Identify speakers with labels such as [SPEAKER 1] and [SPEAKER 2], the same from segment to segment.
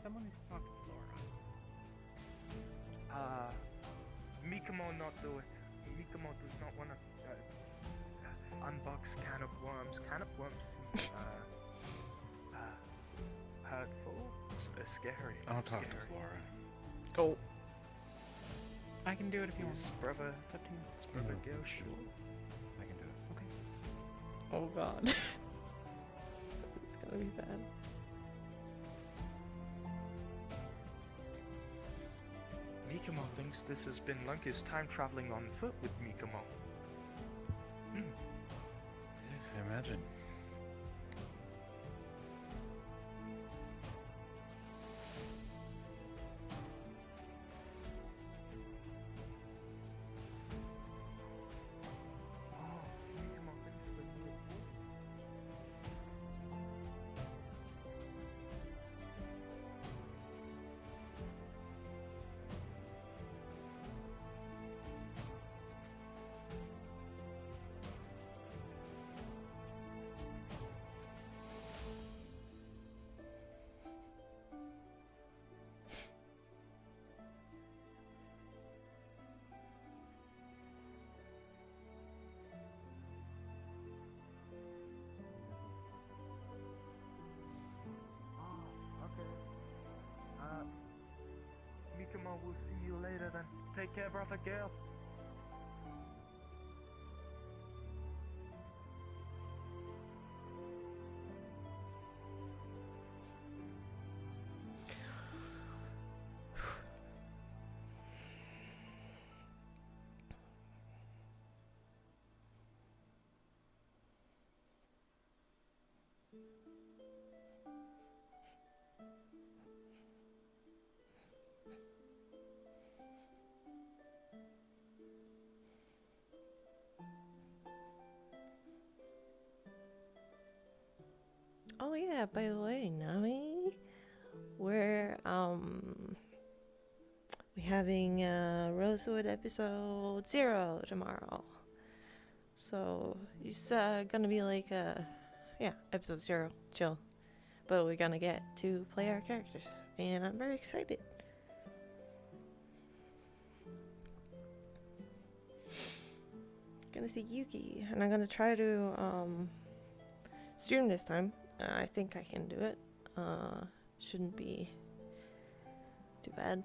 [SPEAKER 1] Someone needs to talk to Flora.
[SPEAKER 2] Mikomo not do it. Mikomo does not want to unbox can of worms. Can of worms seems hurtful, scary.
[SPEAKER 3] I'll talk to
[SPEAKER 2] scary.
[SPEAKER 3] Flora.
[SPEAKER 4] Oh.
[SPEAKER 1] I can do it if you want.
[SPEAKER 2] His brother,
[SPEAKER 1] It's up to you.
[SPEAKER 2] his brother
[SPEAKER 3] Mm,
[SPEAKER 2] Gil,
[SPEAKER 3] sure. I can do it.
[SPEAKER 1] Okay.
[SPEAKER 4] Oh god. It's gonna be bad.
[SPEAKER 2] Mikomo thinks this has been longest time traveling on foot with Mikomo.
[SPEAKER 3] Yeah, I imagine.
[SPEAKER 2] Oh, Mikomo thinks we're doing it. Oh, okay. Mikomo, we'll see you later then. Take care, brother Gil.
[SPEAKER 4] Oh yeah, by the way, Nami, we're having Rosewood episode 0 tomorrow. So it's gonna be like episode 0, chill. But we're gonna get to play our characters, and I'm very excited. Gonna see Yuki, and I'm gonna try to stream this time. I think I can do it. Shouldn't be too bad.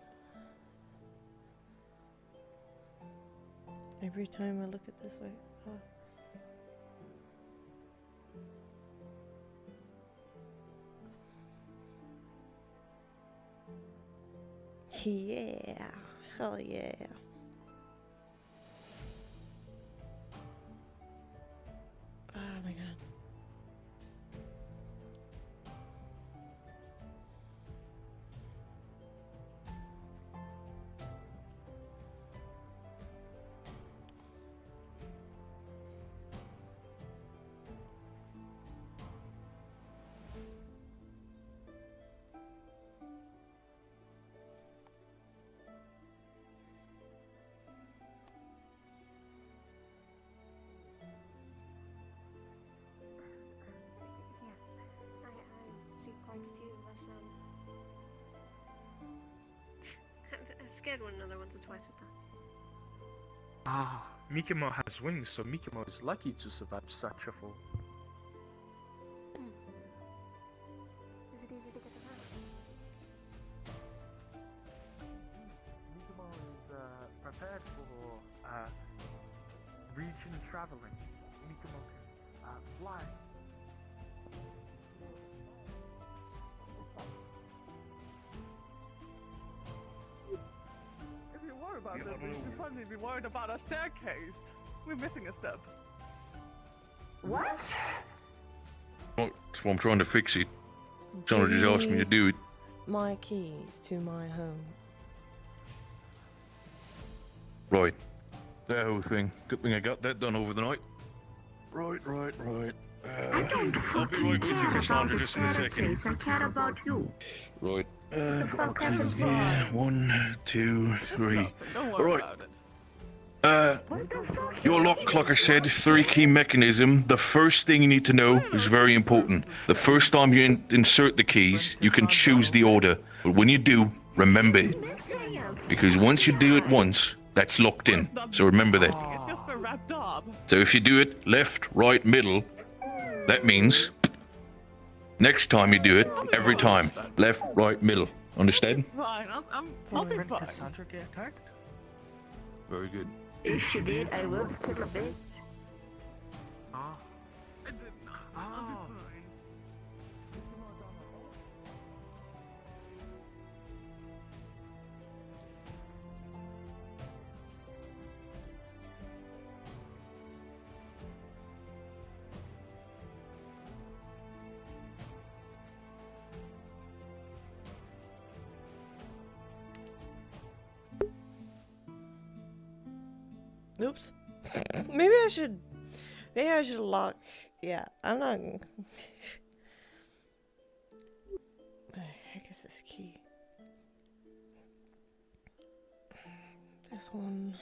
[SPEAKER 4] Every time I look at this way. Yeah, hell yeah. Oh my god.
[SPEAKER 5] I see quite a few of us. I've scared one another once or twice with that.
[SPEAKER 2] Ah, Mikomo has wings, so Mikomo is lucky to survive such a fall.
[SPEAKER 5] Is it easy to get around?
[SPEAKER 2] Mikomo is prepared for region traveling. Mikomo can fly.
[SPEAKER 1] If you worry about this, you should probably be worried about a staircase. We're missing a step.
[SPEAKER 6] What?
[SPEAKER 7] That's why I'm trying to fix it. Someone just asked me to do it.
[SPEAKER 4] My keys to my home.
[SPEAKER 7] Right. That whole thing. Good thing I got that done over the night. Right.
[SPEAKER 6] I don't fucking
[SPEAKER 7] with you,
[SPEAKER 6] care about
[SPEAKER 7] Cassandra,
[SPEAKER 6] the
[SPEAKER 7] just in a second.
[SPEAKER 6] staircase. I care about you.
[SPEAKER 7] Right.
[SPEAKER 6] the fuck happened?
[SPEAKER 7] Yeah, 1, 2, 3.
[SPEAKER 1] Don't worry
[SPEAKER 7] Right.
[SPEAKER 1] about it.
[SPEAKER 6] What the fuck?
[SPEAKER 7] Your lock, like I said, 3 key mechanism. The first thing you need to know is very important. The first time you insert the keys, you can choose the order. But when you do, remember it.
[SPEAKER 6] Missing a
[SPEAKER 7] Because once you do it once, that's locked in. So remember that.
[SPEAKER 1] It's just been wrapped up.
[SPEAKER 7] So if you do it left, right, middle, that means next time you do it, every time. Left, right, middle. Understand?
[SPEAKER 1] Fine, I'll be
[SPEAKER 2] Friend
[SPEAKER 1] fine.
[SPEAKER 2] Cassandra get attacked?
[SPEAKER 7] Very good.
[SPEAKER 6] If she did, I will kill a bitch.
[SPEAKER 2] Ah.
[SPEAKER 1] I did not. I'll be
[SPEAKER 2] Oh.
[SPEAKER 1] fine.
[SPEAKER 4] Oops. Maybe I should lock. Yeah, I'm not. What the heck is this key? This one.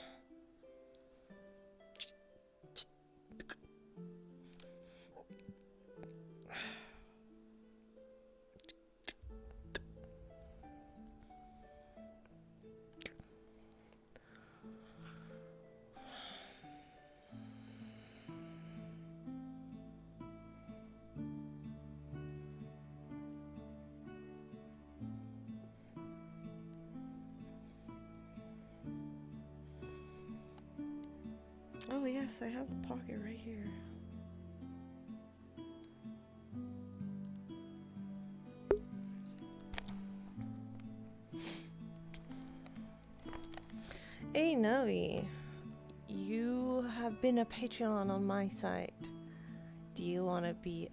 [SPEAKER 4] Oh yes, I have the pocket right here. Hey Novi, you have been a Patreon on my site. Do you want to be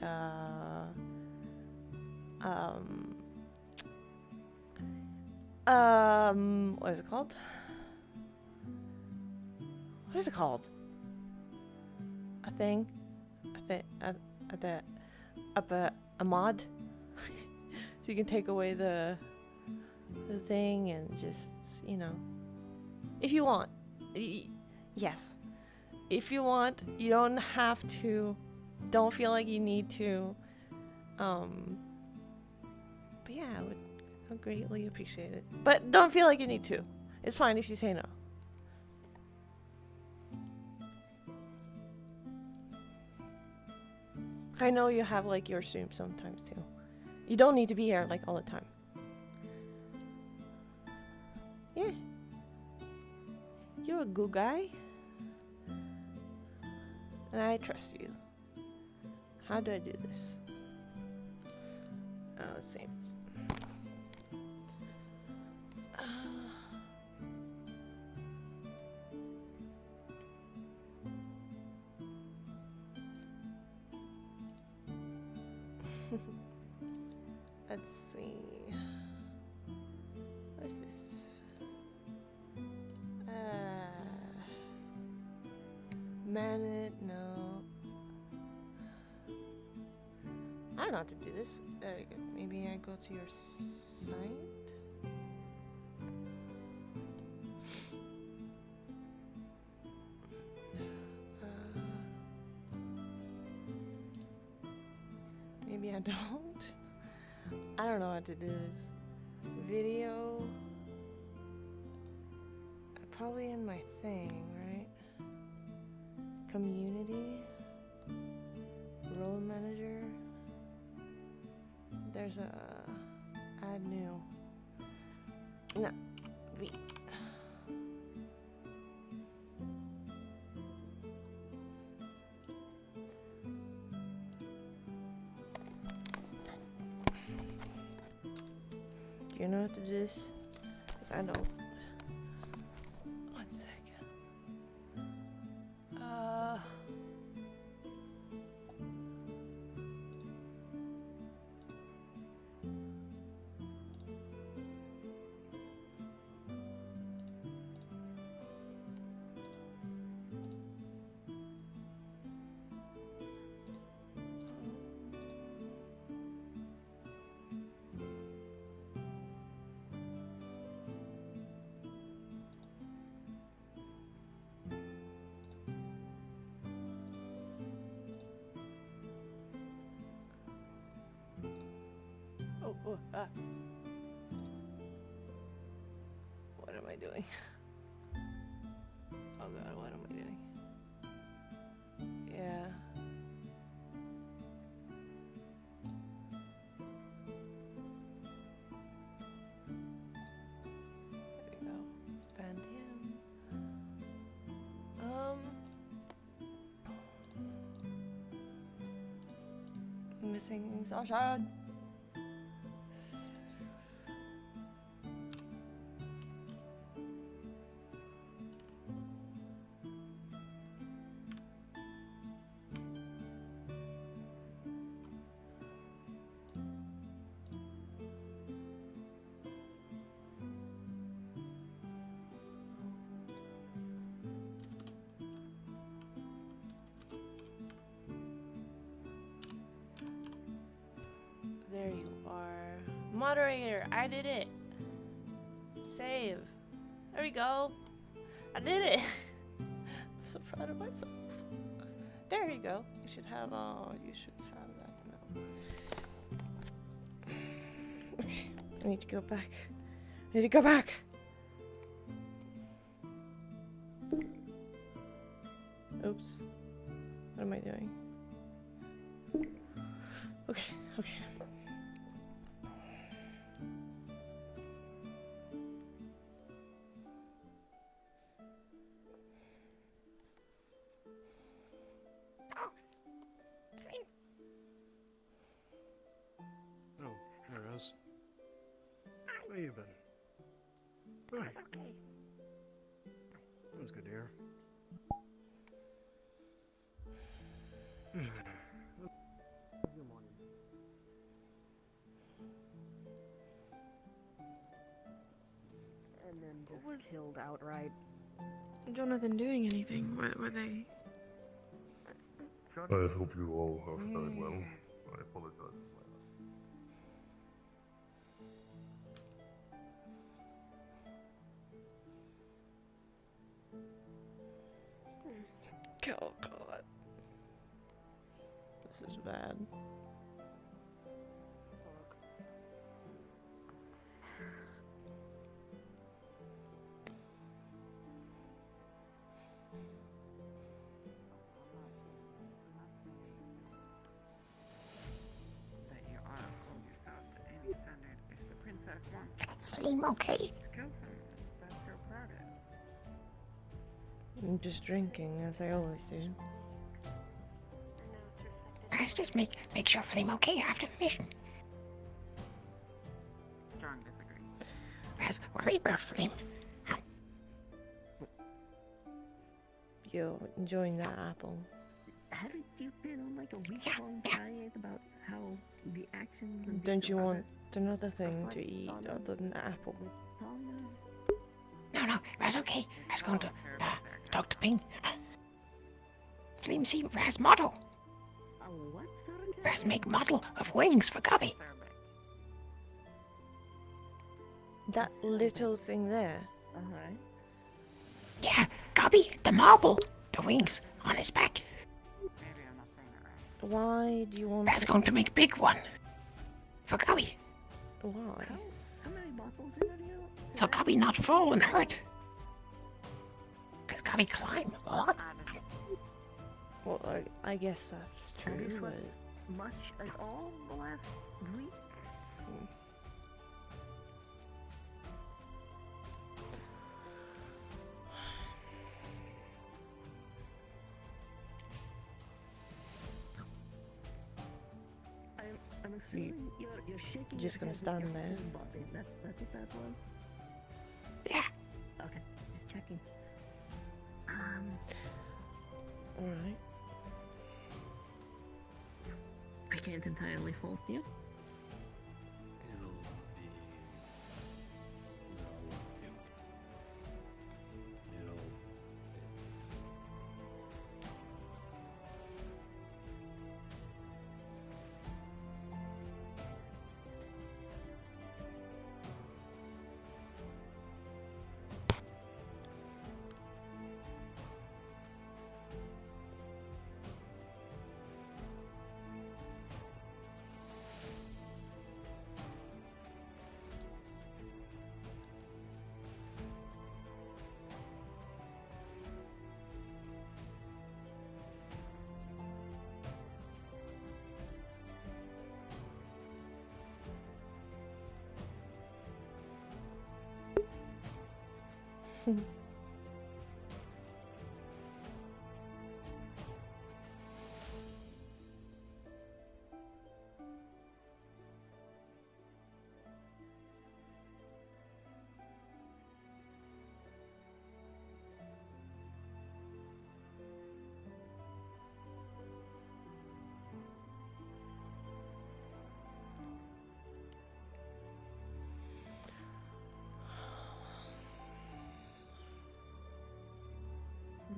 [SPEAKER 4] what is it called? What is it called? A thing? A mod? So you can take away the thing and just, you know, if you want. Yes. If you want, you don't have to. Don't feel like you need to. But yeah, I would greatly appreciate it. But don't feel like you need to. It's fine if you say no. I know you have like your stream sometimes too. You don't need to be here like all the time. Yeah. You're a good guy. And I trust you. How do I do this? Let's see. Let's see. What's this? Man it, no. I don't know how to do this. There we go. Maybe I go to your site. Maybe I don't. I don't know how to do this. Video. Probably in my thing, right? Community. Role manager. There's a add new. No. V. Do you know how to do this? Because I don't. One second. I doing? Oh god, what am I doing? Yeah. There we go. Band him. Missing Sasha. There you are. Moderator, I did it. Save. There we go. I did it. I'm so proud of myself. There you go. You should have that now. Okay, I need to go back. I need to go back. Oops. What am I doing? Okay, okay.
[SPEAKER 3] Oh, there it is. Where you been? Right. That's good to hear. Good morning.
[SPEAKER 6] And then just killed outright.
[SPEAKER 4] Jonathan doing anything? Were they?
[SPEAKER 8] I hope you all are very well. I apologize.
[SPEAKER 4] Oh god. This is bad.
[SPEAKER 9] That you ought to hold yourself to any standard if the princess wants
[SPEAKER 6] I'm okay.
[SPEAKER 9] to kill someone that you're proud of.
[SPEAKER 4] I'm just drinking, as I always do.
[SPEAKER 5] I know it's reflected.
[SPEAKER 6] Let's just make sure Flim okay after the mission.
[SPEAKER 9] Strong disagree.
[SPEAKER 6] Let's worry about Flim.
[SPEAKER 4] You're enjoying that apple.
[SPEAKER 6] Haven't you been on like a week-long diet about how the actions and
[SPEAKER 4] Don't you want another thing to eat other than the apple?
[SPEAKER 6] No, that's okay. I was going to talk to Ping. Flim see Raz model. Raz make model of wings for Gobby.
[SPEAKER 4] That little thing there.
[SPEAKER 6] Yeah, Gobby, the marble, the wings on his back.
[SPEAKER 9] Maybe I'm not saying it right.
[SPEAKER 4] Why do you want
[SPEAKER 6] Raz going to make big one for Gobby.
[SPEAKER 4] Why?
[SPEAKER 9] How many bottles did you?
[SPEAKER 6] So Gobby not fall and hurt. Cause Gobby climb a lot.
[SPEAKER 4] Well, I guess that's true, but
[SPEAKER 6] Much at all the last week. I'm assuming you're shaking
[SPEAKER 4] just gonna stand there.
[SPEAKER 6] That's what that was? Yeah. Okay, just checking.
[SPEAKER 4] alright.
[SPEAKER 6] I can't entirely fault you.
[SPEAKER 3] It'll be... No, it'll...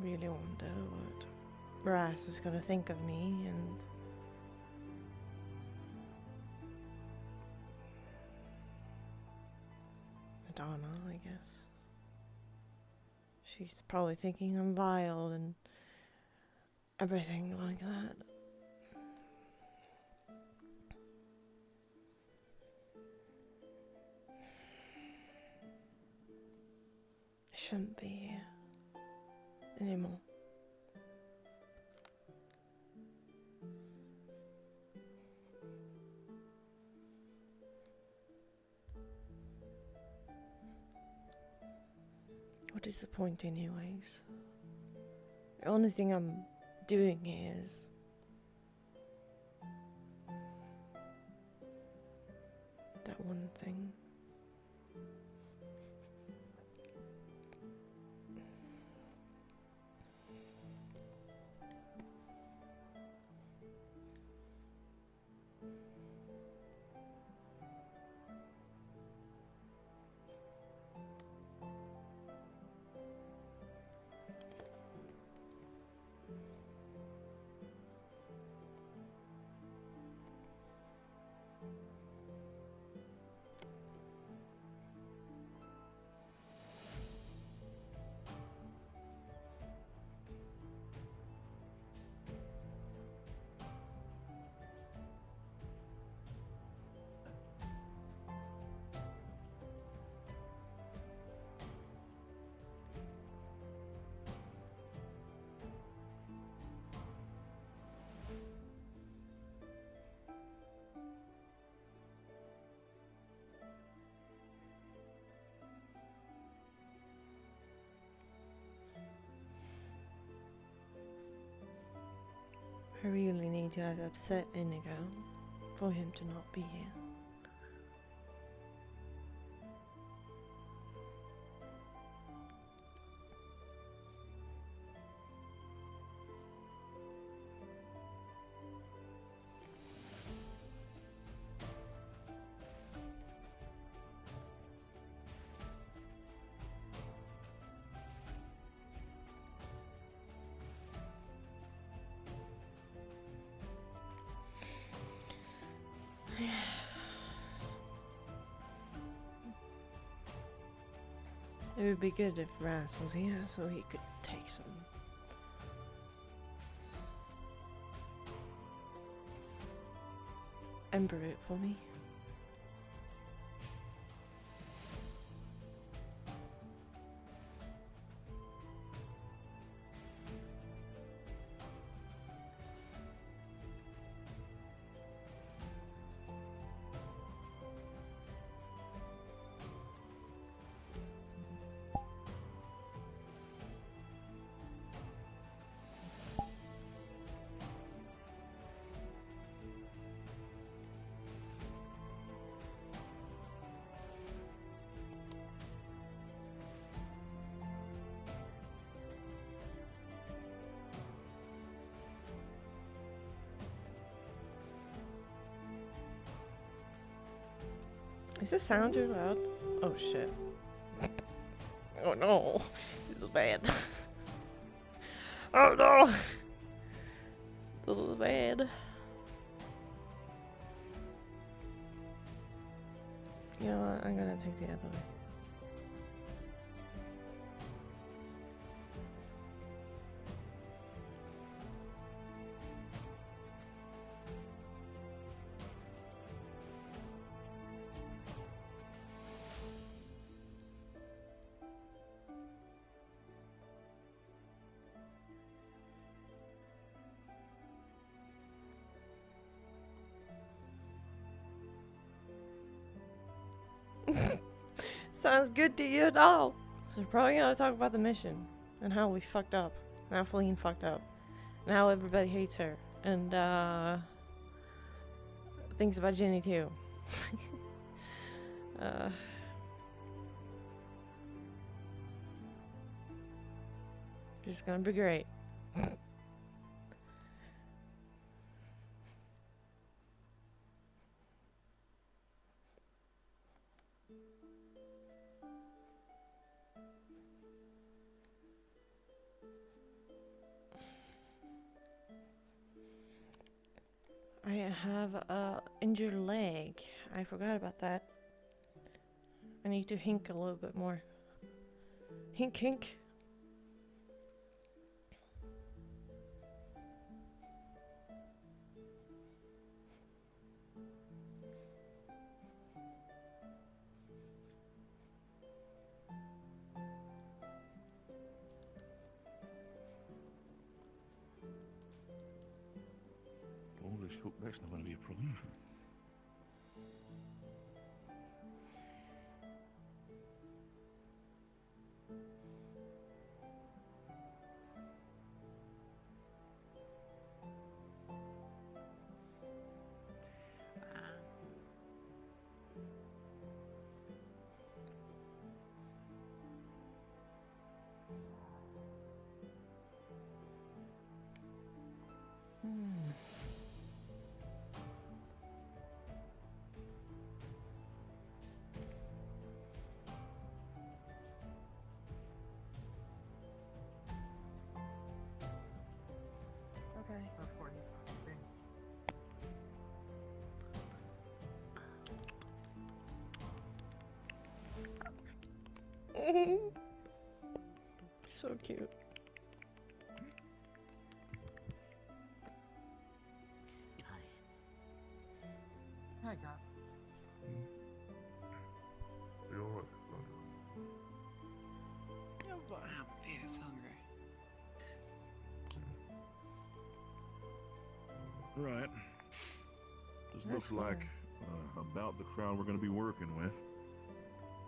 [SPEAKER 4] Really wonder what Ras is gonna think of me, and Donna, I guess. She's probably thinking I'm vile and everything like that. I shouldn't be here anymore. What is the point anyways? The only thing I'm doing here is that one thing. I really need to have upset Inigo for him to not be here. It would be good if Ras was here so he could take some and brew it for me. Is this sound too loud? Oh shit. Oh no. This is bad. Oh no. This is bad. You know what? I'm gonna take the other way. Sounds good to you at all. We're probably gonna talk about the mission and how we fucked up, and how Feline fucked up, and how everybody hates her, and things about Jenny too. It's gonna be great. I have a injured leg. I forgot about that. I need to hink a little bit more. Hink, hink.
[SPEAKER 7] Oh, let's hope that's not going to be a problem.
[SPEAKER 4] Okay. So cute.
[SPEAKER 9] Hi, God.
[SPEAKER 8] You alright?
[SPEAKER 9] I'm pissed hungry.
[SPEAKER 10] Right. This looks
[SPEAKER 4] Excellent.
[SPEAKER 10] like about the crowd we're going to be working with.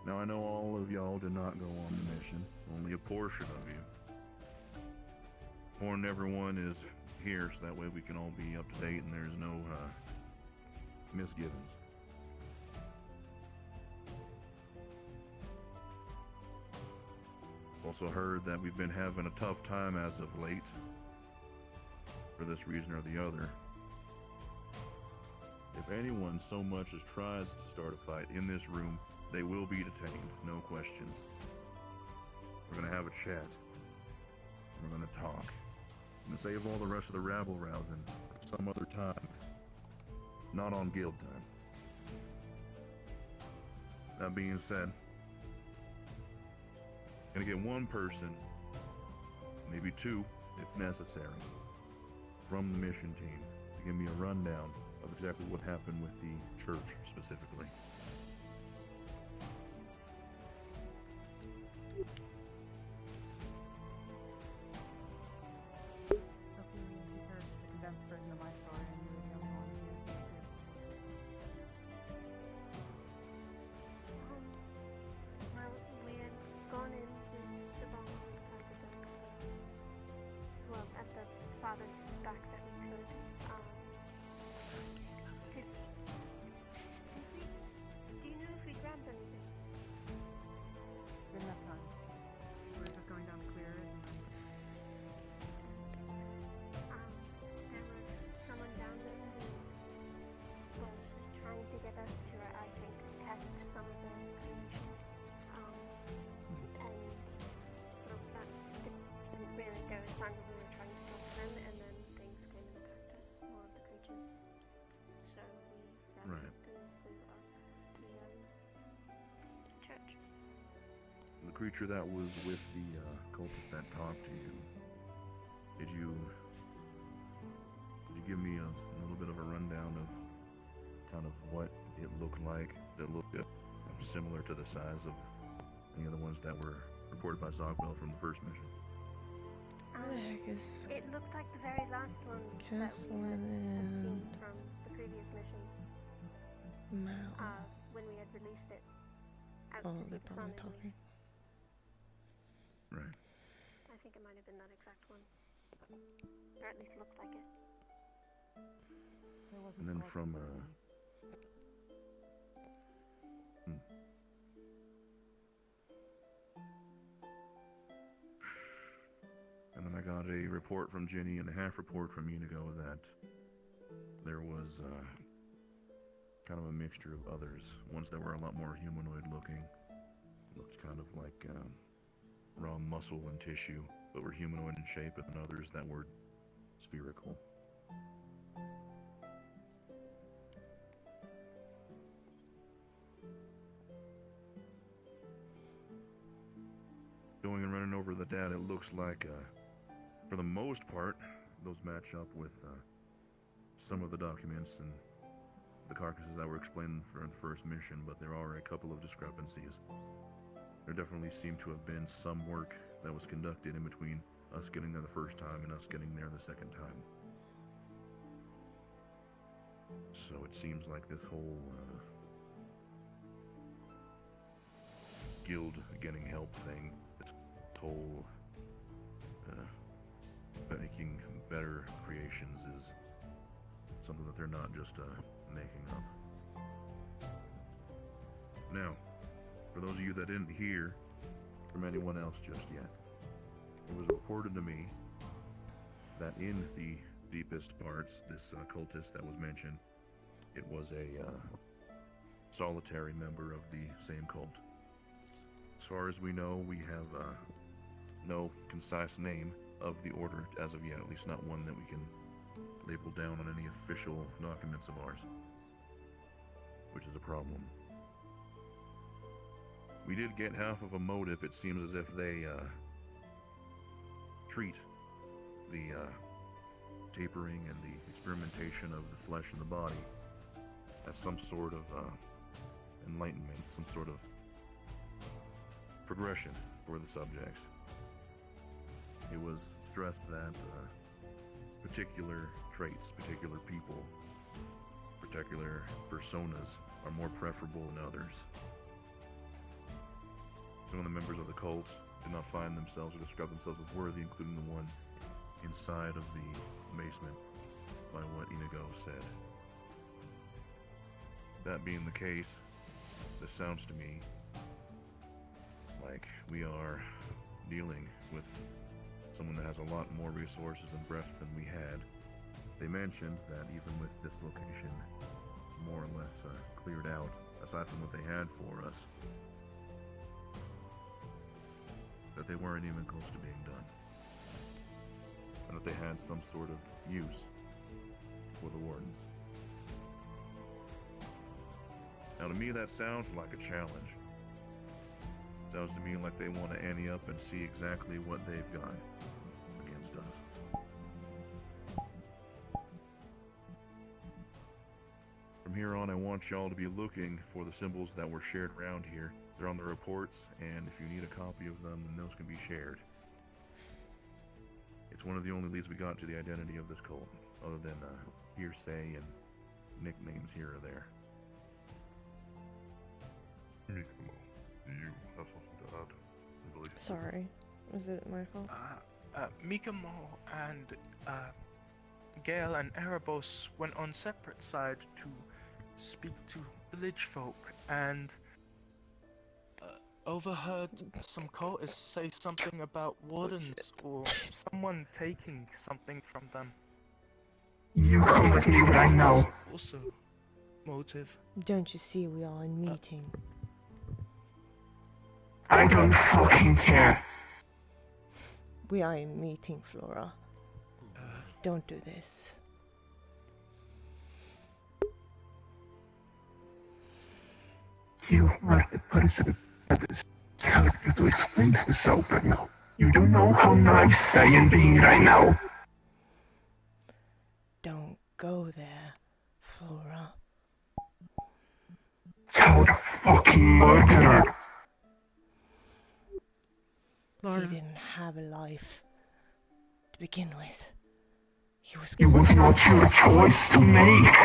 [SPEAKER 10] Now, I know all of y'all did not go on the mission. Only a portion of you. Important everyone is here so that way we can all be up to date and there's no misgivings. Also heard that we've been having a tough time as of late. For this reason or the other. If anyone so much as tries to start a fight in this room, they will be detained, no question. We're gonna have a chat. We're gonna talk. I'm gonna save all the rest of the rabble rousing for some other time. Not on guild time. That being said, gonna get one person, maybe two, if necessary, from the mission team to give me a rundown of exactly what happened with the church specifically.
[SPEAKER 5] Well, we had gone into the barn and tried to look at the farthest back that we could. Did we, do you know if we grabbed anything?
[SPEAKER 9] Didn't have time. We were just going down to clear it and then
[SPEAKER 5] There was someone down there who was trying to get us to, I think, test some of the creation. And well, that didn't really go as planned as we were trying to talk to them, and then things came and attacked us, more of the creatures. So we
[SPEAKER 10] Right.
[SPEAKER 5] and blew up the church.
[SPEAKER 10] The creature that was with the cultist that talked to you, did you give me a little bit of a rundown of kind of what it looked like? That looked similar to the size of any of the ones that were reported by Zogwell from the first mission?
[SPEAKER 4] Where the heck is
[SPEAKER 5] It looked like the very last one
[SPEAKER 4] Castle
[SPEAKER 5] that we had seen
[SPEAKER 4] and
[SPEAKER 5] from the previous mission,
[SPEAKER 4] Mal?
[SPEAKER 5] when we had released it out
[SPEAKER 4] Oh,
[SPEAKER 5] to see
[SPEAKER 4] they're
[SPEAKER 5] the sun
[SPEAKER 4] probably
[SPEAKER 5] anyway.
[SPEAKER 4] talking.
[SPEAKER 10] Right.
[SPEAKER 5] I think it might have been that exact one. Or at least looked like it.
[SPEAKER 10] And then from, And then I got a report from Ginny and a half report from Inigo that there was kind of a mixture of others. Ones that were a lot more humanoid looking. Looked kind of like raw muscle and tissue, but were humanoid in shape, and then others that were spherical. Going and running over the data, it looks like, for the most part, those match up with some of the documents and the carcasses that were explained for the first mission, but there are a couple of discrepancies. There definitely seemed to have been some work that was conducted in between us getting there the first time and us getting there the second time. So it seems like this whole guild getting help thing, this whole making better creations is something that they're not just making up. Now, for those of you that didn't hear from anyone else just yet, it was reported to me that in the deepest parts, this cultist that was mentioned, it was a solitary member of the same cult. As far as we know, we have no concise name of the order as of yet, at least not one that we can label down on any official documents of ours, which is a problem. We did get half of a motive. It seems as if they treat the tapering and the experimentation of the flesh and the body as some sort of enlightenment, some sort of progression for the subjects. It was stressed that particular traits, particular people, particular personas are more preferable than others. Some of the members of the cult did not find themselves or describe themselves as worthy, including the one inside of the basement, by what Inigo said. That being the case, this sounds to me like we are dealing with someone that has a lot more resources and breadth than we had. They mentioned that even with this location more or less cleared out, aside from what they had for us, that they weren't even close to being done. And that they had some sort of use for the Wardens. Now to me that sounds like a challenge. Sounds to me like they want to ante up and see exactly what they've got against us. From here on, I want y'all to be looking for the symbols that were shared around here. They're on the reports, and if you need a copy of them, then those can be shared. It's one of the only leads we got to the identity of this cult, other than hearsay and nicknames here or there.
[SPEAKER 8] Mikimo, do you have something to add? I believe.
[SPEAKER 4] Sorry, is it my fault?
[SPEAKER 2] Mikamo and Gale and Erebos went on separate sides to speak to village folk and overheard some cultists say something about wardens or someone taking something from them.
[SPEAKER 6] You come with me right now.
[SPEAKER 2] Also, motive.
[SPEAKER 4] Don't you see we are in meeting?
[SPEAKER 6] I don't fucking care.
[SPEAKER 4] We are in meeting, Flora. Don't do this.
[SPEAKER 6] You are the person that is telling me to explain himself right now. You don't know how nice I am being right now.
[SPEAKER 4] Don't go there, Flora.
[SPEAKER 6] Tell the fucking murderer.
[SPEAKER 4] He didn't have a life to begin with. He was.
[SPEAKER 6] It was not your choice to make.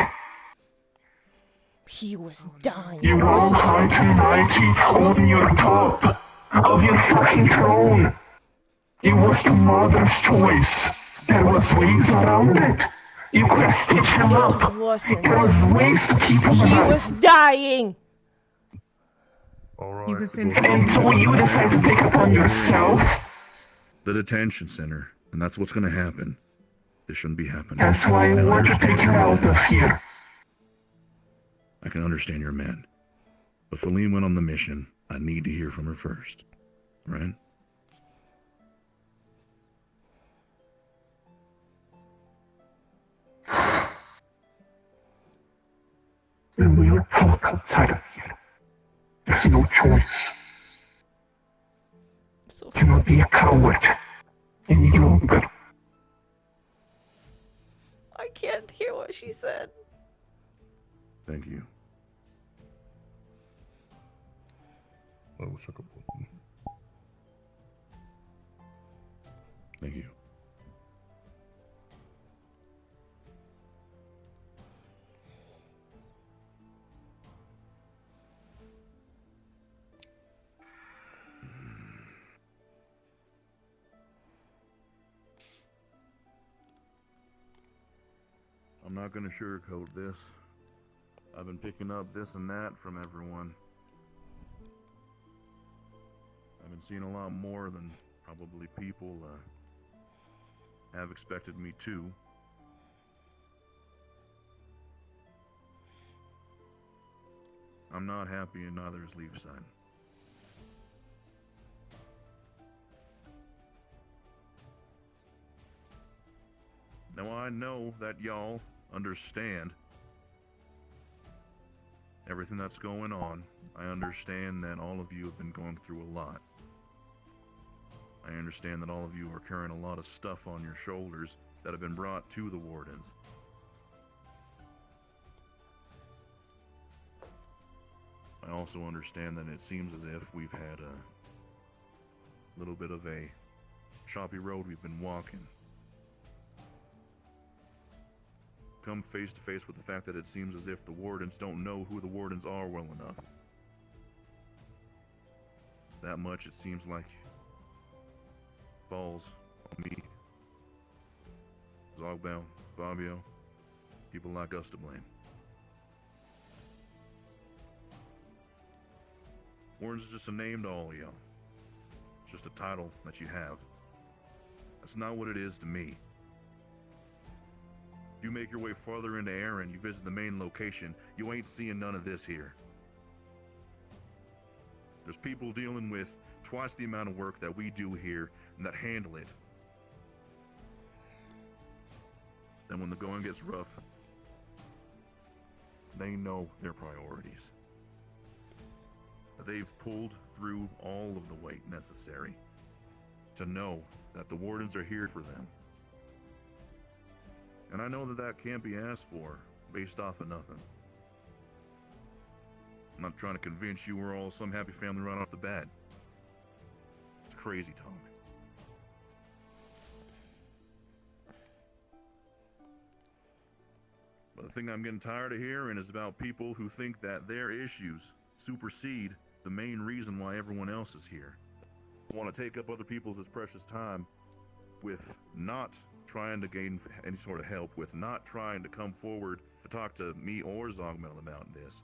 [SPEAKER 4] He was dying.
[SPEAKER 6] You all high and mighty holding your top of your fucking throne. It was the mother's choice. There was ways around it. You could have stitched him up.
[SPEAKER 4] It wasn't.
[SPEAKER 6] There was ways to keep him
[SPEAKER 4] He
[SPEAKER 6] alive.
[SPEAKER 4] was dying.
[SPEAKER 8] Alright.
[SPEAKER 9] He was in
[SPEAKER 6] And so you decide to take it upon yourself.
[SPEAKER 10] The detention center, and that's what's gonna happen. This shouldn't be happening.
[SPEAKER 6] That's why I want to take you out of here.
[SPEAKER 10] I can understand you're mad. But Feline went on the mission. I need to hear from her first. Right?
[SPEAKER 6] And we'll talk outside of here. There's no choice.
[SPEAKER 4] So
[SPEAKER 6] You cannot be a coward any longer.
[SPEAKER 4] I can't hear what she said.
[SPEAKER 10] Thank you.
[SPEAKER 8] I wish I could.
[SPEAKER 10] Thank you. I'm not gonna sugarcoat this. I've been picking up this and that from everyone. I've been seeing a lot more than probably people have expected me to. I'm not happy, and neither is Leafside. Now I know that y'all understand everything that's going on. I understand that all of you have been going through a lot. I understand that all of you are carrying a lot of stuff on your shoulders that have been brought to the Wardens. I also understand that it seems as if we've had a little bit of a choppy road we've been walking. Come face to face with the fact that it seems as if the Wardens don't know who the Wardens are well enough. That much it seems like falls on me, Zogbel, Fabio, people like us to blame. Wardens is just a name to all of y'all. It's just a title that you have. That's not what it is to me. You make your way farther into Erin, you visit the main location, you ain't seeing none of this here. There's people dealing with twice the amount of work that we do here and that handle it. Then when the going gets rough, they know their priorities. They've pulled through all of the weight necessary to know that the Wardens are here for them. And I know that that can't be asked for based off of nothing. I'm not trying to convince you we're all some happy family right off the bat. It's crazy talk. But the thing I'm getting tired of hearing is about people who think that their issues supersede the main reason why everyone else is here. Want to take up other people's precious time with not trying to gain any sort of help, with not trying to come forward to talk to me or Zogmel about this.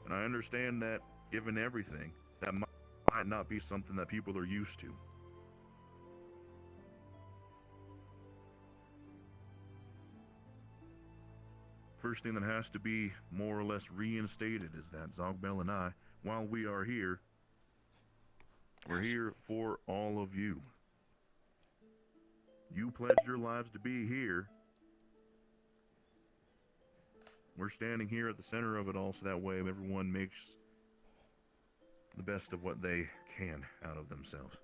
[SPEAKER 10] And I understand that, given everything, that might not be something that people are used to. First thing that has to be more or less reinstated is that Zogbel and I, while we are here, we're here for all of you. You pledged your lives to be here. We're standing here at the center of it all, so that way everyone makes the best of what they can out of themselves.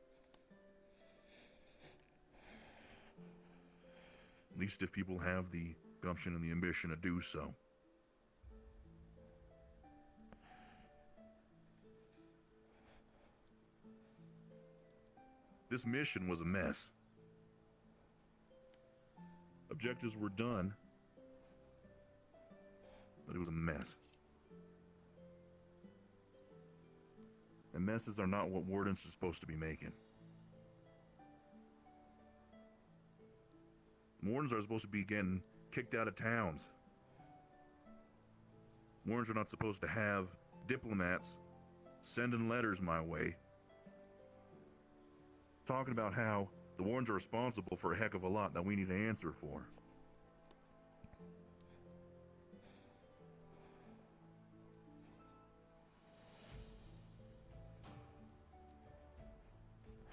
[SPEAKER 10] At least if people have the gumption and the ambition to do so. This mission was a mess. Objectives were done, but it was a mess. And messes are not what Wardens are supposed to be making. Wardens are supposed to be getting kicked out of towns. Wardens are not supposed to have diplomats sending letters my way, talking about how the Wardens are responsible for a heck of a lot that we need to answer for.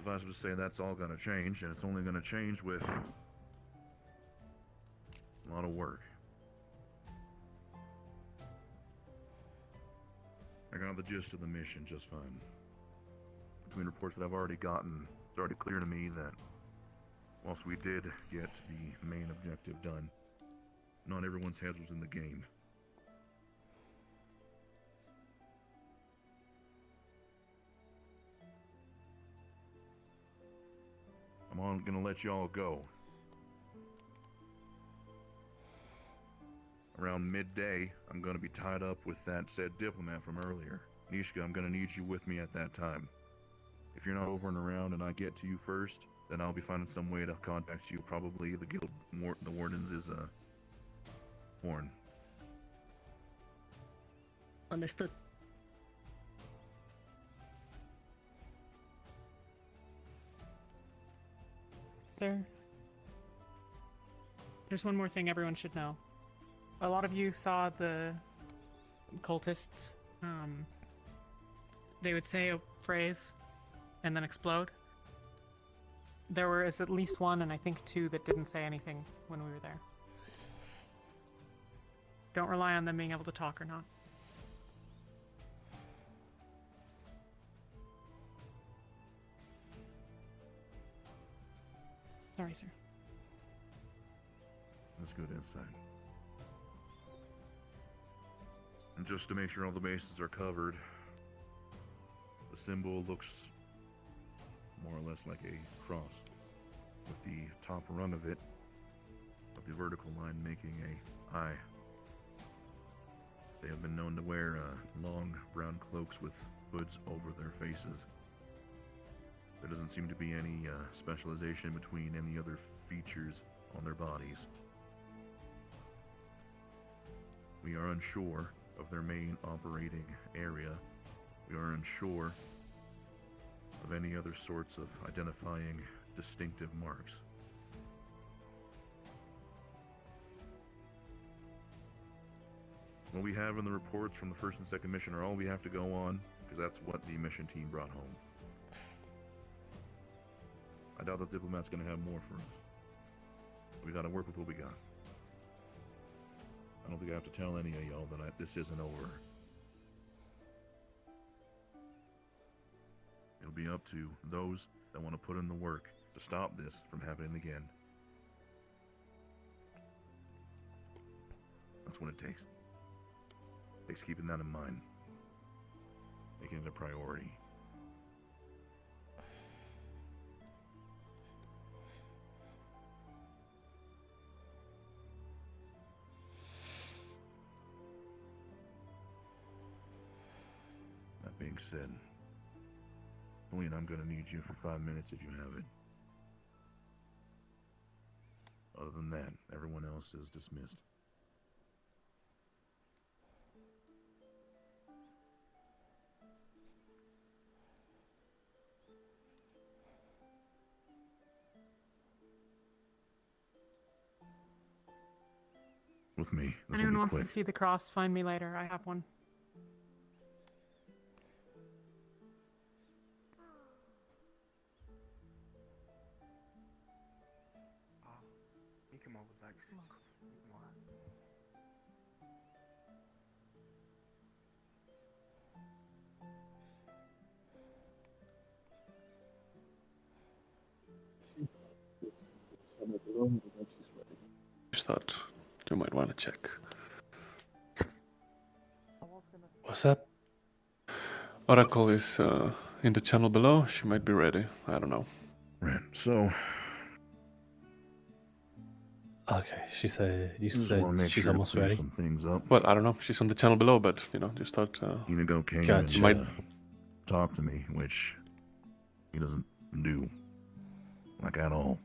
[SPEAKER 10] If I was to say that's all going to change, and it's only going to change with a lot of work. I got the gist of the mission just fine. Between reports that I've already gotten, it's already clear to me that whilst we did get the main objective done, not everyone's head was in the game. I'm gonna let y'all go. Around midday, I'm gonna be tied up with that said diplomat from earlier. Nishka, I'm gonna need you with me at that time. If you're not over and around and I get to you first, then I'll be finding some way to contact you. Probably the guild, the Wardens is Horn.
[SPEAKER 11] Understood.
[SPEAKER 12] There's one more thing everyone should know. A lot of you saw the cultists, they would say a phrase and then explode. There was at least one, and I think two, that didn't say anything when we were there. Don't rely on them being able to talk or not. Sorry, sir.
[SPEAKER 10] That's good insight. And just to make sure all the bases are covered, the symbol looks more or less like a cross, with the top rung of it, of the vertical line, making a eye. They have been known to wear long brown cloaks with hoods over their faces. There doesn't seem to be any specialization between any other features on their bodies. We are unsure of their main operating area. We are unsure of any other sorts of identifying distinctive marks. What we have in the reports from the first and second mission are all we have to go on, because that's what the mission team brought home. I doubt the diplomat's gonna have more for us. We gotta work with what we got. I don't think I have to tell any of y'all that this isn't over. It'll be up to those that want to put in the work to stop this from happening again. That's what it takes. It takes keeping that in mind. Making it a priority. That being said, Pauline, I'm gonna need you for 5 minutes if you have it. Other than that, everyone else is dismissed. With me. This
[SPEAKER 12] Anyone
[SPEAKER 10] will be
[SPEAKER 12] wants
[SPEAKER 10] quick.
[SPEAKER 12] to see the cross, find me later. I have one.
[SPEAKER 2] You come over, Lex.
[SPEAKER 13] Just thought you might want to check. What's up? Oracle is in the channel below. She might be ready. I don't know.
[SPEAKER 10] Right. So.
[SPEAKER 14] Okay, she said you
[SPEAKER 10] Just
[SPEAKER 14] said
[SPEAKER 10] wanna make
[SPEAKER 14] she's
[SPEAKER 10] sure to
[SPEAKER 14] almost
[SPEAKER 10] clear
[SPEAKER 14] ready.
[SPEAKER 10] some things up.
[SPEAKER 13] Well, I don't know. She's on the channel below, but just thought.
[SPEAKER 10] Inigo came
[SPEAKER 14] Gotcha.
[SPEAKER 10] and talked to me, which he doesn't do, like at all.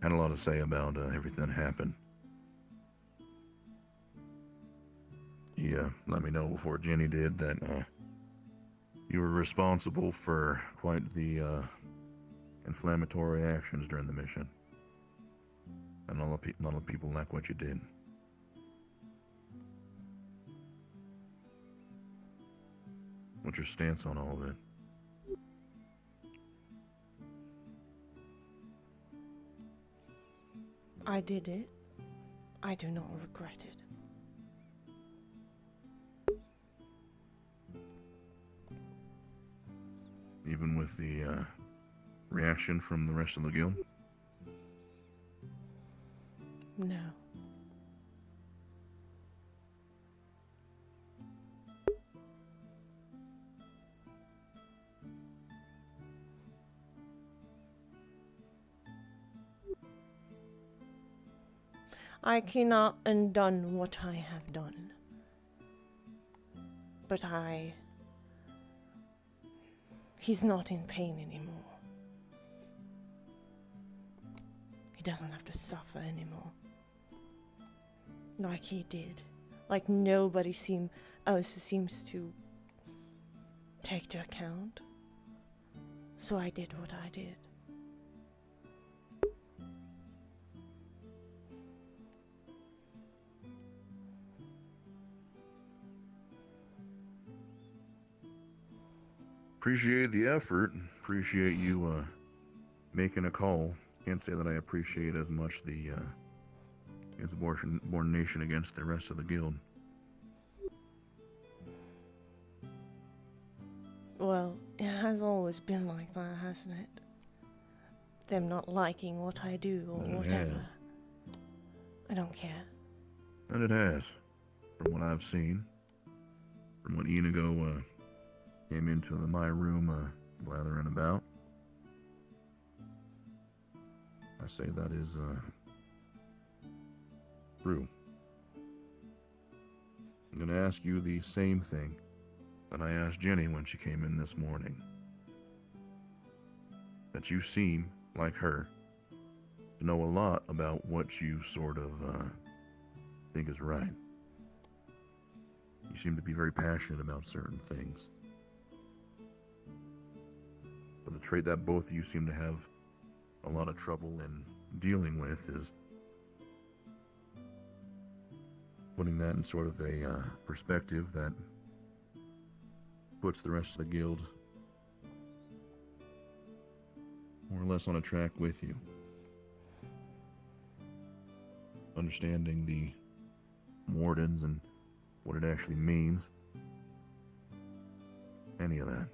[SPEAKER 10] had a lot to say about everything that happened. He let me know before Jenny did that you were responsible for quite the inflammatory actions during the mission. And a lot of people like what you did. What's your stance on all of it?
[SPEAKER 4] I did it. I do not regret it.
[SPEAKER 10] Even with the reaction from the rest of the guild?
[SPEAKER 4] No. I cannot undone what I have done. But he's not in pain anymore. He doesn't have to suffer anymore. Like he did. Like nobody else seems to take to account. So I did what I did.
[SPEAKER 10] Appreciate the effort. Appreciate you making a call. Can't say that I appreciate as much the insubordination against the rest of the guild.
[SPEAKER 4] Well, it has always been like that, hasn't it? Them not liking what I do or
[SPEAKER 10] And it
[SPEAKER 4] whatever.
[SPEAKER 10] has.
[SPEAKER 4] I don't care.
[SPEAKER 10] And it has. From what I've seen. From what Inigo came into my room blathering about. I say that is true. I'm going to ask you the same thing that I asked Jenny when she came in this morning. That you seem, like her, to know a lot about what you sort of think is right. You seem to be very passionate about certain things. But the trait that both of you seem to have a lot of trouble in dealing with is putting that in sort of a perspective that puts the rest of the guild more or less on a track with you. Understanding the Wardens and what it actually means. Any of that.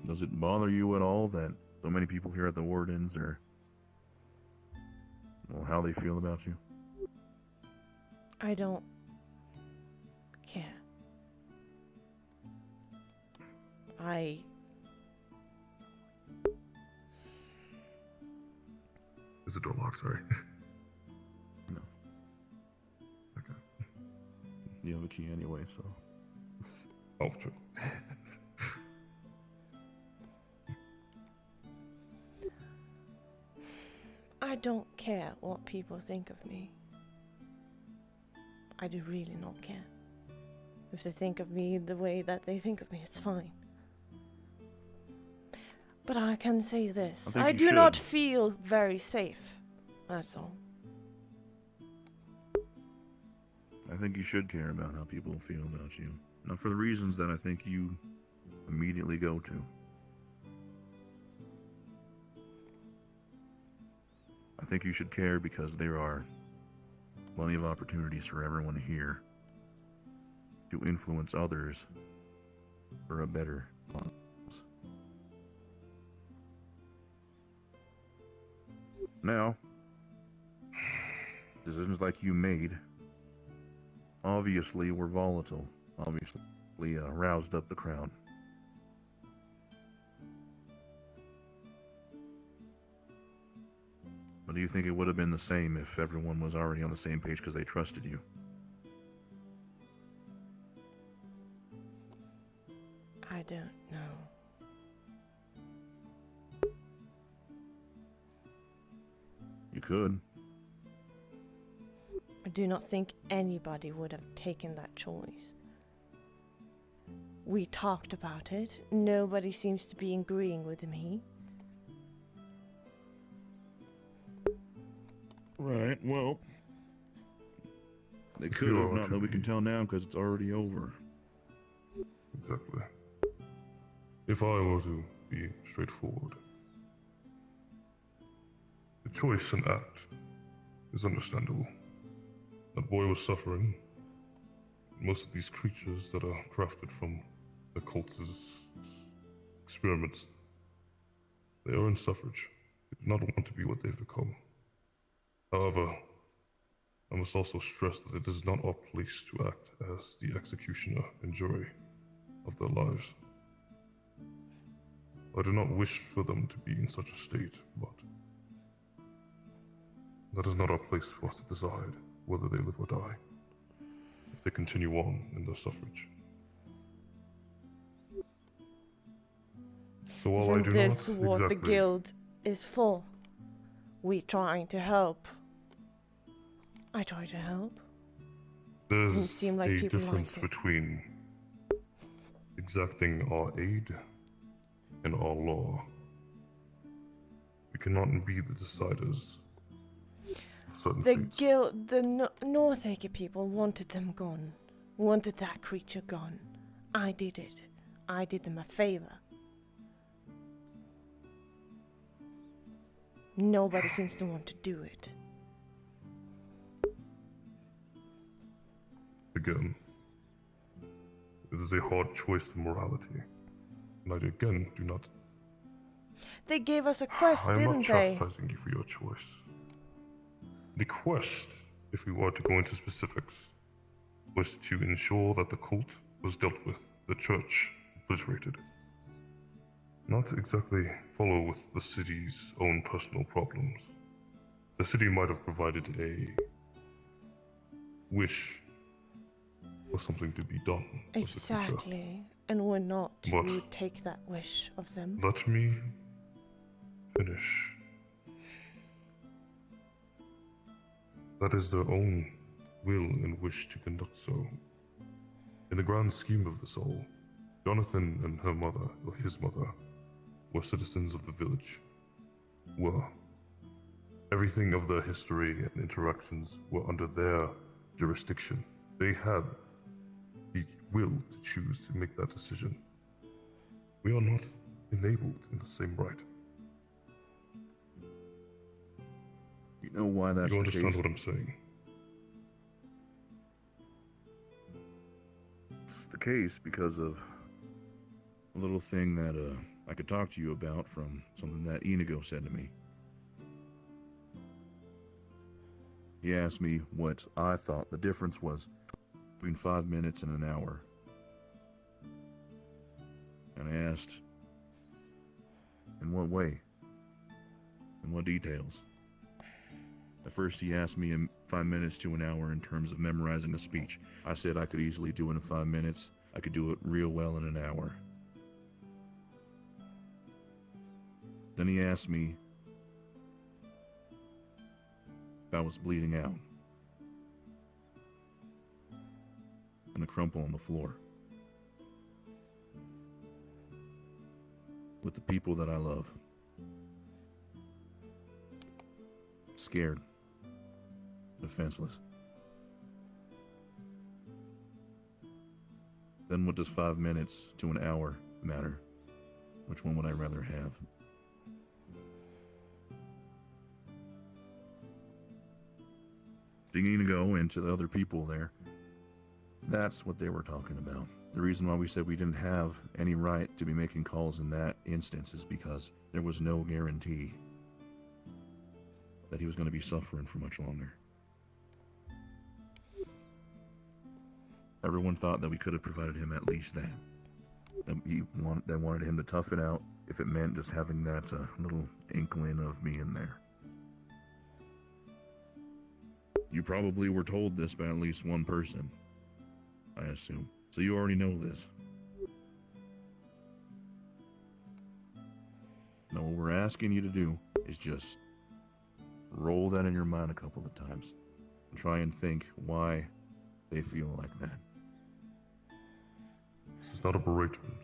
[SPEAKER 10] Does it bother you at all that so many people here at the Wardens are, well, how they feel about you?
[SPEAKER 4] I don't care.
[SPEAKER 8] Is the door locked? Sorry.
[SPEAKER 10] No. Okay. You have a key anyway, so.
[SPEAKER 8] Oh, true.
[SPEAKER 4] I don't care what people think of me. I do really not care. If they think of me the way that they think of me, it's fine. But I can say this. I do not feel very safe. That's all.
[SPEAKER 10] I think you should care about how people feel about you. Not for the reasons that I think you immediately go to. I think you should care because there are plenty of opportunities for everyone here to influence others for a better cause. Now, decisions like you made obviously were volatile, obviously roused up the crowd. But do you think it would have been the same if everyone was already on the same page because they trusted you?
[SPEAKER 4] I don't know.
[SPEAKER 10] You could.
[SPEAKER 4] I do not think anybody would have taken that choice. We talked about it. Nobody seems to be agreeing with me.
[SPEAKER 10] Right, well, they
[SPEAKER 8] If
[SPEAKER 10] could
[SPEAKER 8] you
[SPEAKER 10] have,
[SPEAKER 8] are
[SPEAKER 10] not
[SPEAKER 8] to
[SPEAKER 10] that we
[SPEAKER 8] be-
[SPEAKER 10] can tell now because it's already over.
[SPEAKER 8] Exactly. If I were to be straightforward, the choice and act is understandable. That boy was suffering. Most of these creatures that are crafted from the cult's experiments, they are in suffrage. They do not want to be what they've become. However, I must also stress that it is not our place to act as the executioner and jury of their lives. I do not wish for them to be in such a state, but that is not our place for us to decide whether they live or die, if they continue on in their suffrage. So while I
[SPEAKER 4] Isn't
[SPEAKER 8] do
[SPEAKER 4] this
[SPEAKER 8] not
[SPEAKER 4] what the
[SPEAKER 8] exactly
[SPEAKER 4] guild is for? We trying to help. I try to help.
[SPEAKER 8] There's
[SPEAKER 4] Didn't seem like
[SPEAKER 8] a
[SPEAKER 4] people
[SPEAKER 8] difference
[SPEAKER 4] liked it.
[SPEAKER 8] between exacting our aid and our law. We cannot be the deciders of certain
[SPEAKER 4] The
[SPEAKER 8] fates.
[SPEAKER 4] guild, the Northacre people wanted them gone. Wanted that creature gone. I did it. I did them a favor. Nobody seems to want to do it.
[SPEAKER 8] Again, it is a hard choice of morality, and I again do not.
[SPEAKER 4] They gave us a quest,
[SPEAKER 8] I am not
[SPEAKER 4] didn't they?
[SPEAKER 8] chastising you for your choice. The quest, if we were to go into specifics, was to ensure that the cult was dealt with, the church obliterated. Not exactly follow with the city's own personal problems. The city might have provided a wish for something to be done with the creature.
[SPEAKER 4] Exactly. And we're not to
[SPEAKER 8] But-
[SPEAKER 4] take that wish of them.
[SPEAKER 8] Let me finish. That is their own will and wish to conduct so. In the grand scheme of the soul, Jonathan and her mother, or his mother, were citizens of the village. Were. Everything of their history and interactions were under their jurisdiction. They had the will to choose to make that decision. We are not enabled in the same right.
[SPEAKER 10] You know why that's
[SPEAKER 8] You
[SPEAKER 10] the
[SPEAKER 8] understand
[SPEAKER 10] case?
[SPEAKER 8] what I'm saying?
[SPEAKER 10] It's the case because of a little thing that I could talk to you about from something that Inigo said to me. He asked me what I thought the difference was between 5 minutes and an hour. And I asked, in what way? In what details? At first he asked me in 5 minutes to an hour in terms of memorizing a speech. I said I could easily do it in 5 minutes. I could do it real well in an hour. Then he asked me if I was bleeding out. And a crumple on the floor. With the people that I love. Scared. Defenseless. Then what does 5 minutes to an hour matter? Which one would I rather have? Digging to go into the other people there, that's what they were talking about. The reason why we said we didn't have any right to be making calls in that instance is because there was no guarantee that he was going to be suffering for much longer. Everyone thought that we could have provided him at least that. They wanted him to tough it out if it meant just having that little inkling of me in there. You probably were told this by at least one person, I assume. So you already know this. Now what we're asking you to do is just roll that in your mind a couple of times. And try and think why they feel like that.
[SPEAKER 8] This is not a beratement.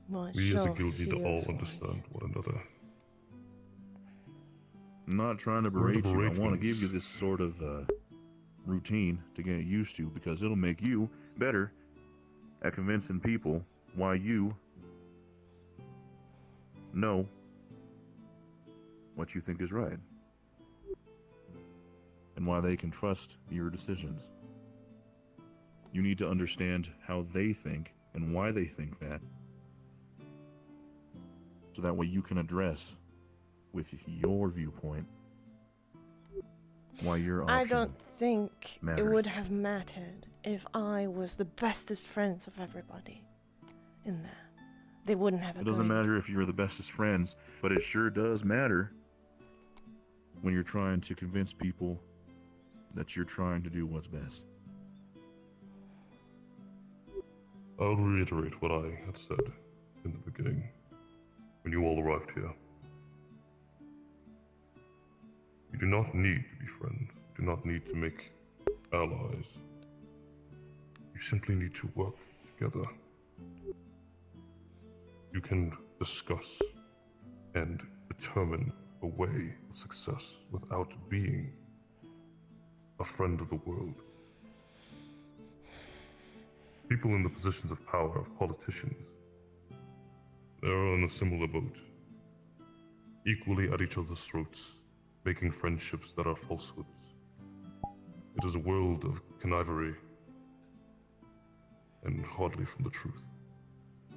[SPEAKER 4] Well, it
[SPEAKER 8] We as a
[SPEAKER 4] sure
[SPEAKER 8] guild need to all
[SPEAKER 4] feels
[SPEAKER 8] understand one another.
[SPEAKER 10] I'm not trying to
[SPEAKER 8] We're the
[SPEAKER 10] berate you. I want to give you
[SPEAKER 8] beratements.
[SPEAKER 10] this sort of routine to get used to, because it'll make you better at convincing people why you know what you think is right and why they can trust your decisions. You need to understand how they think and why they think that, so that way you can address with your viewpoint why your option
[SPEAKER 4] I don't think it
[SPEAKER 10] matters.
[SPEAKER 4] would have mattered if I was the bestest friends of everybody in there. They wouldn't have
[SPEAKER 10] It
[SPEAKER 4] agreed.
[SPEAKER 10] doesn't matter if you're the bestest friends, but it sure does matter when you're trying to convince people that you're trying to do what's best.
[SPEAKER 8] I'll reiterate what I had said in the beginning, when you all arrived here. You do not need to be friends. You do not need to make allies. You simply need to work together. You can discuss and determine a way of success without being a friend of the world. People in the positions of power, of politicians, they are on a similar boat, equally at each other's throats, making friendships that are falsehoods. It is a world of connivery and hardly from the truth.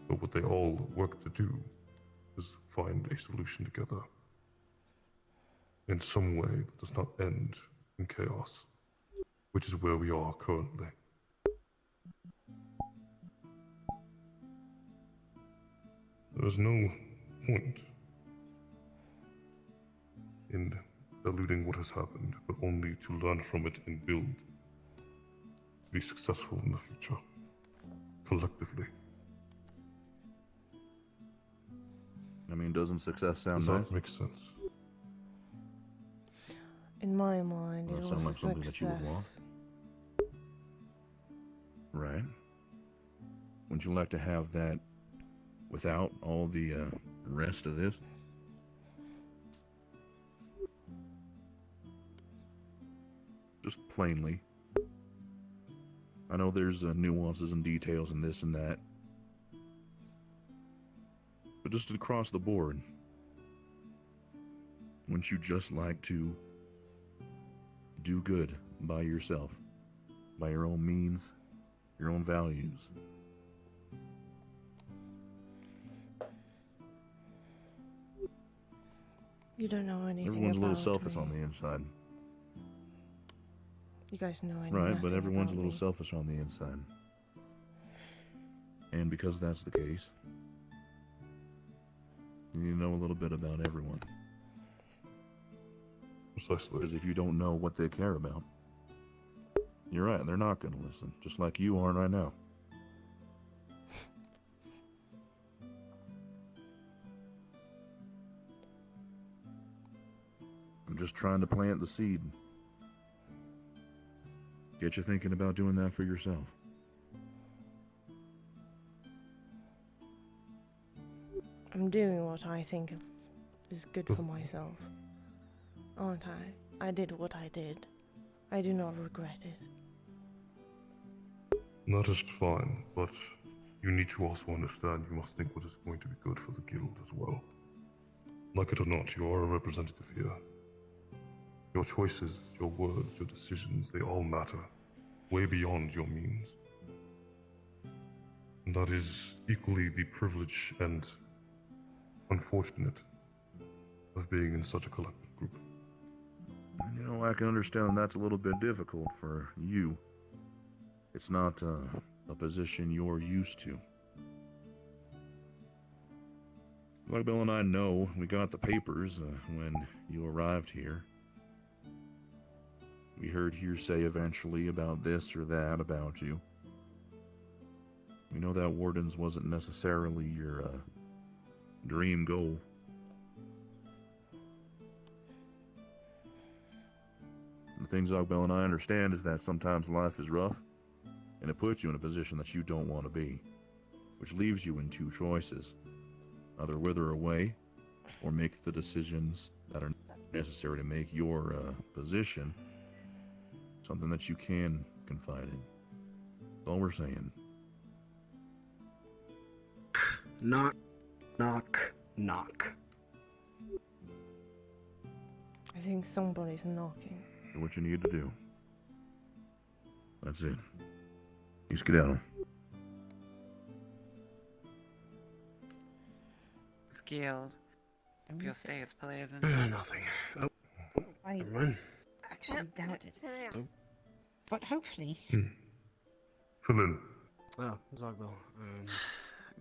[SPEAKER 8] But what they all work to do is find a solution together in some way that does not end in chaos, which is where we are currently. There is no point in eluding what has happened, but only to learn from it and build to be successful in the future, collectively.
[SPEAKER 10] I mean, doesn't success sound
[SPEAKER 8] Does
[SPEAKER 10] nice?
[SPEAKER 8] that make sense?
[SPEAKER 4] In my mind,
[SPEAKER 10] Does
[SPEAKER 4] it
[SPEAKER 10] that sound
[SPEAKER 4] was
[SPEAKER 10] like
[SPEAKER 4] a
[SPEAKER 10] something that you would want?
[SPEAKER 4] success.
[SPEAKER 10] Right. Wouldn't you like to have that without all the rest of this? Just plainly. I know there's nuances and details and this and that, but just across the board, wouldn't you just like to do good by yourself, by your own means, your own values?
[SPEAKER 4] You don't know anything
[SPEAKER 10] Everyone's a little
[SPEAKER 4] about
[SPEAKER 10] selfish
[SPEAKER 4] me.
[SPEAKER 10] on the inside.
[SPEAKER 4] You guys know I know
[SPEAKER 10] Right, but
[SPEAKER 4] nothing
[SPEAKER 10] everyone's a
[SPEAKER 4] about
[SPEAKER 10] little
[SPEAKER 4] me.
[SPEAKER 10] selfish on the inside. And because that's the case, you need to know a little bit about everyone.
[SPEAKER 8] Precisely.
[SPEAKER 10] Because if you don't know what they care about, you're right, they're not going to listen. Just like you aren't right now. I'm just trying to plant the seed. Get you thinking about doing that for yourself.
[SPEAKER 4] I'm doing what I think is good for myself. Aren't I? I did what I did. I do not regret it.
[SPEAKER 8] That is fine, but you need to also understand you must think what is going to be good for the guild as well. Like it or not, you are a representative here. Your choices, your words, your decisions, they all matter, way beyond your means. And that is equally the privilege and unfortunate of being in such a collective group.
[SPEAKER 10] You know, I can understand that's a little bit difficult for you. It's not a position you're used to. Like Bill and I know, we got the papers when you arrived here. We heard hearsay eventually about this or that about you. We know that Wardens wasn't necessarily your dream goal. The thing Zogbel and I understand is that sometimes life is rough, and it puts you in a position that you don't want to be, which leaves you in two choices. Either wither away, or make the decisions that are necessary to make your position something that you can confide in. That's all we're saying.
[SPEAKER 3] Knock, knock, knock.
[SPEAKER 4] I think somebody's knocking.
[SPEAKER 10] Do what you need to do. That's it. You skedaddle.
[SPEAKER 9] Skilled. If you'll stay, it's pleasant.
[SPEAKER 3] Nothing. Oh,
[SPEAKER 11] I
[SPEAKER 3] never mind.
[SPEAKER 11] actually doubt it.
[SPEAKER 3] Oh.
[SPEAKER 11] But hopefully.
[SPEAKER 8] Fill in.
[SPEAKER 3] Oh, Zogbel.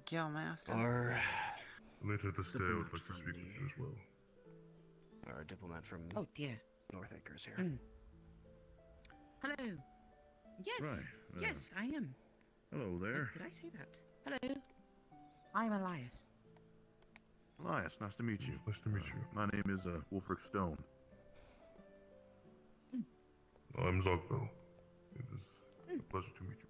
[SPEAKER 9] Guildmaster.
[SPEAKER 8] Later this day, I would like to speak with you as well.
[SPEAKER 3] Our diplomat from
[SPEAKER 11] Oh dear.
[SPEAKER 3] North Acres here.
[SPEAKER 11] Hello. Yes.
[SPEAKER 10] Right.
[SPEAKER 11] Yes, I am.
[SPEAKER 10] Hello there.
[SPEAKER 11] Did I say that? Hello. I'm Elias.
[SPEAKER 10] Elias, nice to meet you.
[SPEAKER 8] Nice to meet you.
[SPEAKER 10] My name is Wolfric Stone.
[SPEAKER 8] I'm Zogbel. It is a pleasure to meet you.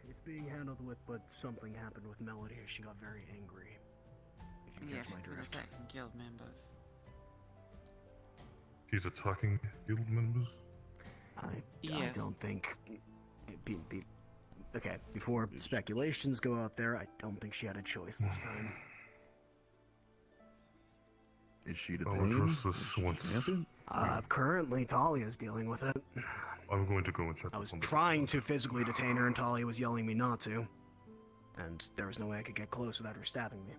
[SPEAKER 3] It's being handled with, but something happened with Melody. She got very angry. If you
[SPEAKER 9] Yeah,
[SPEAKER 3] catch my
[SPEAKER 9] she's been
[SPEAKER 3] drift.
[SPEAKER 9] attacking guild members.
[SPEAKER 8] She's attacking guild members?
[SPEAKER 3] I
[SPEAKER 9] Yes.
[SPEAKER 3] don't think. Okay, before speculations go out there, I don't think she had a choice this time.
[SPEAKER 10] Is she
[SPEAKER 8] I'll
[SPEAKER 10] detained?
[SPEAKER 8] address this once.
[SPEAKER 3] Currently, Talia's dealing with it.
[SPEAKER 8] I'm going to go and check.
[SPEAKER 3] I was
[SPEAKER 8] on the-
[SPEAKER 3] trying to physically detain her, and Talia was yelling me not to. And there was no way I could get close without her stabbing me.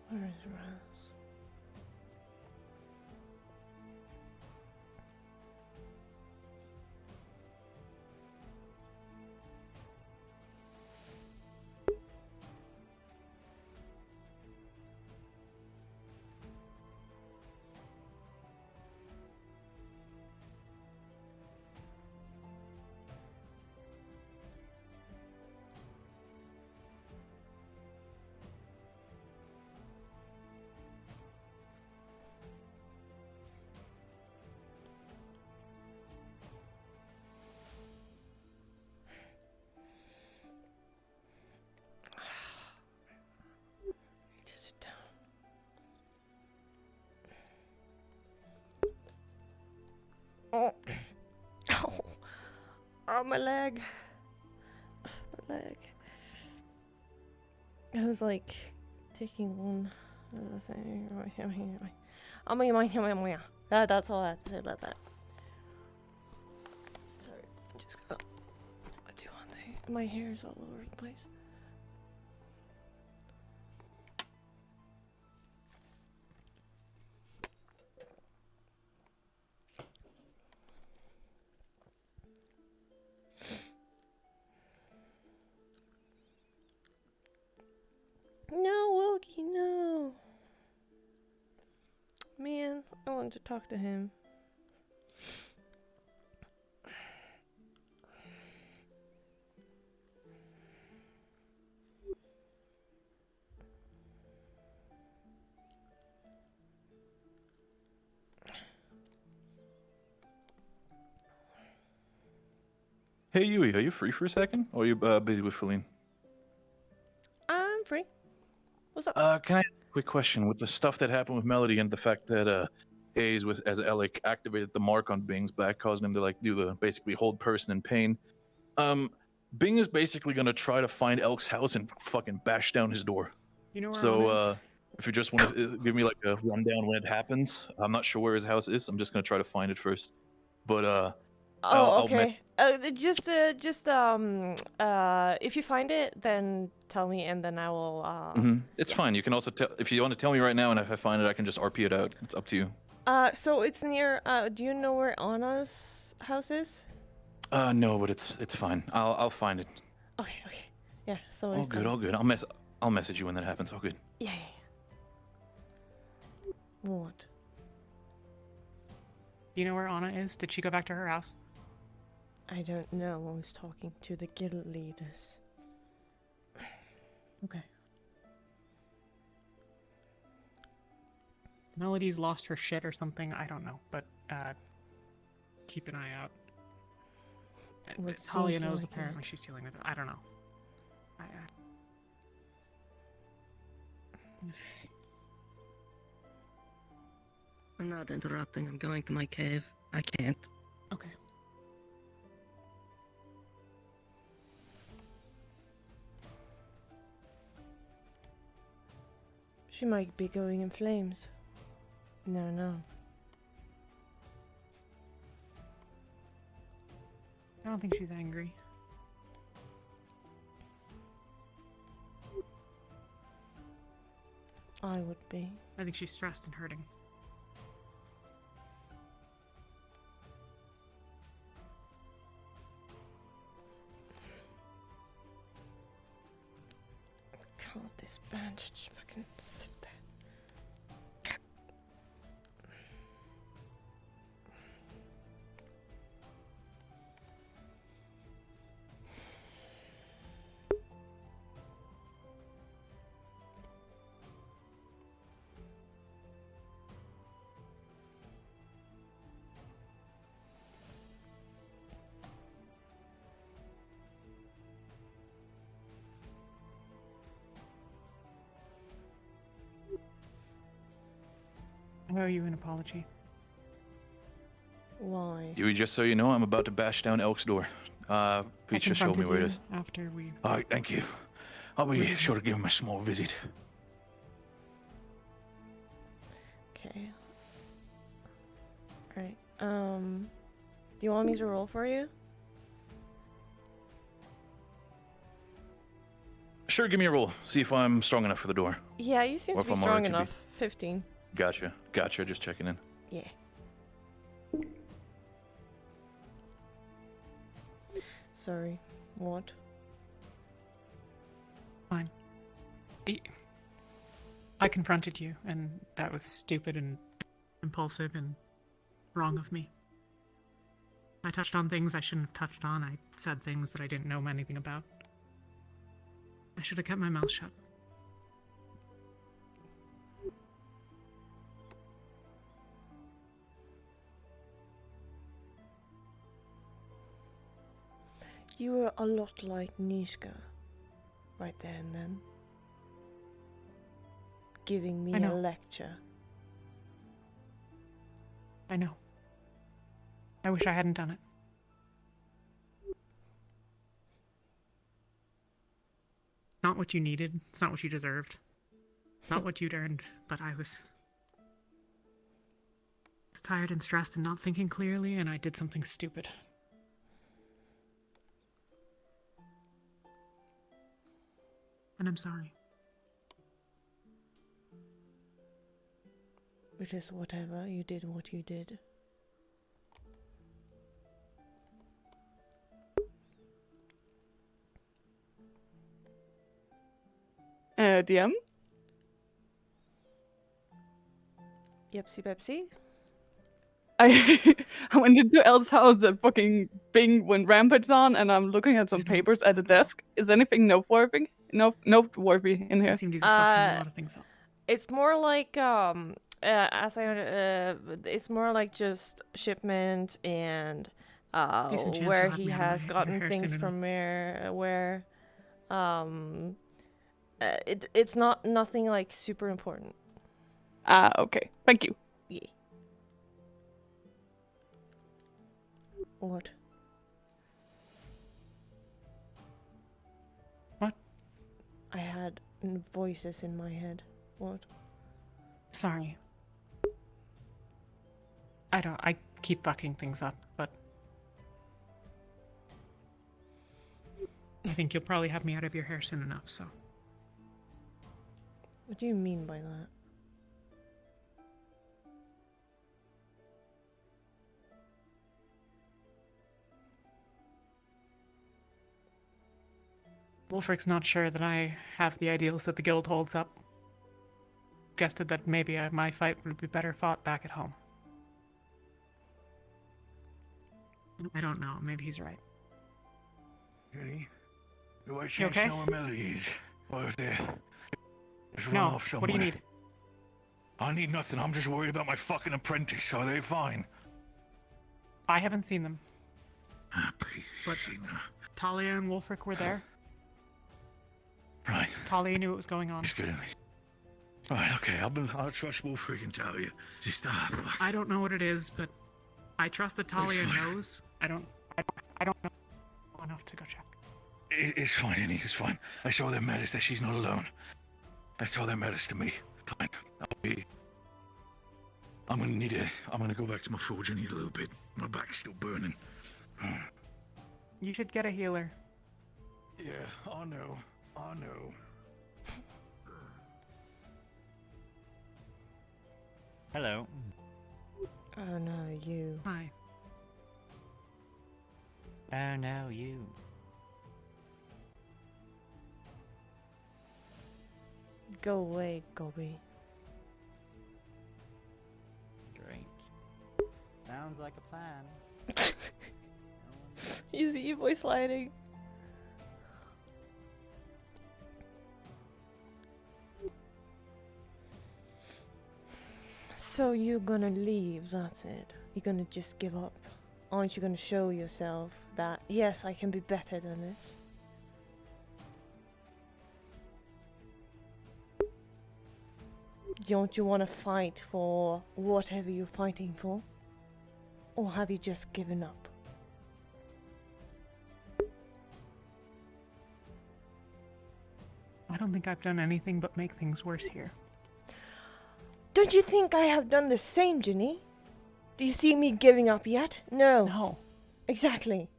[SPEAKER 4] Where is Raz? Sit down. Oh. Oh. Oh, my leg. My leg. I was like taking one of the thing. That's all I have to say about that. Sorry. Just go. What do you want? My hair is all over the place. No, Wilkie, no. Man, I want to talk to him.
[SPEAKER 7] Hey, Yui, are you free for a second? Or are you busy with Feline?
[SPEAKER 4] I'm free. What's up?
[SPEAKER 7] Can I ask a quick question? With the stuff that happened with Melody and the fact that Hayes, as Alec, activated the mark on Bing's back, causing him to like do the basically hold person in pain. Bing is basically gonna try to find Elk's house and fucking bash down his door.
[SPEAKER 12] You know where
[SPEAKER 7] So,
[SPEAKER 12] Anna is?
[SPEAKER 7] if you just want to give me like a rundown when it happens, I'm not sure where his house is. I'm just gonna try to find it first. But
[SPEAKER 4] Oh, okay. If you find it, then tell me, and then I will.
[SPEAKER 7] It's fine. You can also tell if you want to tell me right now, and if I find it, I can just RP it out. It's up to you.
[SPEAKER 4] So it's near. Do you know where Anna's house is?
[SPEAKER 7] No, but it's fine. I'll find it.
[SPEAKER 4] Okay. Yeah. So
[SPEAKER 7] All good. All good. I'll message you when that happens. All good.
[SPEAKER 4] Yeah. What?
[SPEAKER 12] Do you know where Anna is? Did she go back to her house?
[SPEAKER 4] I don't know. I was talking to the guild leaders.
[SPEAKER 12] Okay. Melody's lost her shit or something. I don't know, but keep an eye out. Talia knows apparently she's dealing with it. I don't know.
[SPEAKER 15] I'm not interrupting. I'm going to my cave. I can't.
[SPEAKER 12] Okay.
[SPEAKER 4] She might be going in flames. No.
[SPEAKER 12] I don't think she's angry.
[SPEAKER 4] I would be.
[SPEAKER 12] I think she's stressed and hurting.
[SPEAKER 4] God, this bandage fucking sit there.
[SPEAKER 12] I owe you an apology.
[SPEAKER 4] Why?
[SPEAKER 7] Yui, just so you know, I'm about to bash down Elk's door. Peach just showed me where it is.
[SPEAKER 12] After we.
[SPEAKER 7] All right, thank you. I'll be sure to give him a small visit.
[SPEAKER 4] Okay. Alright. Do you want me to roll for you?
[SPEAKER 7] Sure, give me a roll. See if I'm strong enough for the door.
[SPEAKER 4] Yeah, you seem
[SPEAKER 7] Or
[SPEAKER 4] to
[SPEAKER 7] if
[SPEAKER 4] be
[SPEAKER 7] I'm
[SPEAKER 4] strong
[SPEAKER 7] alright to be.
[SPEAKER 4] enough. 15.
[SPEAKER 7] Gotcha. Just checking in.
[SPEAKER 4] Yeah. Sorry. What?
[SPEAKER 12] Fine. I confronted you, and that was stupid and impulsive and wrong of me. I touched on things I shouldn't have touched on. I said things that I didn't know anything about. I should have kept my mouth shut.
[SPEAKER 4] You were a lot like Nishka. Right there and then. Giving me
[SPEAKER 12] I
[SPEAKER 4] a
[SPEAKER 12] know.
[SPEAKER 4] lecture.
[SPEAKER 12] I know. I wish I hadn't done it. Not what you needed. It's not what you deserved. Not what you'd earned, but I was tired and stressed and not thinking clearly, and I did something stupid. And I'm sorry.
[SPEAKER 4] It is whatever. You did what you did.
[SPEAKER 16] DM?
[SPEAKER 4] Yepsy Pepsi?
[SPEAKER 16] I went into Elle's house and fucking Bing went rampage on, and I'm looking at some papers at the desk. Is anything noteworthy? Noteworthy in here?
[SPEAKER 12] I seem to be fucking a lot of things up.
[SPEAKER 4] It's more like it's more like just shipment and
[SPEAKER 12] Decent chance
[SPEAKER 4] where
[SPEAKER 12] you'll have
[SPEAKER 4] he
[SPEAKER 12] me out of
[SPEAKER 4] has
[SPEAKER 12] my
[SPEAKER 4] gotten
[SPEAKER 12] hair
[SPEAKER 4] things
[SPEAKER 12] soon
[SPEAKER 4] from where it's not nothing like super important.
[SPEAKER 16] Okay. Thank you.
[SPEAKER 4] Yeah. What?
[SPEAKER 12] What?
[SPEAKER 4] I had voices in my head. What?
[SPEAKER 12] Sorry. I keep fucking things up, but I think you'll probably have me out of your hair soon enough, so.
[SPEAKER 4] What do you mean by that?
[SPEAKER 12] Wolfric's not sure that I have the ideals that the guild holds up. Suggested that maybe my fight would be better fought back at home. I don't know. Maybe he's right.
[SPEAKER 10] Jenny, do I
[SPEAKER 12] You
[SPEAKER 10] change
[SPEAKER 12] okay?
[SPEAKER 10] some melodies? Or if they just run
[SPEAKER 12] No.
[SPEAKER 10] off somewhere?
[SPEAKER 12] What do you need?
[SPEAKER 10] I need nothing. I'm just worried about my fucking apprentice. Are they fine?
[SPEAKER 12] I haven't seen them.
[SPEAKER 10] Please,
[SPEAKER 12] But Talia and Wolfric were there.
[SPEAKER 10] Right.
[SPEAKER 12] Talia knew what was going on.
[SPEAKER 10] It's good. Right, okay. I'll trust Wolfric and Talia. Just fuck.
[SPEAKER 12] I don't know what it is, but I trust that Talia knows. I don't know enough to go check.
[SPEAKER 10] It's fine, Annie. It's fine. I saw that matters that she's not alone. That's all that matters to me. Fine. I'm gonna go back to my forge. I need a little bit. My back's still burning.
[SPEAKER 12] You should get a healer.
[SPEAKER 10] Yeah, I know.
[SPEAKER 17] Hello.
[SPEAKER 4] Oh no, you.
[SPEAKER 12] Hi.
[SPEAKER 17] Oh no, you.
[SPEAKER 4] Go away, Gobby.
[SPEAKER 17] Great. Sounds like a plan.
[SPEAKER 4] Easy voice sliding. So you're gonna leave, that's it. You're gonna just give up. Aren't you gonna show yourself that, yes, I can be better than this? Don't you want to fight for whatever you're fighting for? Or have you just given up?
[SPEAKER 12] I don't think I've done anything but make things worse here.
[SPEAKER 4] Don't you think I have done the same, Ginny? Do you see me giving up yet? No.
[SPEAKER 12] No.
[SPEAKER 4] Exactly.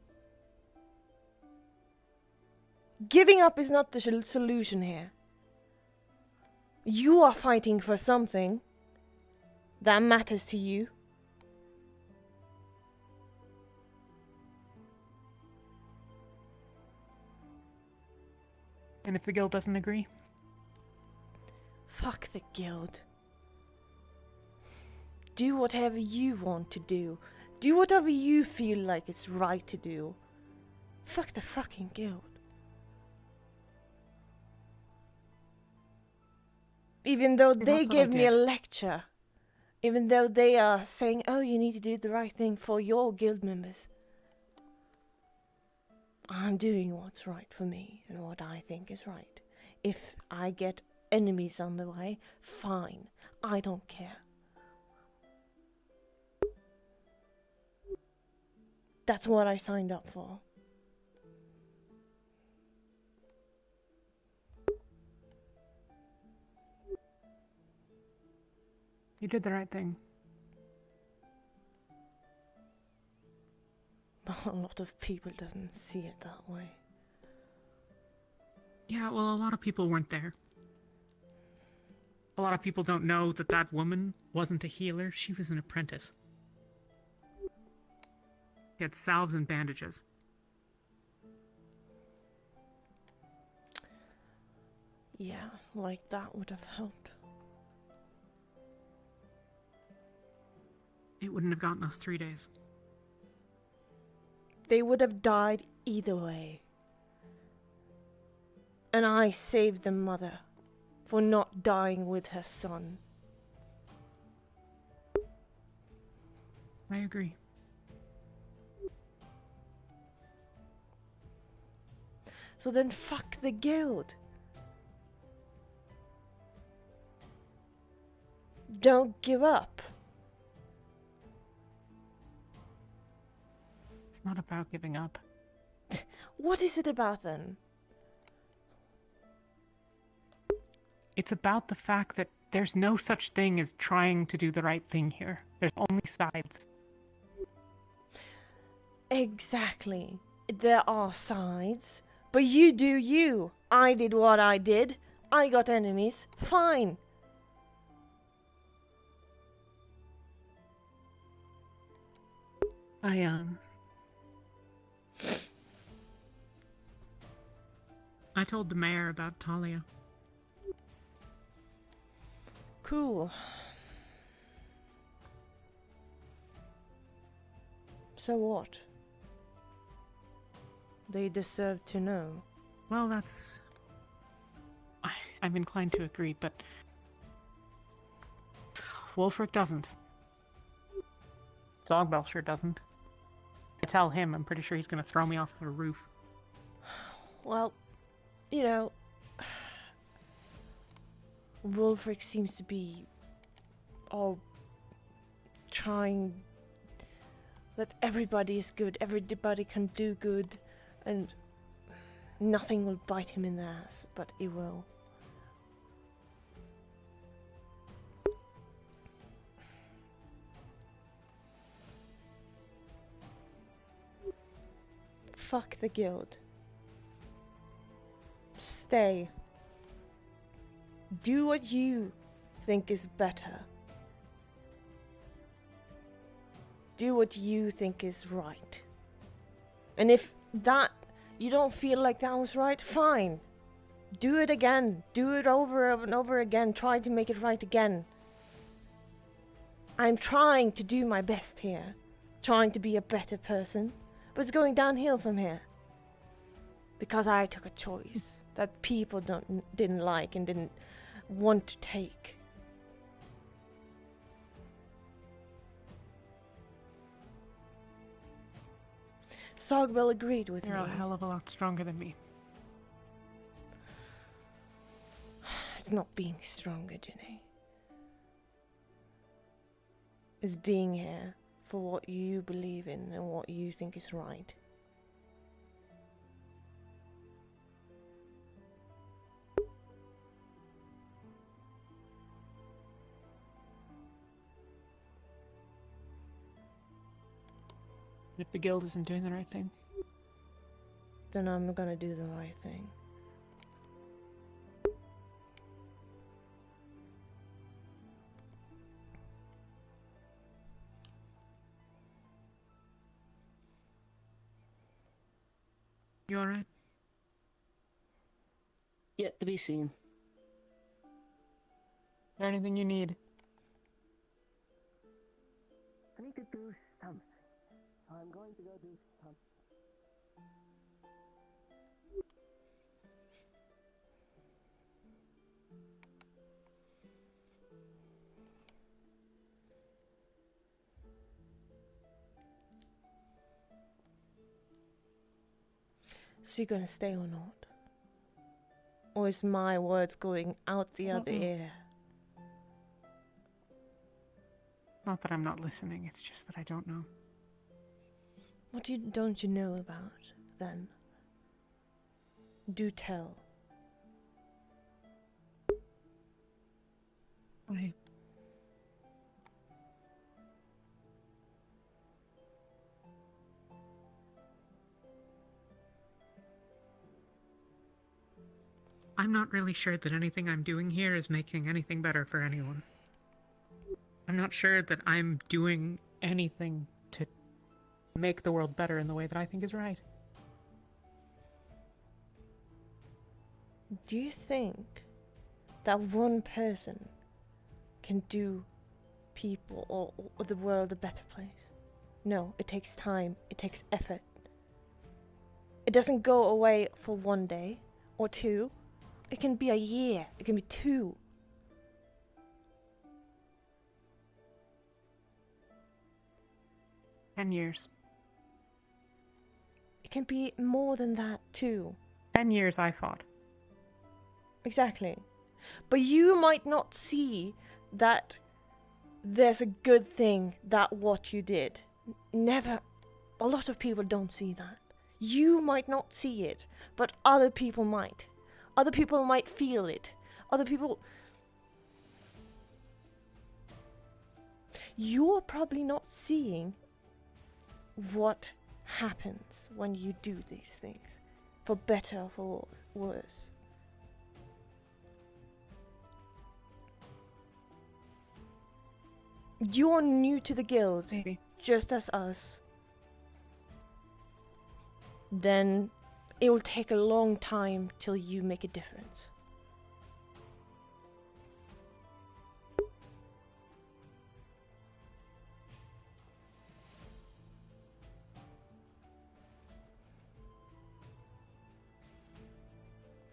[SPEAKER 4] Giving up is not the solution here. You are fighting for something that matters to you.
[SPEAKER 12] And if the guild doesn't agree?
[SPEAKER 4] Fuck the guild. Do whatever you want to do. Do whatever you feel like it's right to do. Fuck the fucking guild. Even though they give me a lecture. Even though they are saying, oh, you need to do the right thing for your guild members. I'm doing what's right for me and what I think is right. If I get enemies on the way, fine. I don't care. That's what I signed up for.
[SPEAKER 12] You did the right thing.
[SPEAKER 4] But a lot of people doesn't see it that way.
[SPEAKER 12] Yeah, well, a lot of people weren't there. A lot of people don't know that that woman wasn't a healer. She was an apprentice. She had salves and bandages.
[SPEAKER 4] Yeah, like that would have helped.
[SPEAKER 12] It wouldn't have gotten us 3 days.
[SPEAKER 4] They would have died either way. And I saved the mother for not dying with her son.
[SPEAKER 12] I agree.
[SPEAKER 4] So then fuck the guild. Don't give up.
[SPEAKER 12] It's not about giving up.
[SPEAKER 4] What is it about then?
[SPEAKER 12] It's about the fact that there's no such thing as trying to do the right thing here. There's only sides.
[SPEAKER 4] Exactly. There are sides. But you do you. I did what I did. I got enemies. Fine.
[SPEAKER 12] I told the mayor about Talia.
[SPEAKER 4] Cool. So what? They deserve to know.
[SPEAKER 12] Well, that's... I'm inclined to agree, but... Wolfric doesn't. Dogbell sure doesn't. I tell him, I'm pretty sure he's gonna throw me off of a roof.
[SPEAKER 4] Well, you know... Wolfric seems to be... all... trying... that everybody is good, everybody can do good, and... nothing will bite him in the ass, but it will. Fuck the guild. Stay. Do what you think is better. Do what you think is right. And if that you don't feel like that was right, fine. Do it again. Do it over and over again. Try to make it right again. I'm trying to do my best here. Trying to be a better person. But it's going downhill from here. Because I took a choice that people didn't like and didn't want to take. Sogbell agreed with
[SPEAKER 12] You're
[SPEAKER 4] me.
[SPEAKER 12] a hell of a lot stronger than me.
[SPEAKER 4] It's not being stronger, Jenny. It's being here for what you believe in and what you think is right.
[SPEAKER 12] If the guild isn't doing the right thing,
[SPEAKER 4] then I'm gonna do the right thing.
[SPEAKER 12] you alright?
[SPEAKER 15] Yet to be seen.
[SPEAKER 12] Is there anything you need?
[SPEAKER 11] I need to do something. I'm going to go do something.
[SPEAKER 4] So you gonna stay or not? Or is my words going out the other ear?
[SPEAKER 12] Not that I'm not listening, it's just that I don't know.
[SPEAKER 4] What don't you know about, then? Do tell.
[SPEAKER 12] I'm not really sure that anything I'm doing here is making anything better for anyone. I'm not sure that I'm doing anything to make the world better in the way that I think is right.
[SPEAKER 4] Do you think that one person can do people or the world a better place? No, it takes time, it takes effort. It doesn't go away for one day or two. It can be a year, it can be 2.
[SPEAKER 12] Years.
[SPEAKER 4] It can be more than that too.
[SPEAKER 12] 10 years I fought.
[SPEAKER 4] Exactly. But you might not see that there's a good thing that what you did. Never. A lot of people don't see that. You might not see it, but other people might. Other people might feel it. Other people... You're probably not seeing what happens when you do these things. For better or for worse. You're new to the guild,
[SPEAKER 12] maybe,
[SPEAKER 4] just as us. Then it will take a long time till you make a difference.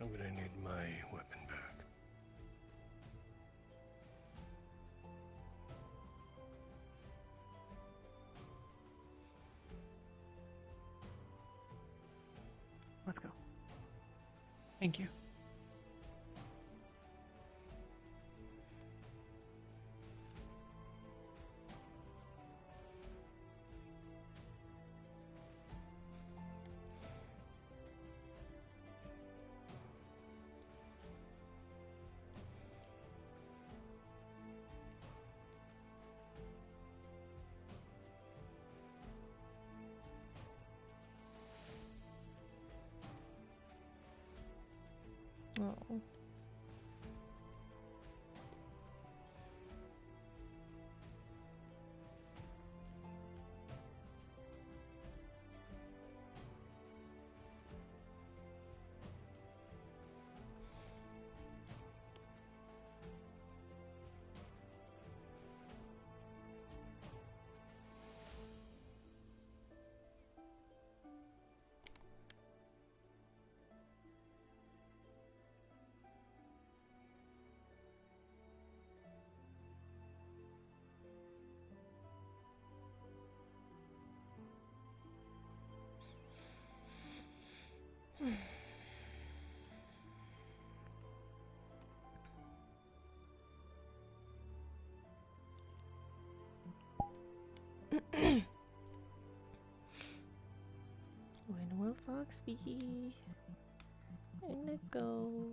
[SPEAKER 3] I'm gonna need my weapon back.
[SPEAKER 12] Let's go. Thank you.
[SPEAKER 4] Oh. When will Fox be? And let go.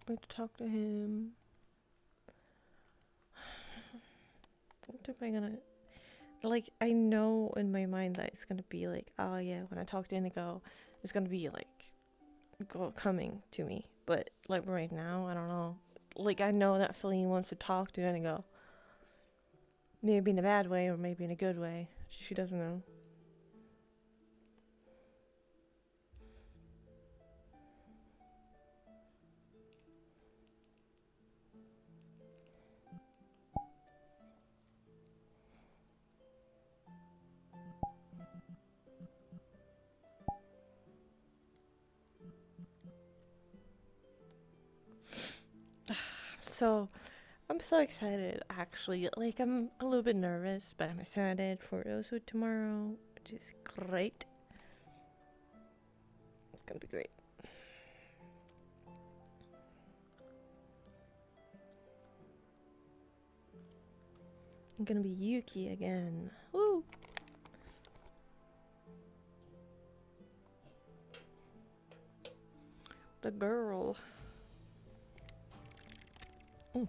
[SPEAKER 4] I need to talk to him. What am I gonna... Like, I know in my mind that it's gonna be like, oh yeah, when I talk to Inigo, it's gonna be like, coming to me. But, like, right now, I don't know. Like, I know that Feline wants to talk to Inigo. Maybe in a bad way, or maybe in a good way. She doesn't know. I'm so excited, actually. Like, I'm a little bit nervous, but I'm excited for Rosewood tomorrow, which is great. It's gonna be great. I'm gonna be Yuki again. Woo! The girl. Oh.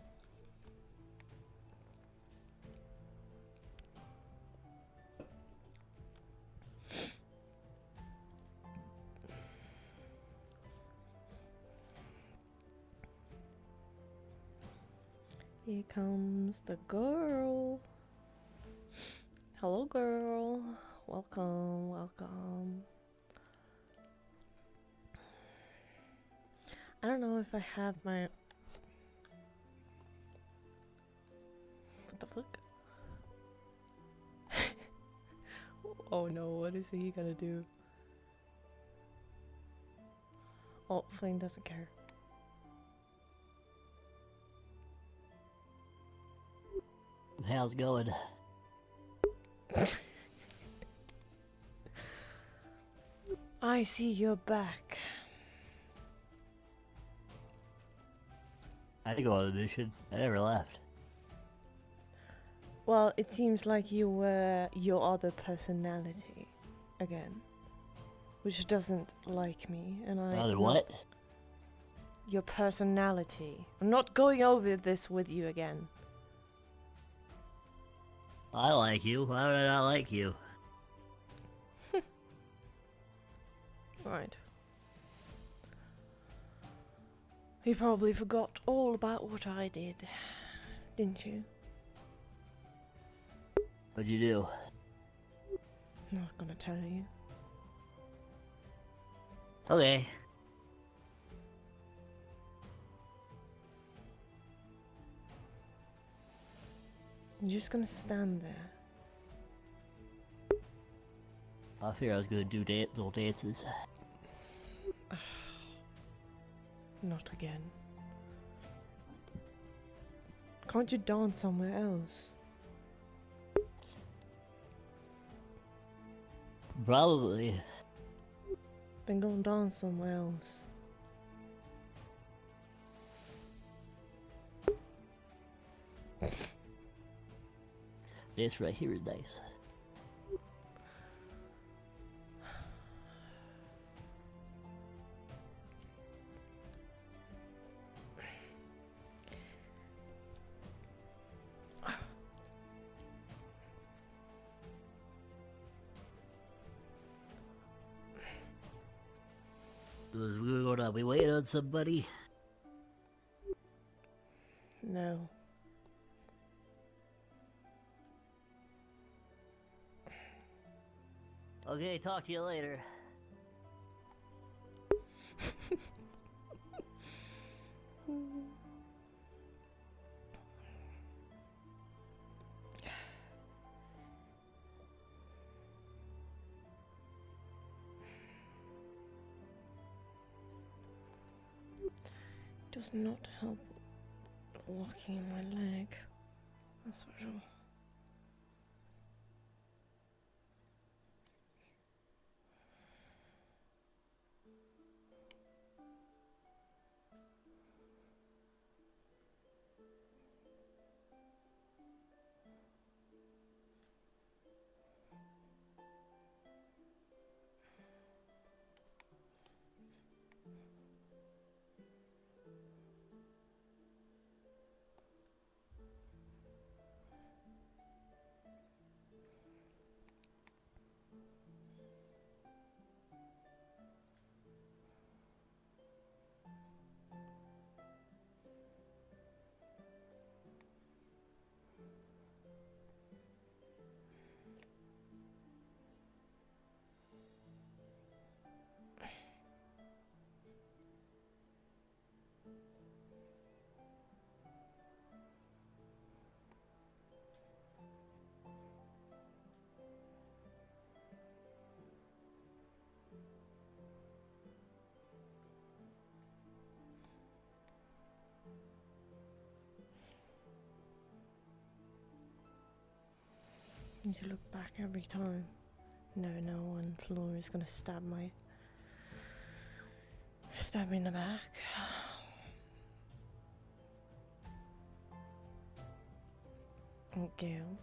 [SPEAKER 4] Here comes the girl. Hello, girl. Welcome, welcome. I don't know if I have my... What the fuck? Oh no, what is he gonna do? Oh, Flame doesn't care.
[SPEAKER 18] How's it going?
[SPEAKER 4] I see you're back.
[SPEAKER 18] I didn't go on a mission. I never left.
[SPEAKER 4] Well, it seems like you were your other personality again, which doesn't like me, and I.
[SPEAKER 18] Other what?
[SPEAKER 4] Your personality. I'm not going over this with you again.
[SPEAKER 18] I like you. Why would I not like you?
[SPEAKER 4] Right. You probably forgot all about what I did, didn't you?
[SPEAKER 18] What'd you do?
[SPEAKER 4] Not gonna tell you.
[SPEAKER 18] Okay.
[SPEAKER 4] You're just gonna stand there.
[SPEAKER 18] I figured I was gonna do little dances.
[SPEAKER 4] Not again. Can't you dance somewhere else?
[SPEAKER 18] Probably.
[SPEAKER 4] Then go and dance somewhere else.
[SPEAKER 18] This right here is nice. What's going on? We waiting on somebody?
[SPEAKER 4] No.
[SPEAKER 18] Okay, talk to you later.
[SPEAKER 4] Does not help walking in my leg. That's for sure. Need to look back every time. Never know when Flora is gonna stab me in the back. And Gail.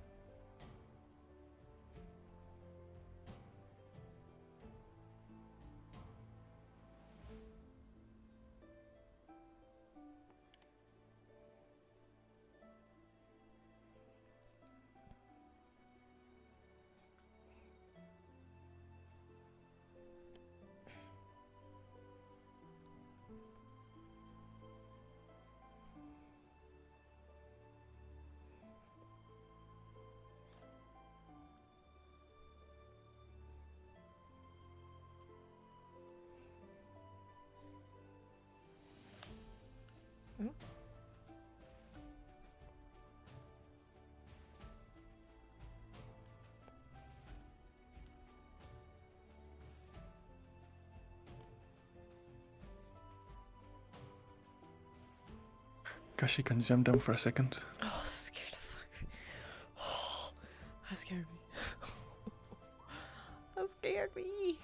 [SPEAKER 13] Kashi, can you jump down for a second?
[SPEAKER 4] Oh, that scared the fuck. Oh, that scared me. That scared me.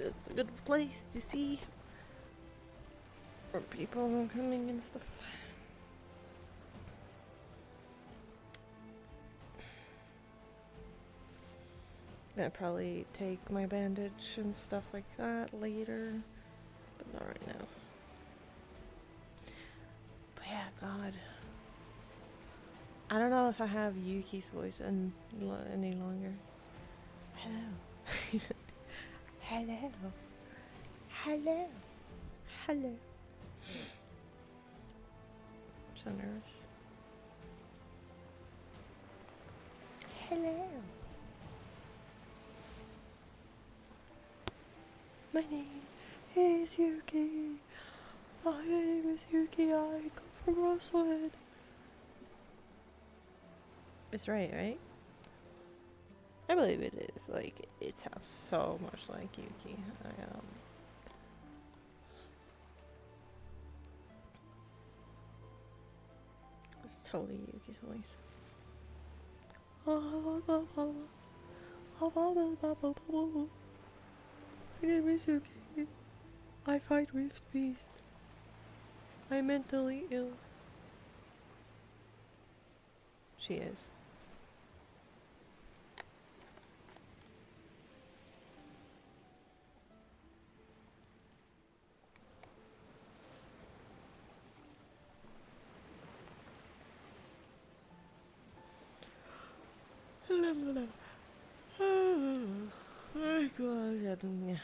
[SPEAKER 4] It's a good place to see where people are coming and stuff. Gonna probably take my bandage and stuff like that later, but not right now. But yeah, God. I don't know if I have Yuki's voice any longer. Hello. Hello. Hello. Hello. I'm so nervous. Hello. My name is Yuki. My name is Yuki. I come from Rosewood. It's right? I believe it is. Like, it sounds so much like Yuki. It's totally Yuki's voice. My name is Yuki. I fight Rift Beasts. I'm mentally ill. She is. Oh God, yeah.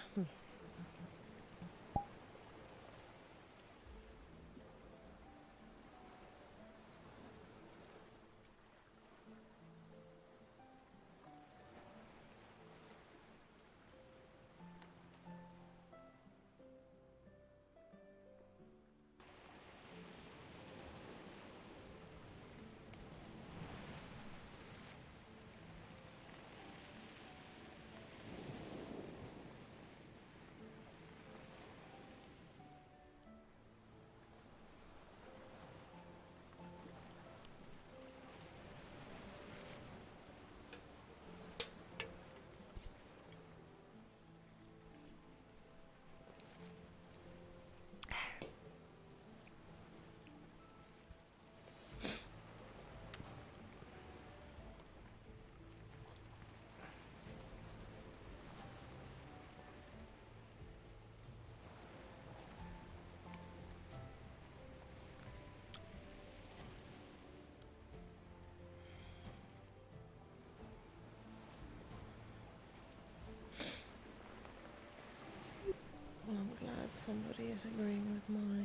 [SPEAKER 4] I'm glad somebody is agreeing with my...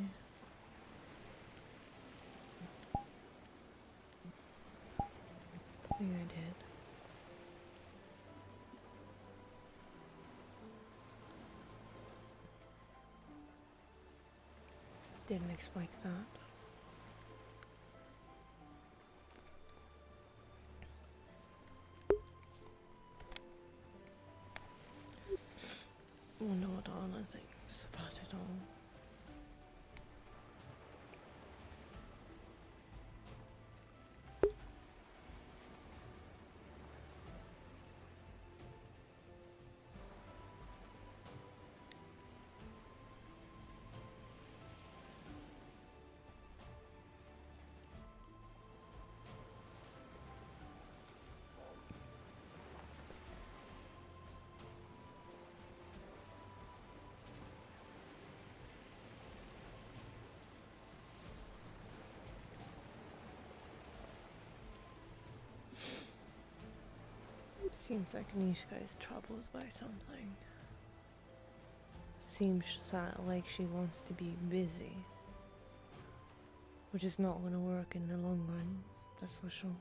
[SPEAKER 4] thing I did. Didn't expect that. I wonder what Anna thinks about it all. Seems like Nishka is troubled by something. Seems like she wants to be busy. Which is not gonna work in the long run, that's for sure.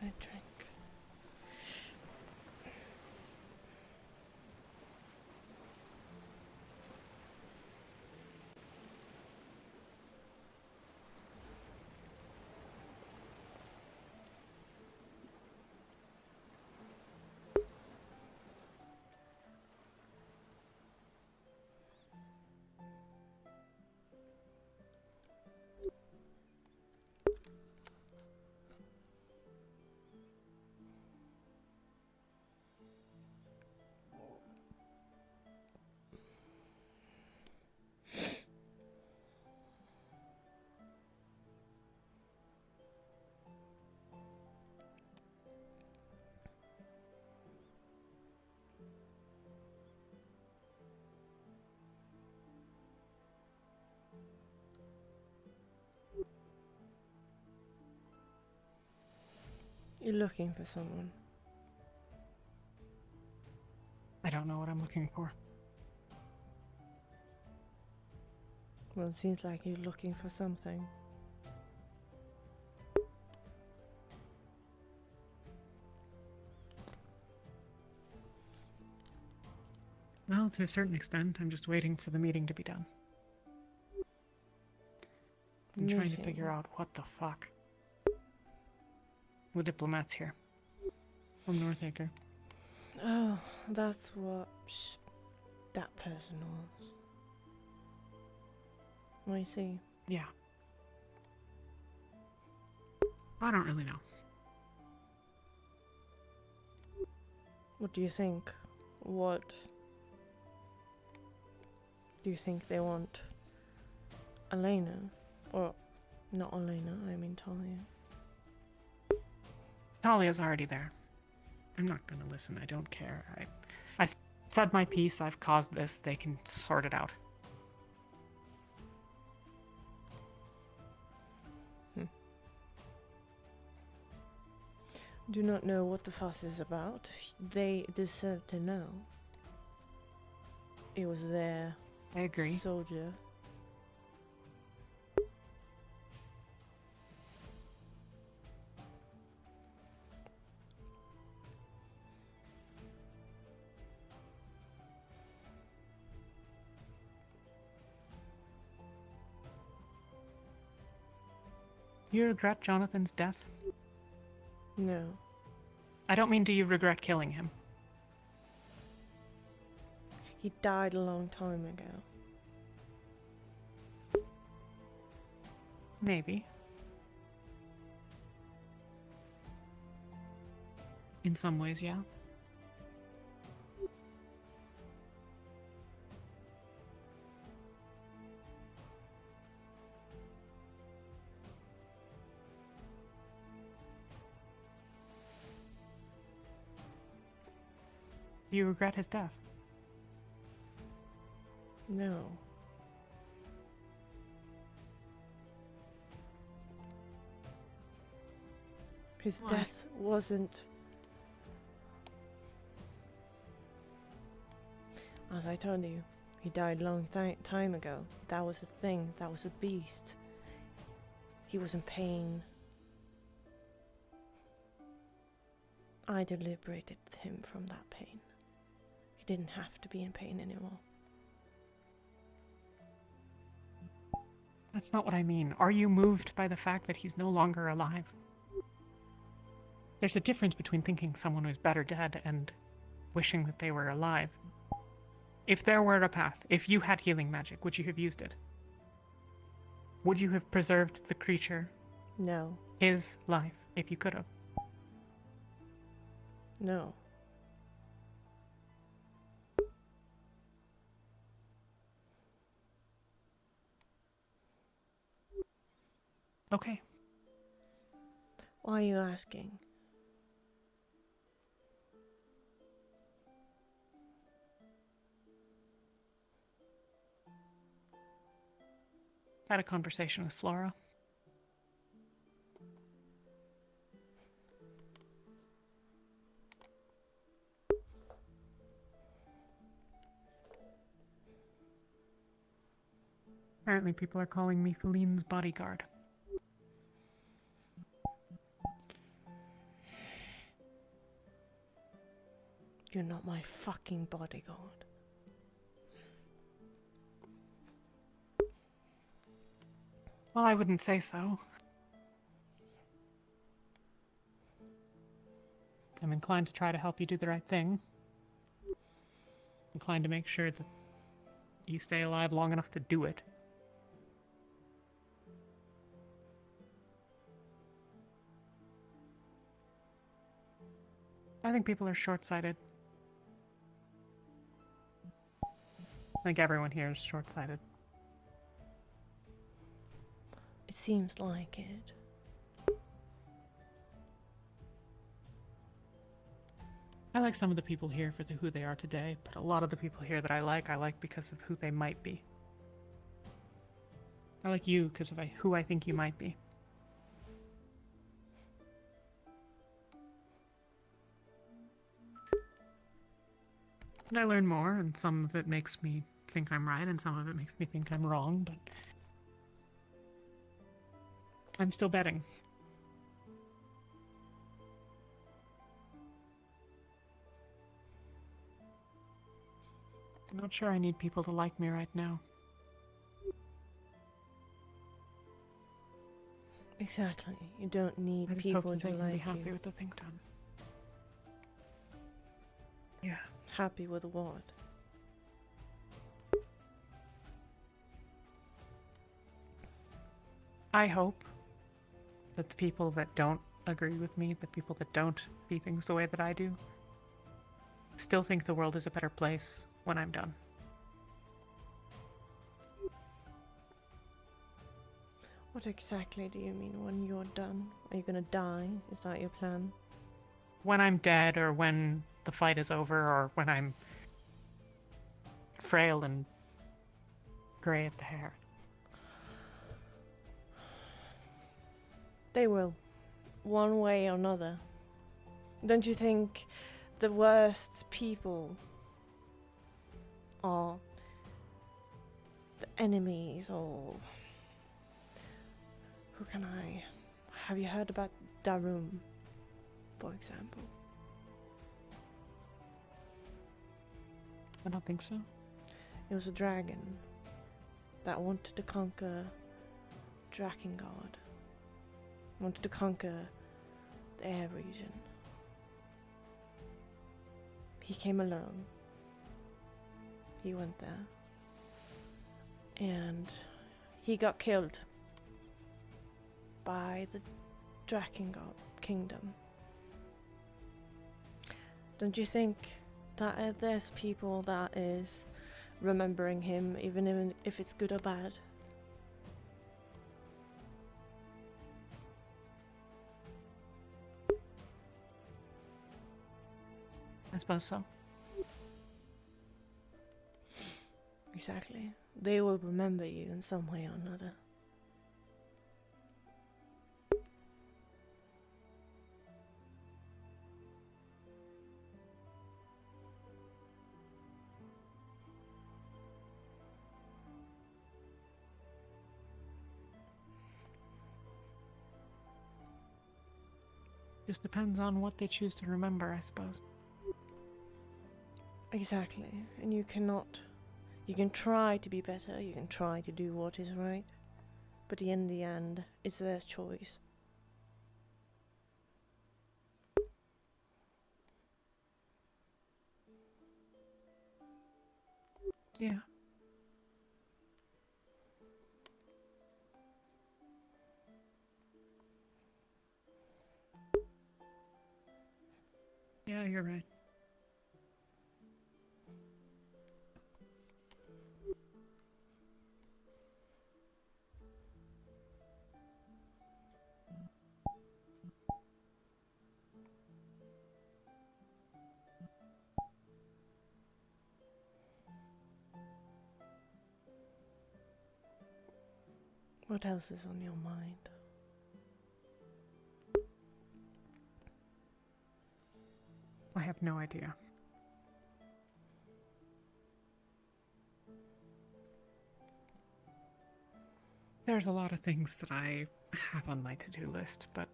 [SPEAKER 4] A drink. You're looking for someone.
[SPEAKER 12] I don't know what I'm looking for.
[SPEAKER 4] Well, it seems like you're looking for something.
[SPEAKER 12] Well, to a certain extent, I'm just waiting for the meeting to be done. I'm trying to figure out what the fuck. The diplomat's here. From Northacre.
[SPEAKER 4] Oh, that's what that person was. I see.
[SPEAKER 12] Yeah. I don't really know.
[SPEAKER 4] What do you think? What do you think they want? Elena? Or not Elena, I mean Talia.
[SPEAKER 12] Talia's already there. I'm not gonna listen, I don't care. I said my piece, I've caused this, they can sort it out.
[SPEAKER 4] Do not know what the fuss is about. They deserve to know. It was their
[SPEAKER 12] I agree.
[SPEAKER 4] soldier.
[SPEAKER 12] You regret Jonathan's death?
[SPEAKER 4] No.
[SPEAKER 12] I don't mean do you regret killing him?
[SPEAKER 4] He died a long time ago.
[SPEAKER 12] Maybe. In some ways, yeah. Do you regret his death?
[SPEAKER 4] No. His
[SPEAKER 12] Why?
[SPEAKER 4] death wasn't... As I told you, he died a long time ago. That was a thing. That was a beast. He was in pain. I liberated him from that pain. He didn't have to be in pain anymore.
[SPEAKER 12] That's not what I mean. Are you moved by the fact that he's no longer alive? There's a difference between thinking someone was better dead and wishing that they were alive. If there were a path, if you had healing magic, would you have used it? Would you have preserved the creature?
[SPEAKER 4] No.
[SPEAKER 12] His life, if you could have?
[SPEAKER 4] No.
[SPEAKER 12] Okay.
[SPEAKER 4] Why are you asking?
[SPEAKER 12] Had a conversation with Flora. Apparently people are calling me Feline's bodyguard.
[SPEAKER 4] You're not my fucking bodyguard.
[SPEAKER 12] Well, I wouldn't say so. I'm inclined to try to help you do the right thing. Inclined to make sure that you stay alive long enough to do it. I think people are short-sighted. I think everyone here is short-sighted.
[SPEAKER 4] It seems like it.
[SPEAKER 12] I like some of the people here for who they are today, but a lot of the people here that I like because of who they might be. I like you because of who I think you might be. And I learn more, and some of it makes me think I'm right, and some of it makes me think I'm wrong, but I'm still betting. I'm not sure I need people to like me right now.
[SPEAKER 4] Exactly. You don't need
[SPEAKER 12] I just
[SPEAKER 4] people
[SPEAKER 12] hope that
[SPEAKER 4] to
[SPEAKER 12] they can be
[SPEAKER 4] like
[SPEAKER 12] happy
[SPEAKER 4] you.
[SPEAKER 12] with the thing done. Yeah.
[SPEAKER 4] Happy with what?
[SPEAKER 12] I hope that the people that don't agree with me, the people that don't see things the way that I do, still think the world is a better place when I'm done.
[SPEAKER 4] What exactly do you mean when you're done? Are you gonna die? Is that your plan?
[SPEAKER 12] When I'm dead, or when the fight is over, or when I'm frail and gray at the hair.
[SPEAKER 4] They will. One way or another. Don't you think the worst people are the enemies, or who can I... Have you heard about Darum, for example?
[SPEAKER 12] I don't think so.
[SPEAKER 4] It was a dragon that wanted to conquer Drakengard. Wanted to conquer the air region. He came alone. He went there. And he got killed by the Drakengard kingdom. Don't you think that there's people that is remembering him, even if it's good or bad?
[SPEAKER 12] I suppose so.
[SPEAKER 4] Exactly. They will remember you in some way or another.
[SPEAKER 12] Just depends on what they choose to remember, I suppose.
[SPEAKER 4] Exactly. And you cannot... You can try to be better, you can try to do what is right, but in the end, it's their choice.
[SPEAKER 12] Yeah. Yeah, you're right.
[SPEAKER 4] What else is on your mind?
[SPEAKER 12] I have no idea. There's a lot of things that I have on my to-do list, but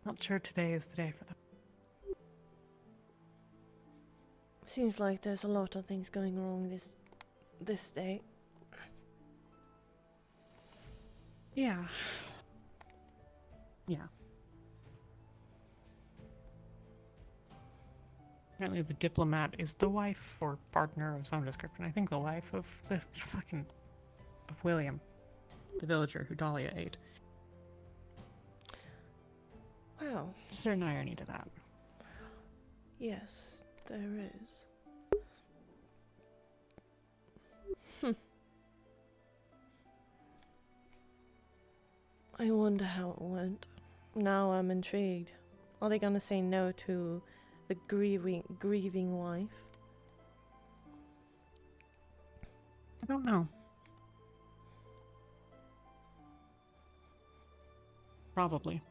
[SPEAKER 12] not sure today is the day for them.
[SPEAKER 4] Seems like there's a lot of things going wrong this day.
[SPEAKER 12] Yeah. Yeah. Apparently the diplomat is the wife or partner of some description. I think the wife of the of William, the villager who Dahlia ate.
[SPEAKER 4] Well,
[SPEAKER 12] certain irony to that.
[SPEAKER 4] Yes, there is. I wonder how it went. Now I'm intrigued. Are they gonna say no to the grieving wife?
[SPEAKER 12] I don't know. Probably.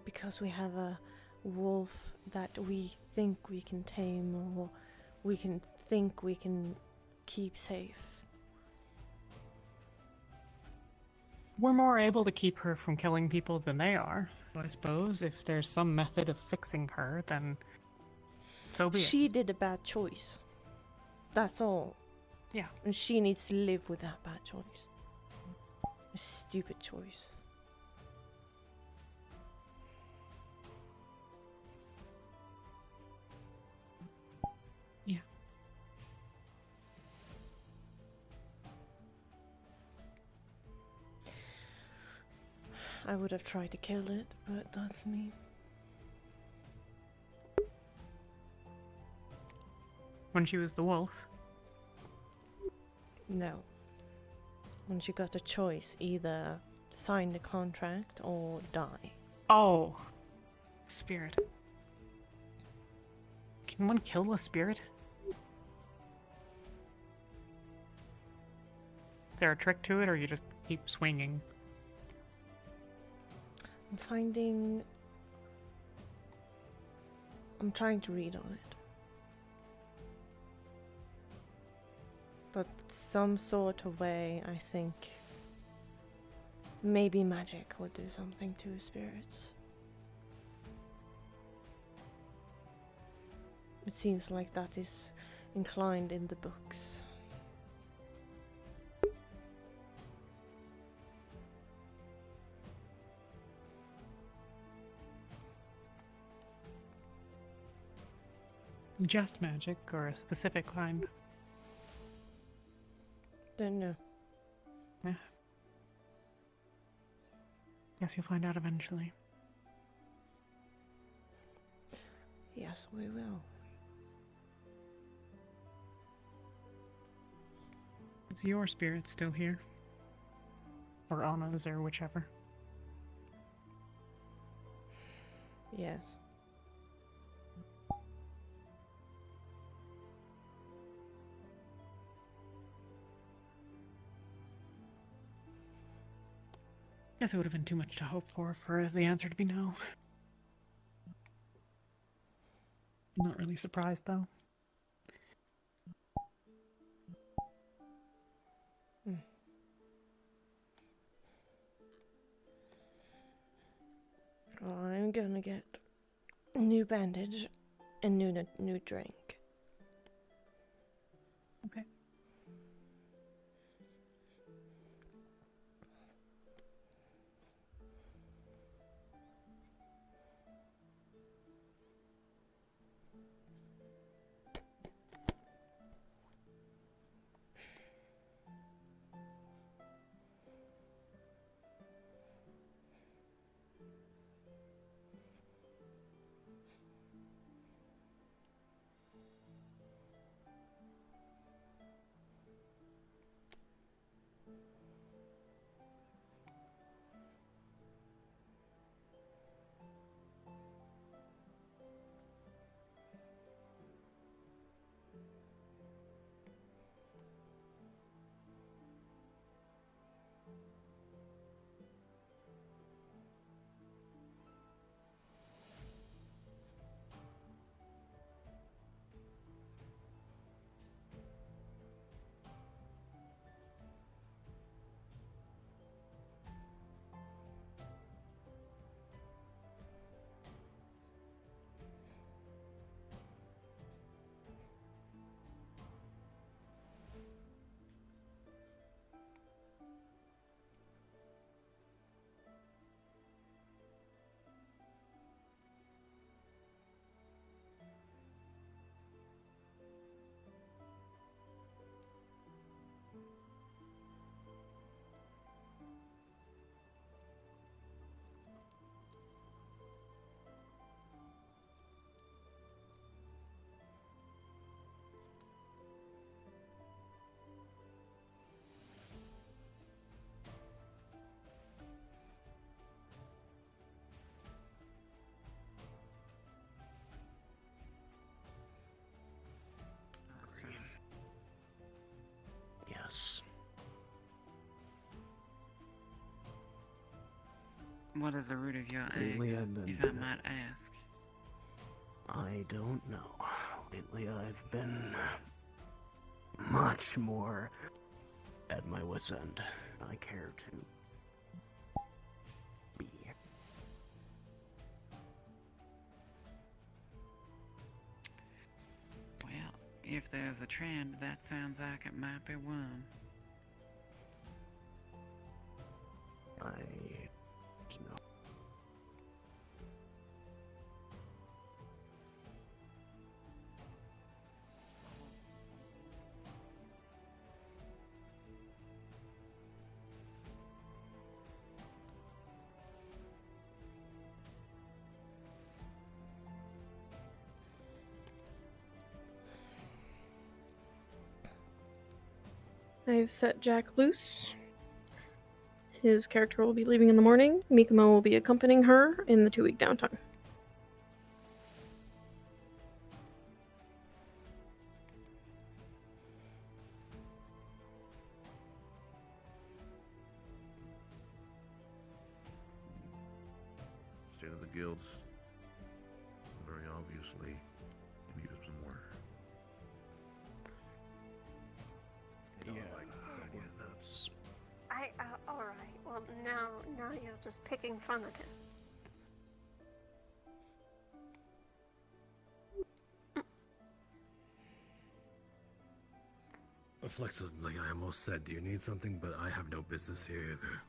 [SPEAKER 4] Because we have a wolf that we think we can tame, or we can think we can keep safe.
[SPEAKER 12] We're more able to keep her from killing people than they are. I suppose if there's some method of fixing her, then so be it.
[SPEAKER 4] She did a bad choice. That's all.
[SPEAKER 12] Yeah.
[SPEAKER 4] And she needs to live with that bad choice. A stupid choice.
[SPEAKER 12] Yeah.
[SPEAKER 4] I would have tried to kill it, but that's me.
[SPEAKER 12] When she was the wolf?
[SPEAKER 4] No. When she got a choice, either sign the contract or die.
[SPEAKER 12] Oh. Spirit. Can one kill a spirit? Is there a trick to it, or you just keep swinging?
[SPEAKER 4] I'm trying to read on it. But some sort of way, I think maybe magic will do something to spirits. It seems like that is inclined in the books.
[SPEAKER 12] Just magic, or a specific kind?
[SPEAKER 4] Don't know.
[SPEAKER 12] Yeah. Guess you'll find out eventually.
[SPEAKER 4] Yes, we will.
[SPEAKER 12] Is your spirit still here? Or Anna's, or whichever.
[SPEAKER 4] Yes.
[SPEAKER 12] Guess it would have been too much to hope for the answer to be no. I'm not really surprised, though.
[SPEAKER 4] I'm gonna get a new bandage and new drink.
[SPEAKER 12] Okay.
[SPEAKER 3] Yes.
[SPEAKER 9] What is the root of your
[SPEAKER 3] Lately
[SPEAKER 9] anger,
[SPEAKER 3] I've been...
[SPEAKER 9] if I might ask?
[SPEAKER 3] I don't know. Lately I've been much more at my wit's end. I care to be.
[SPEAKER 9] Well, if there's a trend, that sounds like it might be one.
[SPEAKER 3] I know.
[SPEAKER 19] I've set Jack loose. His character will be leaving in the morning. Mikamo will be accompanying her in the 2-week downtime.
[SPEAKER 10] State of the guilds. Very obviously, need some work.
[SPEAKER 3] That's...
[SPEAKER 5] Alright. Well, now you're just picking fun at him.
[SPEAKER 20] Reflexively, I almost said, do you need something? But I have no business here either.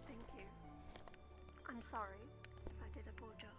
[SPEAKER 5] Thank you. I'm sorry if I did a poor job.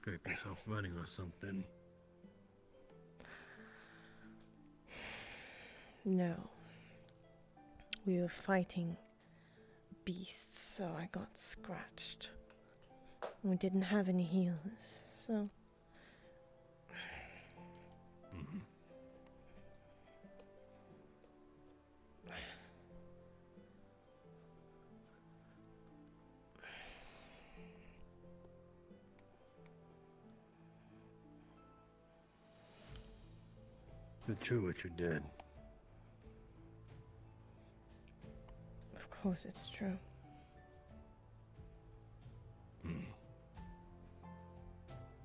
[SPEAKER 20] scrape yourself running or something.
[SPEAKER 4] No. We were fighting beasts, so I got scratched. We didn't have any healers, so...
[SPEAKER 20] Mhm. Is it true what you did?
[SPEAKER 4] Of course it's true.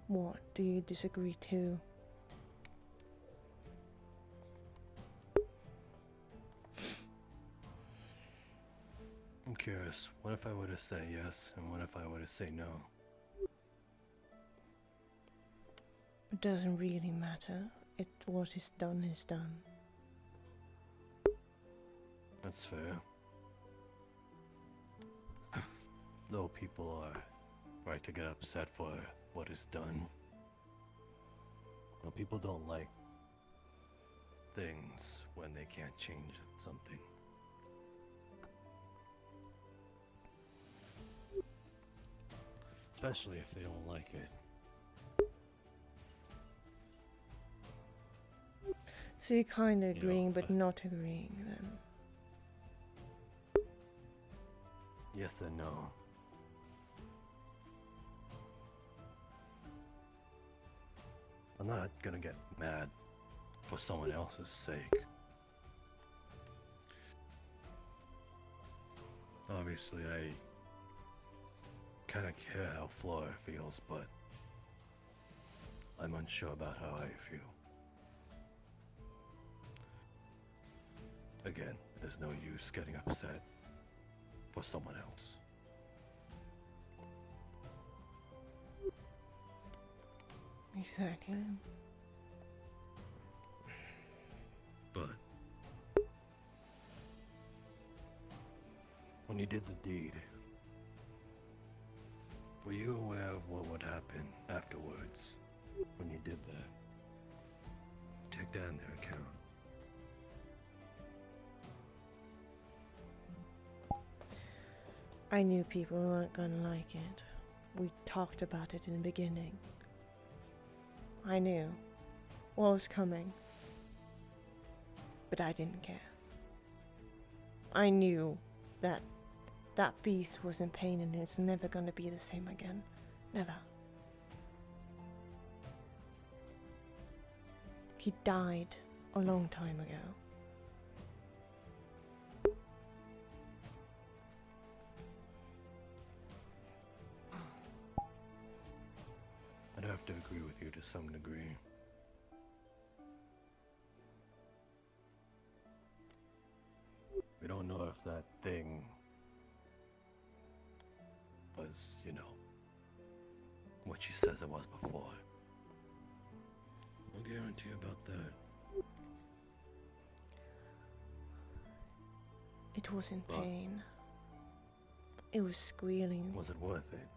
[SPEAKER 4] What do you disagree to?
[SPEAKER 20] I'm curious, what if I were to say yes, and what if I were to say no?
[SPEAKER 4] It doesn't really matter. What is done is done.
[SPEAKER 20] That's fair. Though people are right to get upset for what is done. Well, people don't like things when they can't change something. Especially if they don't like it.
[SPEAKER 4] So you're kind of agreeing, but not agreeing then.
[SPEAKER 20] Yes and no. I'm not gonna get mad for someone else's sake. Obviously, I kind of care how Flora feels, but I'm unsure about how I feel. Again, there's no use getting upset for someone else.
[SPEAKER 4] Exactly.
[SPEAKER 20] But when you did the deed, were you aware of what would happen afterwards when you did that? Take that in their account.
[SPEAKER 4] I knew people weren't gonna like it. We talked about it in the beginning. I knew what was coming, but I didn't care. I knew that that beast was in pain and it's never gonna be the same again. Never. He died a long time ago.
[SPEAKER 20] I'd have to agree with you to some degree. We don't know if that thing was, what she says it was before. No guarantee about that.
[SPEAKER 4] It was in pain. It was squealing.
[SPEAKER 20] Was it worth it?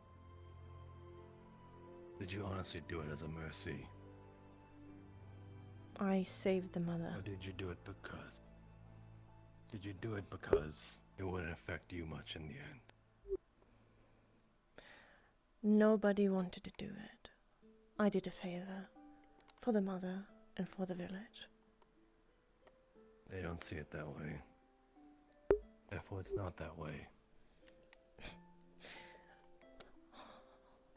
[SPEAKER 20] Did you honestly do it as a mercy?
[SPEAKER 4] I saved the mother.
[SPEAKER 20] Or did you do it because? Did you do it because it wouldn't affect you much in the end?
[SPEAKER 4] Nobody wanted to do it. I did a favor. For the mother and for the village.
[SPEAKER 20] They don't see it that way. Therefore, it's not that way.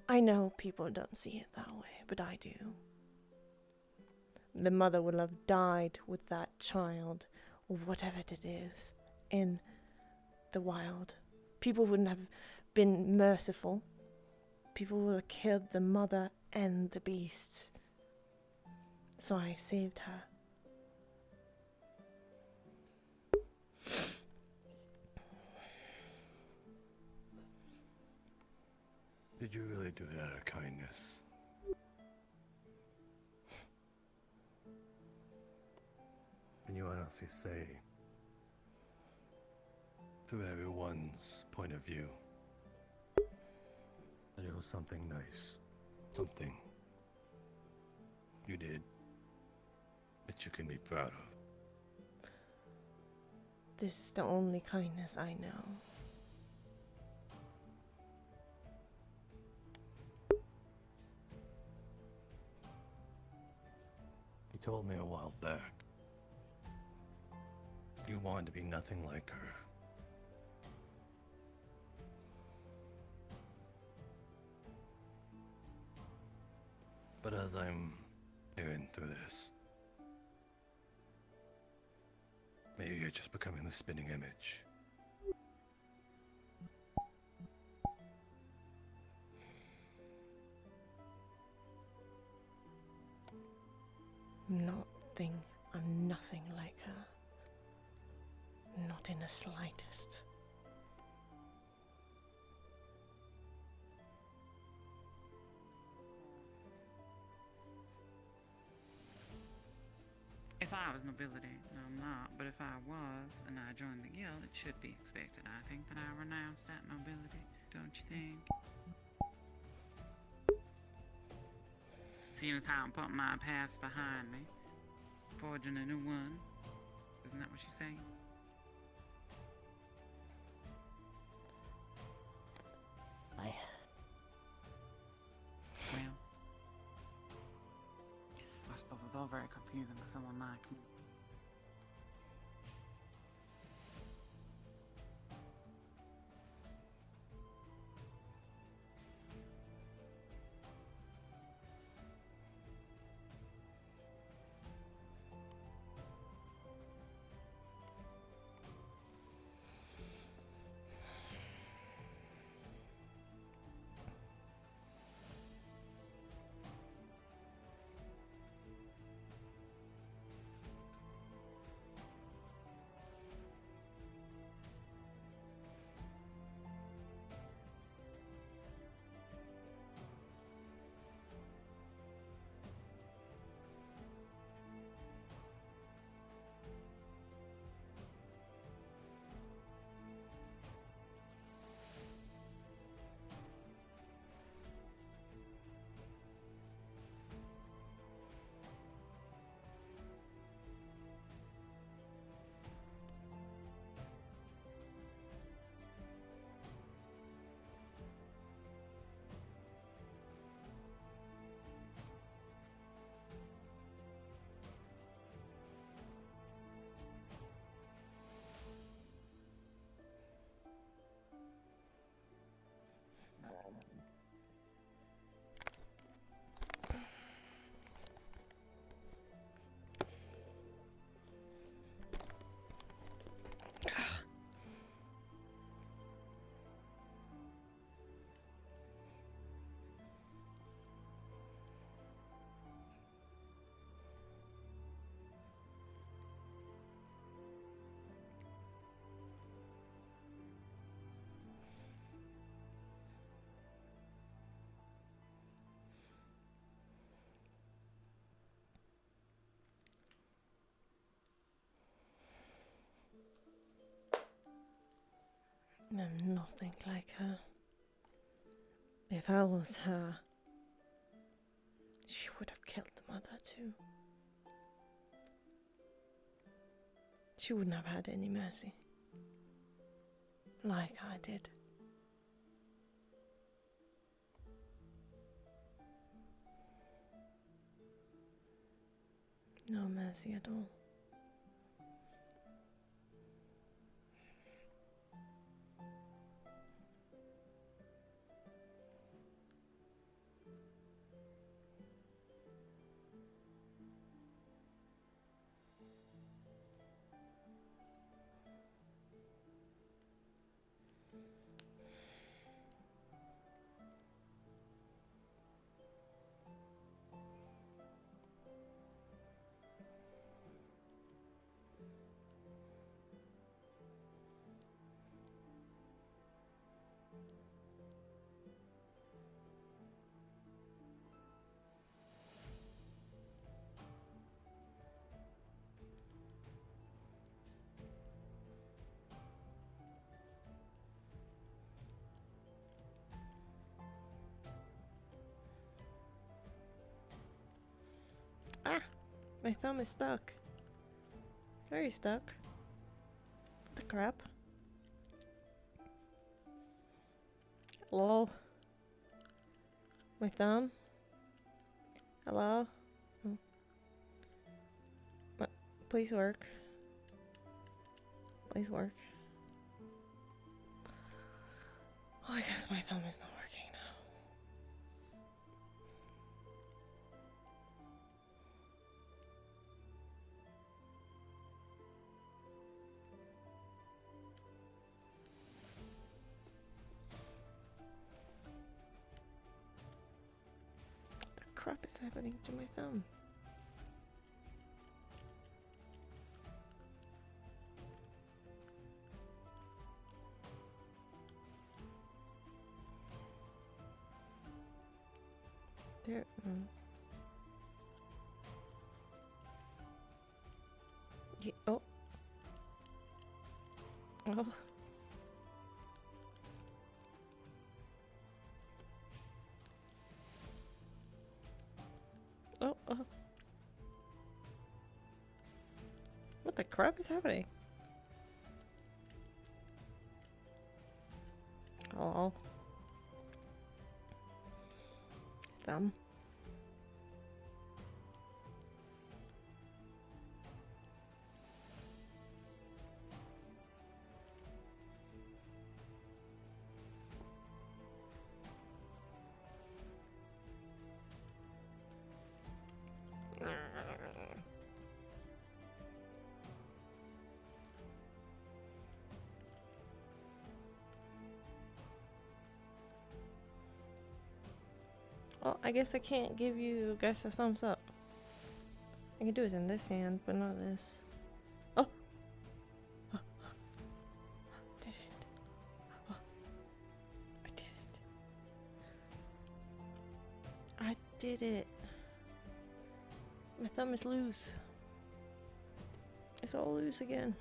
[SPEAKER 4] I know people don't see it that way, but I do. The mother would have died with that child, or whatever it is, in the wild. People wouldn't have been merciful. People would have killed the mother and the beast. So I saved her.
[SPEAKER 20] Did you really do it out of kindness? Can you honestly say, through everyone's point of view, that it was something nice? something you did that you can be proud of.
[SPEAKER 4] This is the only kindness I know.
[SPEAKER 20] You told me a while back you wanted to be nothing like her. But as I'm hearing through this, maybe you're just becoming the spinning image.
[SPEAKER 4] I'm nothing like her. Not in the slightest.
[SPEAKER 9] If I was nobility, no, I'm not, but if I was and I joined the guild, it should be expected, I think, that I renounce that nobility, don't you think? Seeing as how I'm putting my past behind me, forging a new one, isn't that what you're saying? Well, I suppose it's all very confusing for someone like me.
[SPEAKER 4] I'm nothing like her. If I was her, she would have killed the mother too. She wouldn't have had any mercy. Like I did. No mercy at all. My thumb is stuck. Very stuck. What the crap? Hello? My thumb? Hello? Oh. Please work. Please work. Oh, I guess my thumb is not working now. What the crap is happening to my thumb? There. Yeah, oh. Oh. Oh, oh. What the crap is happening? Hello? Thumb? Well, I guess I can't give you guys a thumbs up. I can do it in this hand, but not this. Oh! Oh. Did it. Oh. I did it. I did it. My thumb is loose. It's all loose again.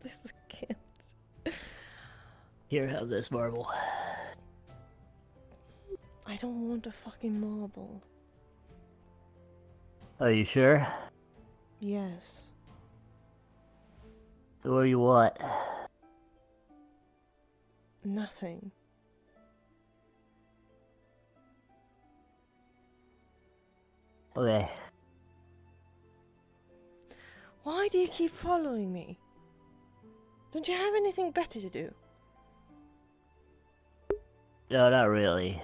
[SPEAKER 4] This can't.
[SPEAKER 18] Here, have this marble.
[SPEAKER 4] I don't want a fucking marble.
[SPEAKER 18] Are you sure?
[SPEAKER 4] Yes.
[SPEAKER 18] What do you want?
[SPEAKER 4] Nothing.
[SPEAKER 18] Okay.
[SPEAKER 4] Why do you keep following me? Don't you have anything better to do?
[SPEAKER 18] No, not really.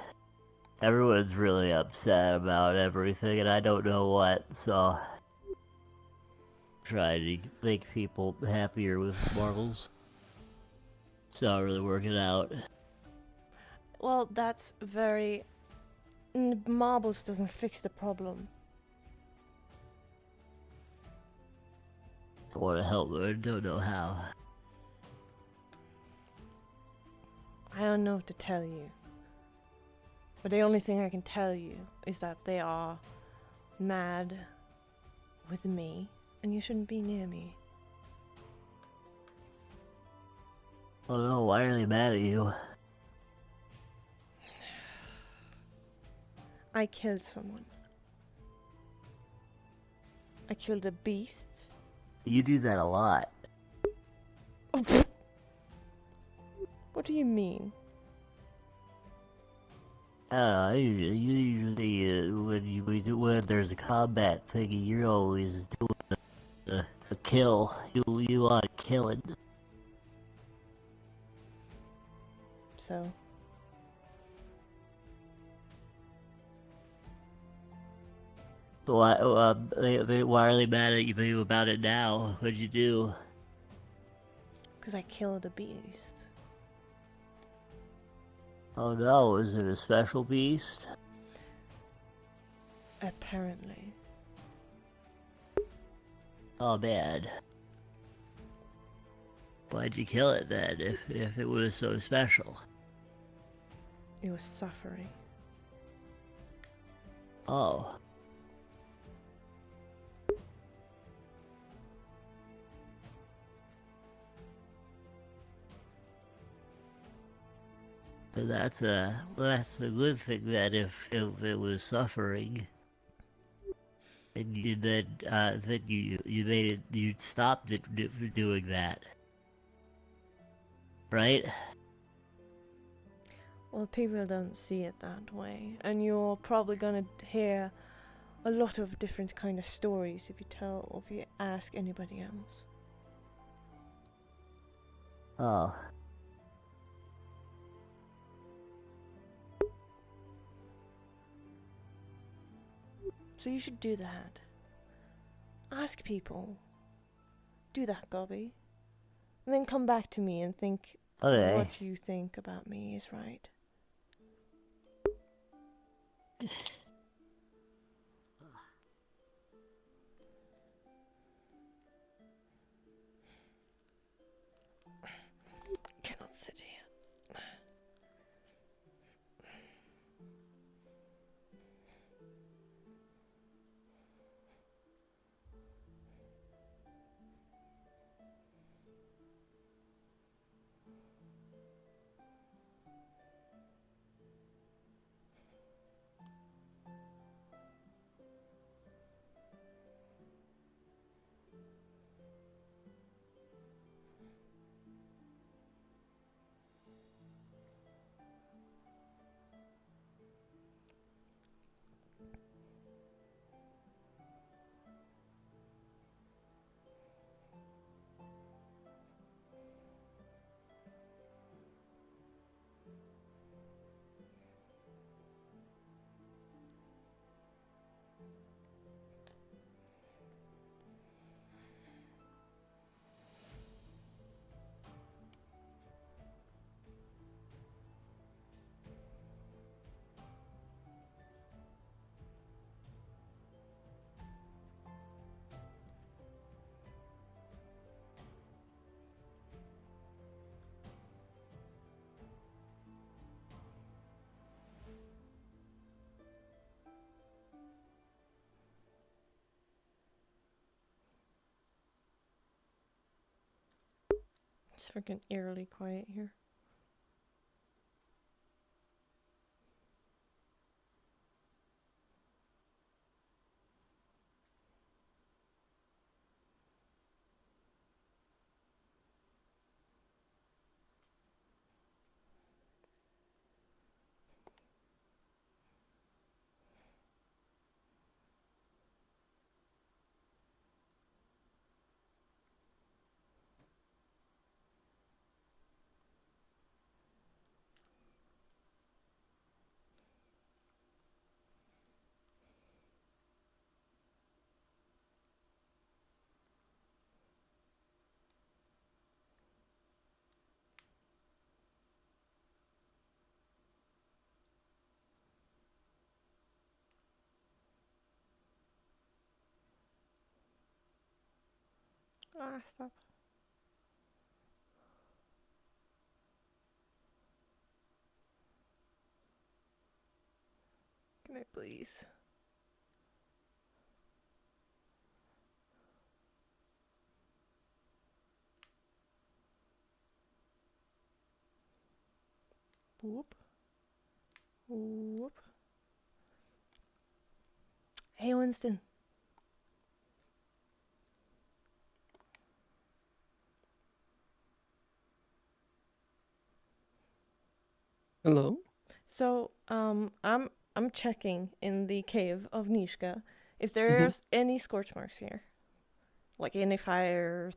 [SPEAKER 18] Everyone's really upset about everything, and I don't know what, so... Trying to make people happier with marbles. It's not really working out.
[SPEAKER 4] Well, that's very... Marbles doesn't fix the problem.
[SPEAKER 18] I want to help her, don't know how.
[SPEAKER 4] I don't know what to tell you. But the only thing I can tell you is that they are mad with me, and you shouldn't be near me.
[SPEAKER 18] Oh no, why are they mad at you?
[SPEAKER 4] I killed someone. I killed a beast.
[SPEAKER 18] You do that a lot.
[SPEAKER 4] What do you mean?
[SPEAKER 18] Usually when there's a combat thingy, you're always doing a kill. You want to kill it.
[SPEAKER 4] So?
[SPEAKER 18] Why are they mad at you about it now? What'd you do?
[SPEAKER 4] Because I killed a beast.
[SPEAKER 18] Oh no, is it a special beast?
[SPEAKER 4] Apparently.
[SPEAKER 18] Oh man. Why'd you kill it then, if it was so special?
[SPEAKER 4] It was suffering.
[SPEAKER 18] Oh. That's a good thing that if it was suffering, and you then you made it, you stopped it doing that, right?
[SPEAKER 4] Well, people don't see it that way, and you're probably gonna hear a lot of different kind of stories if you ask anybody else.
[SPEAKER 18] Oh.
[SPEAKER 4] So you should do that. Ask people. Do that, Gobby. And then come back to me and think
[SPEAKER 18] Okay.
[SPEAKER 4] what you think about me is right. Cannot sit here. It's freaking eerily quiet here. Ah, stop. Can I please? Whoop. Whoop. Hey, Winston.
[SPEAKER 21] Hello?
[SPEAKER 4] So, I'm checking in the cave of Nishka if there's any scorch marks here. Like any fire,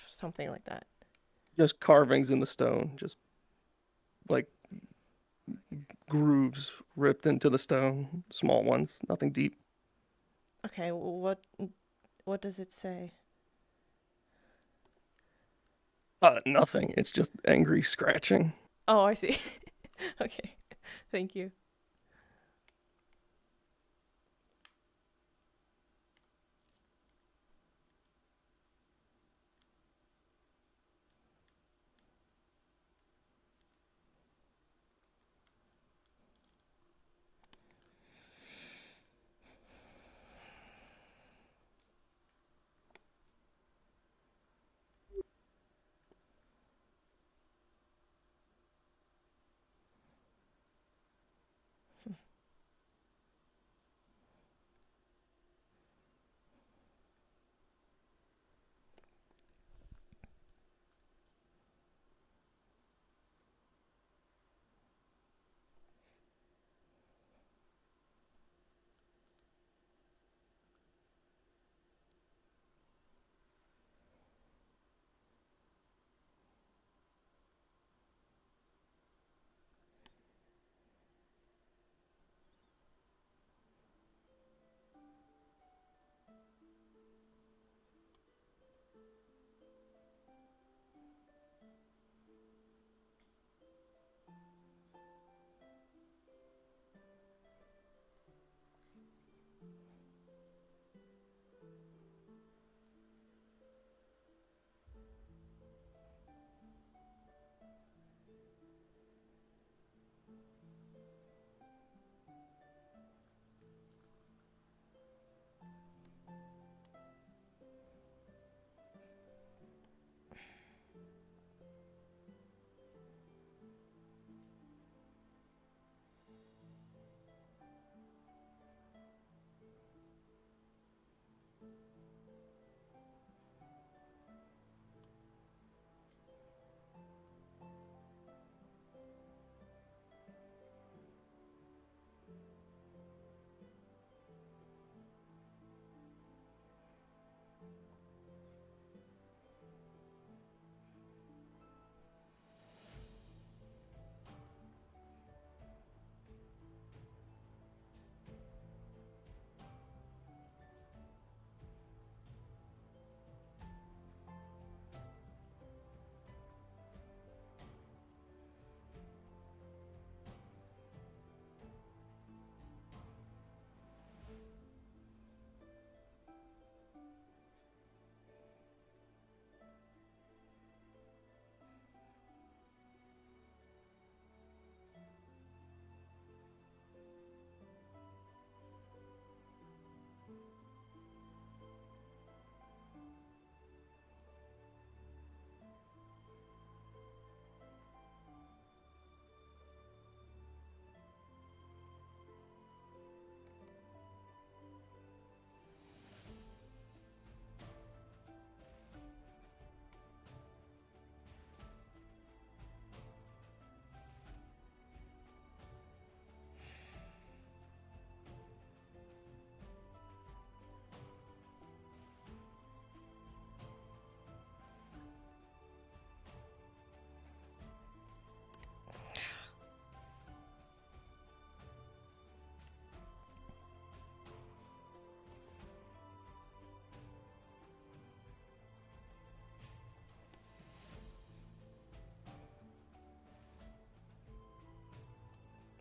[SPEAKER 4] something like that.
[SPEAKER 21] Just carvings in the stone, just like grooves ripped into the stone, small ones, nothing deep.
[SPEAKER 4] Okay, what does it say?
[SPEAKER 21] Nothing. It's just angry scratching.
[SPEAKER 4] Oh, I see. Okay. Thank you.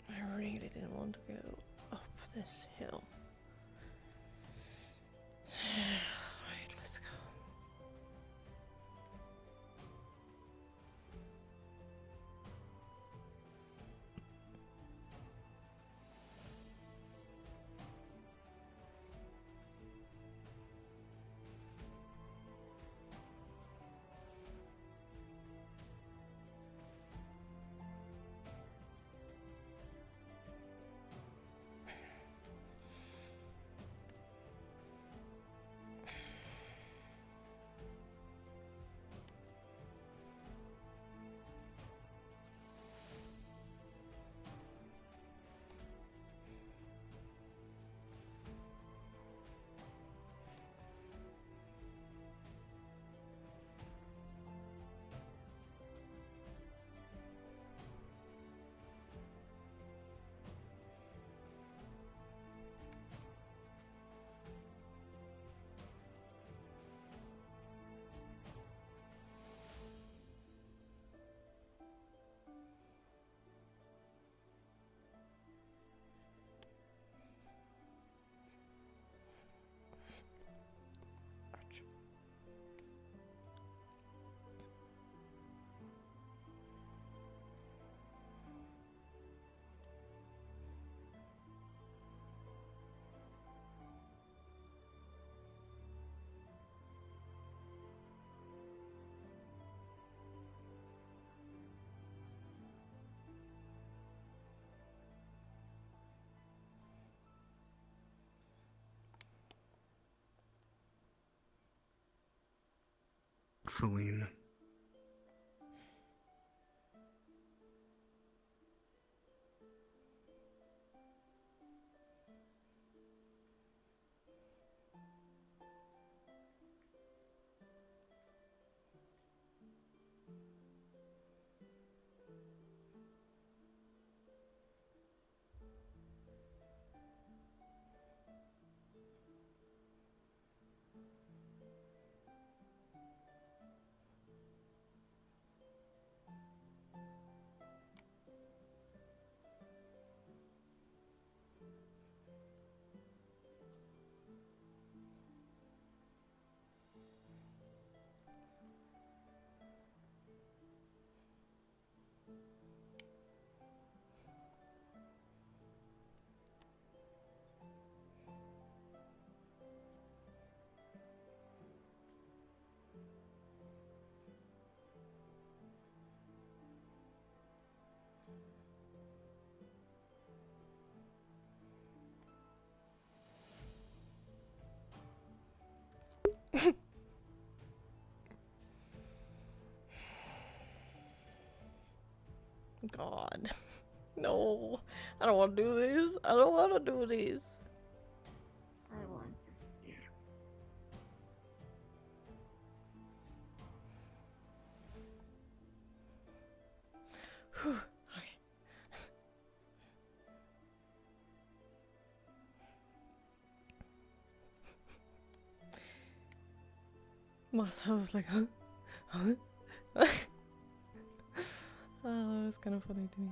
[SPEAKER 4] I really didn't want to go up this hill. Alright, let's go.
[SPEAKER 3] Feline.
[SPEAKER 4] God. No. I don't want to do this. I don't want to do this.
[SPEAKER 5] I want
[SPEAKER 4] Whew. Okay. Masa was like, huh? Huh? Oh, that was kind of funny to me.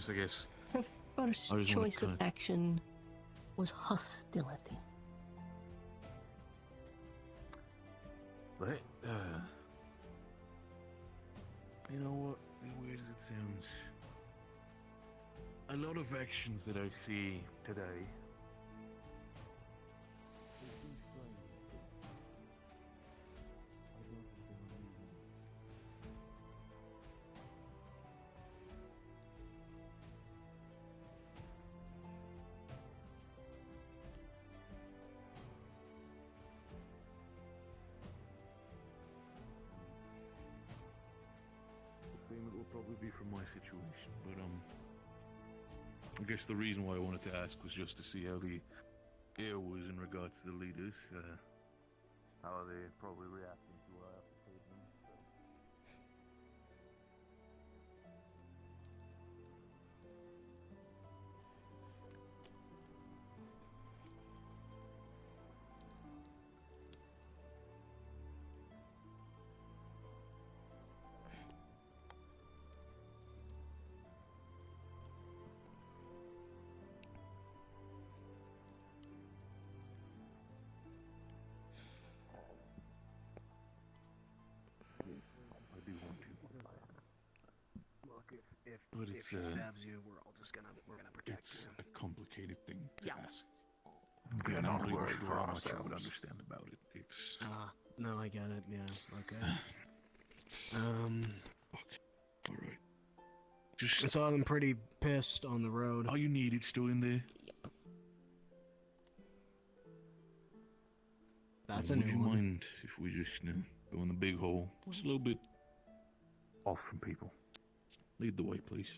[SPEAKER 7] I guess.
[SPEAKER 15] Her first
[SPEAKER 7] I just wanna
[SPEAKER 15] choice of
[SPEAKER 7] kinda-
[SPEAKER 15] action was hostility.
[SPEAKER 10] But, you know what? As weird as it sounds, a lot of actions that I see today. It will probably be from my situation, but
[SPEAKER 7] I guess the reason why I wanted to ask was just to see how the air was in regards to the leaders.
[SPEAKER 10] how are they probably reacting to what I have to say to them? So. I do want to.
[SPEAKER 3] Look,
[SPEAKER 7] But
[SPEAKER 3] if
[SPEAKER 7] it's,
[SPEAKER 3] she stabs you, we're gonna protect
[SPEAKER 7] It's
[SPEAKER 3] you.
[SPEAKER 7] a complicated thing to ask.
[SPEAKER 6] Get
[SPEAKER 7] And I'm
[SPEAKER 6] our
[SPEAKER 7] not even
[SPEAKER 6] word
[SPEAKER 7] sure
[SPEAKER 6] for
[SPEAKER 7] how much you would
[SPEAKER 6] ourselves.
[SPEAKER 7] understand about it. It's
[SPEAKER 3] No, I get it. Yeah, okay.
[SPEAKER 7] alright. Just
[SPEAKER 3] I saw them pretty pissed on the road.
[SPEAKER 7] all you need, it's still in there.
[SPEAKER 3] That's
[SPEAKER 7] Would
[SPEAKER 3] a new
[SPEAKER 7] you
[SPEAKER 3] one.
[SPEAKER 7] mind if we just Go in the big hole. Just a little bit off from people. Lead the way, please.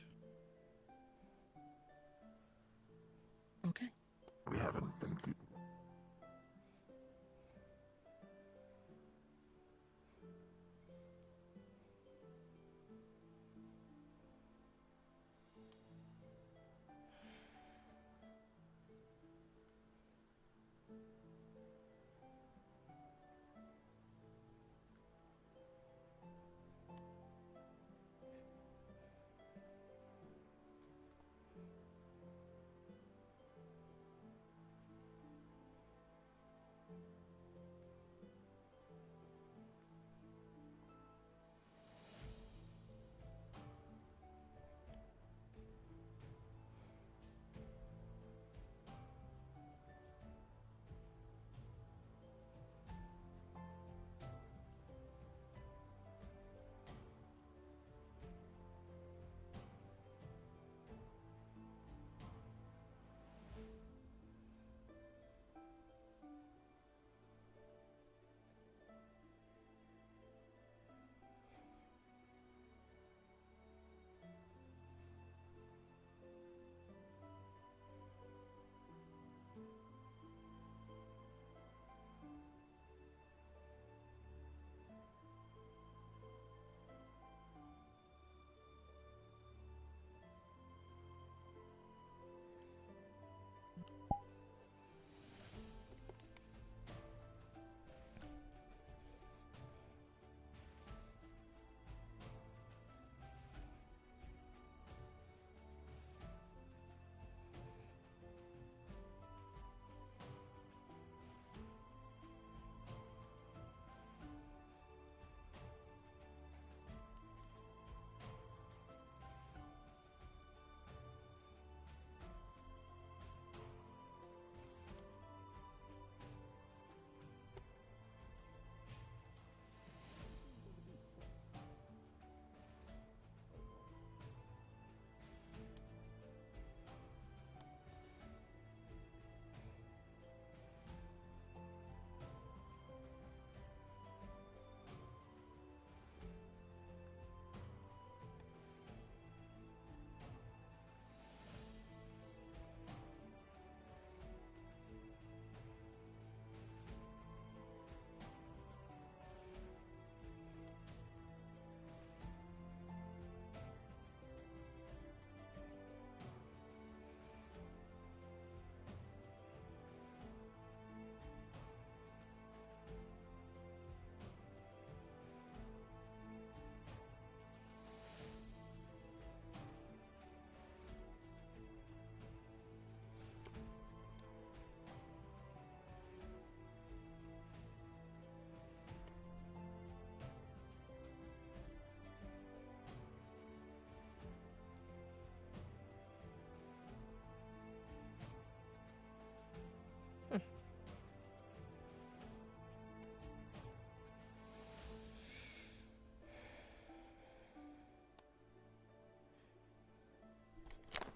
[SPEAKER 15] Okay.
[SPEAKER 6] We haven't been keeping.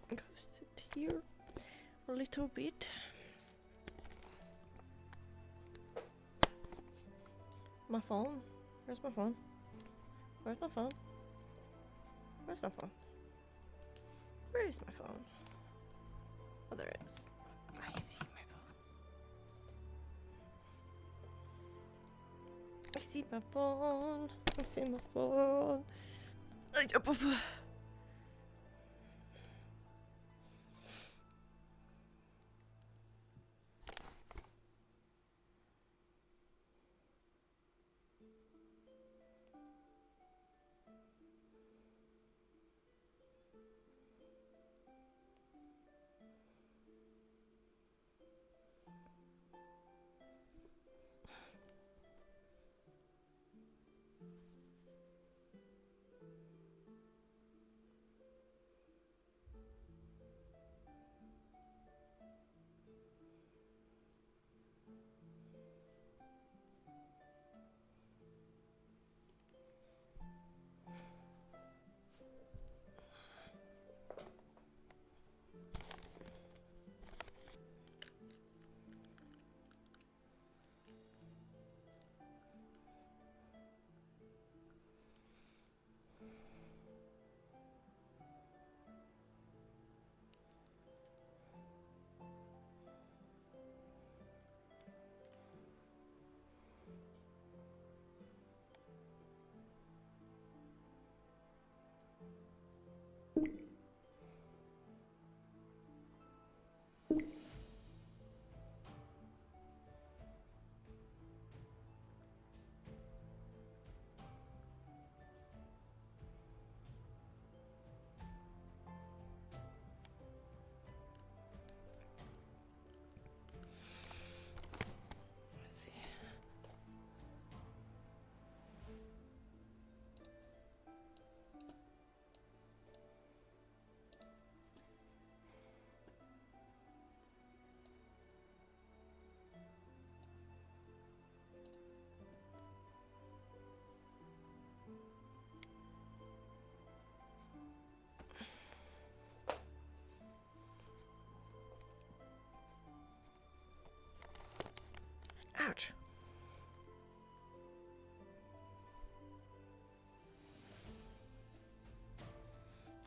[SPEAKER 4] Go sit here a little bit. My phone? Where's my phone? Where's my phone? Where's my phone? Where is my phone? Oh, there it is. I see my phone. I see my phone. I see my phone. Ay, ya, papá.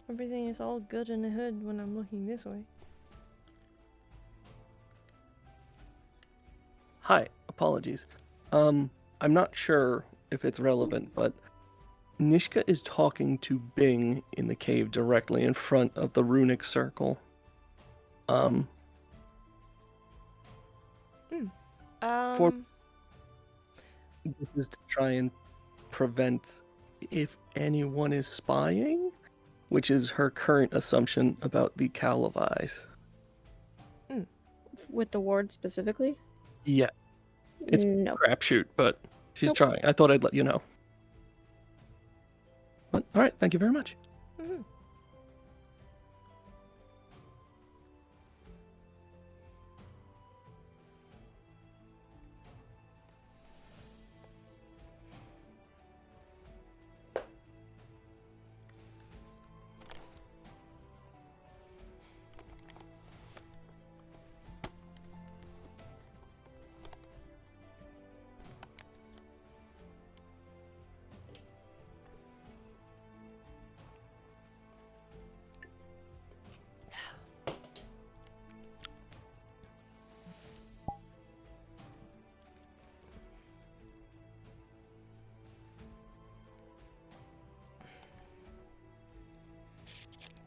[SPEAKER 4] Everything is all good in the hood when I'm looking this way.
[SPEAKER 21] Hi, apologies. I'm not sure if it's relevant, but Nishka is talking to Bing in the cave directly in front of the runic circle. For this is to try and prevent if anyone is spying, which is her current assumption about the Cowl of Eyes.
[SPEAKER 19] With the ward specifically?
[SPEAKER 21] Yeah. It's
[SPEAKER 19] No.
[SPEAKER 21] a crapshoot, but she's
[SPEAKER 19] Nope.
[SPEAKER 21] trying. I thought I'd let you know. But, all right, thank you very much.
[SPEAKER 4] Mhm.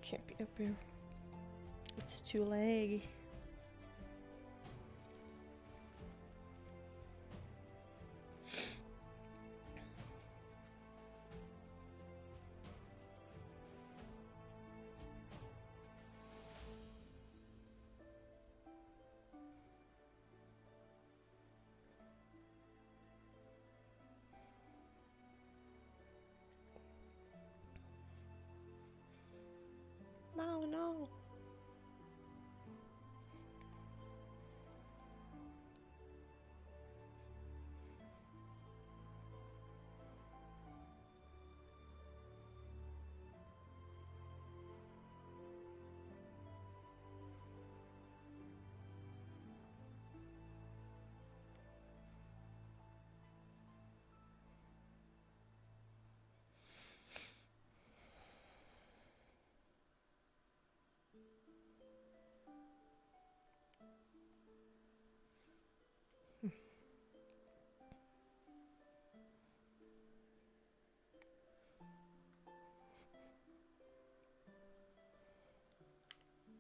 [SPEAKER 4] Can't be up here. It's too laggy. No, no.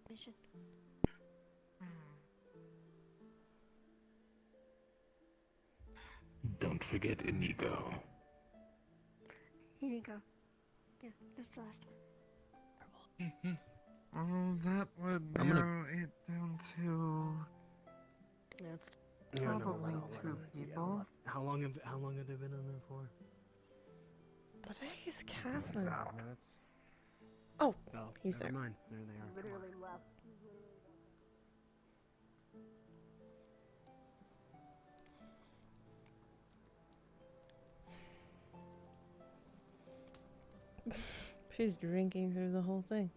[SPEAKER 5] Mission.
[SPEAKER 6] Don't forget Inigo.
[SPEAKER 5] Here you go. Yeah, that's the last one.
[SPEAKER 3] Oh, that would
[SPEAKER 21] I'm gonna-
[SPEAKER 3] narrow it down to
[SPEAKER 21] Yeah,
[SPEAKER 3] probably two people.
[SPEAKER 1] How long have they been in there for?
[SPEAKER 4] What the heck is Caslin?
[SPEAKER 3] Minutes.
[SPEAKER 4] Oh,
[SPEAKER 1] Oh,
[SPEAKER 4] he's
[SPEAKER 1] never
[SPEAKER 4] there.
[SPEAKER 1] mind. There they are.
[SPEAKER 5] Literally left.
[SPEAKER 4] She's drinking through the whole thing.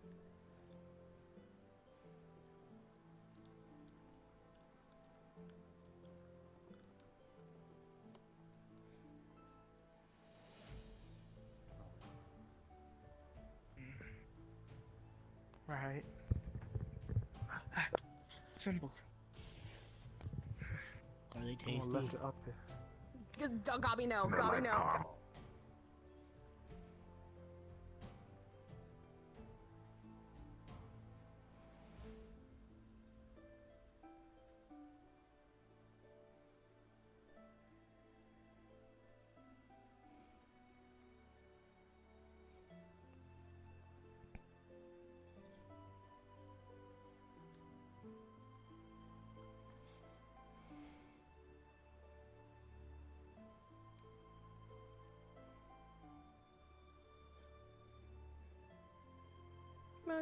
[SPEAKER 2] Right. Simple.
[SPEAKER 18] Are they
[SPEAKER 2] Oh,
[SPEAKER 18] tasty?
[SPEAKER 2] left it up here.
[SPEAKER 19] Gobby, no.
[SPEAKER 6] They're
[SPEAKER 19] Gobby,
[SPEAKER 6] like
[SPEAKER 19] no.
[SPEAKER 6] caramel.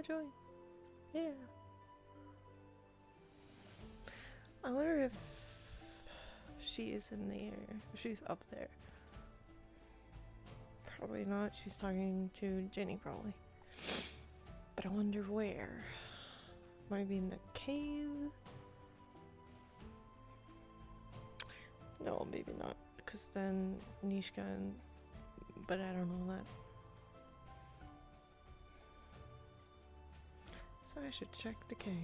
[SPEAKER 4] Joy. Yeah. I wonder if she is in there. She's up there. Probably not. She's talking to Jenny, probably. But I wonder where. Might be in the cave. No, maybe not. Because then Nishka and... But I don't know that. So I should check the cave.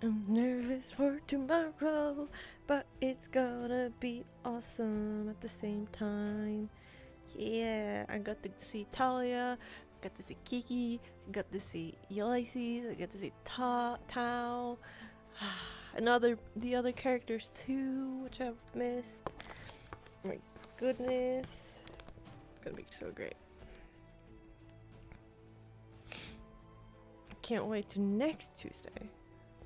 [SPEAKER 4] I'm nervous for tomorrow, but it's gonna be awesome at the same time. Yeah, I got to see Talia, I got to see Kiki, I got to see Ulysses, I got to see Tao, and the other characters too, which I've missed. My goodness, it's gonna be so great. Can't wait to next Tuesday.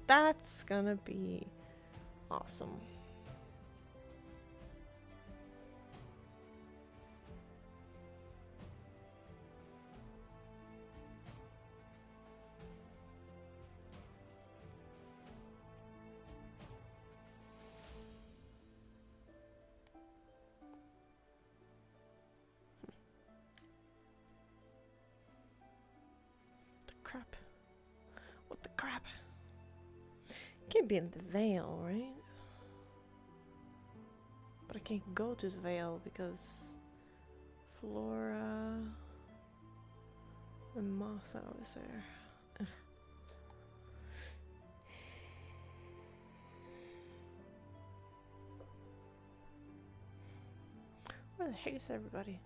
[SPEAKER 4] That's gonna be awesome. The crap. What the crap? Can't be in the Vale, right? But I can't go to the Vale because Flora and Masa was there. Ugh. Where the heck is everybody?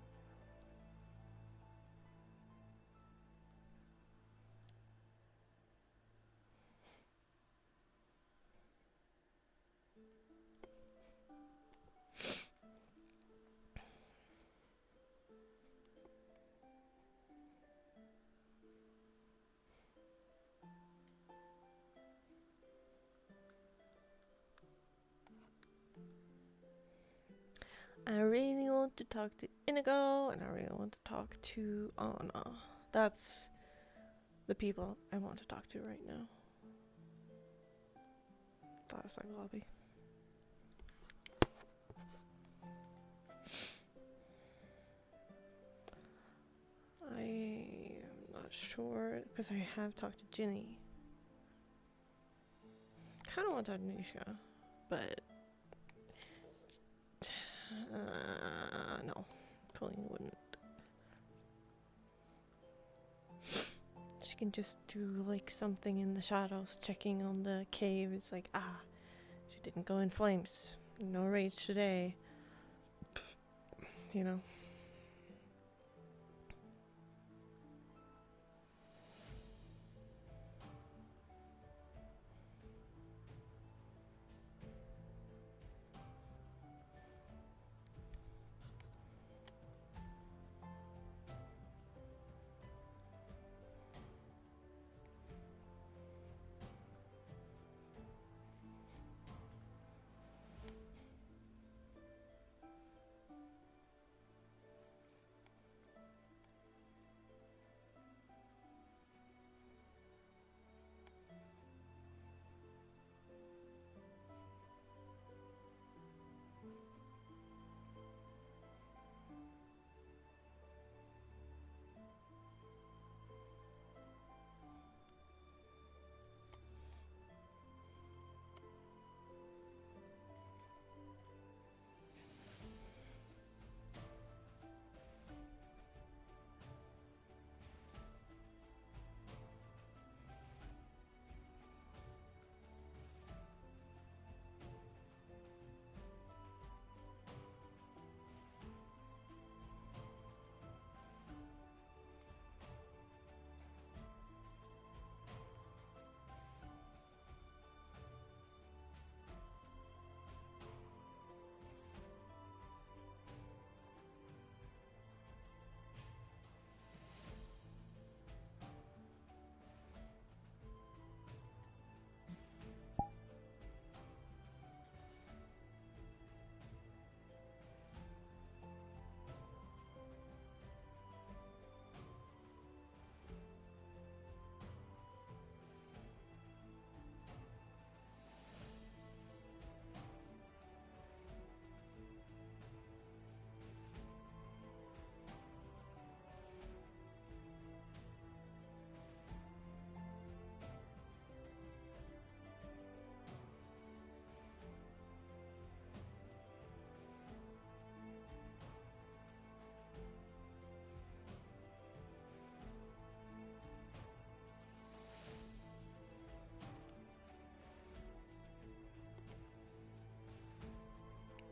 [SPEAKER 4] I really want to talk to Inigo, and I really want to talk to Anna. That's the people I want to talk to right now. Last lobby. I am not sure because I have talked to Ginny. Kind of want to talk to Nisha, but no, probably wouldn't. She can just do like something in the shadows, checking on the cave. It's like, she didn't go in flames. No rage today. You know.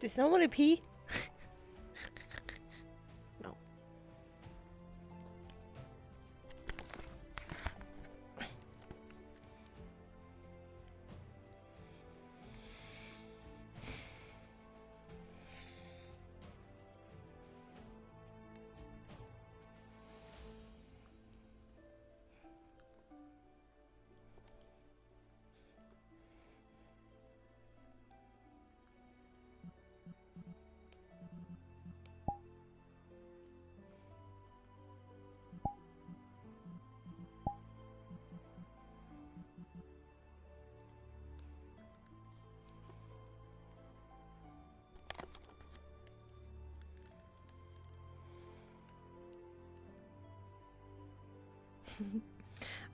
[SPEAKER 4] Did somebody pee? No.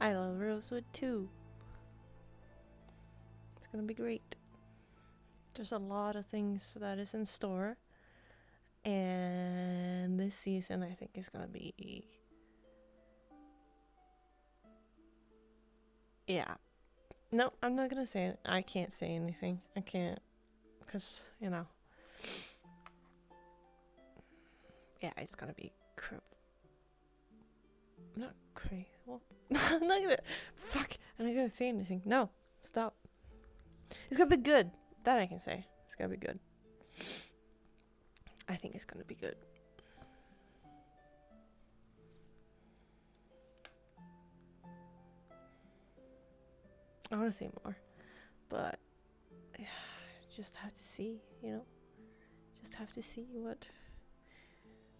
[SPEAKER 4] I love Rosewood too. It's gonna be great. There's a lot of things that is in store, and this season I think is gonna be, yeah. No, I'm not gonna say it. I can't say anything. I can't, cause you know. Yeah, it's gonna be not crazy. Well, I'm not gonna. Fuck! I'm not gonna say anything. No, stop. It's gonna be good. That I can say. It's gonna be good. I think it's gonna be good. I want to say more, but yeah, just have to see. You know, just have to see what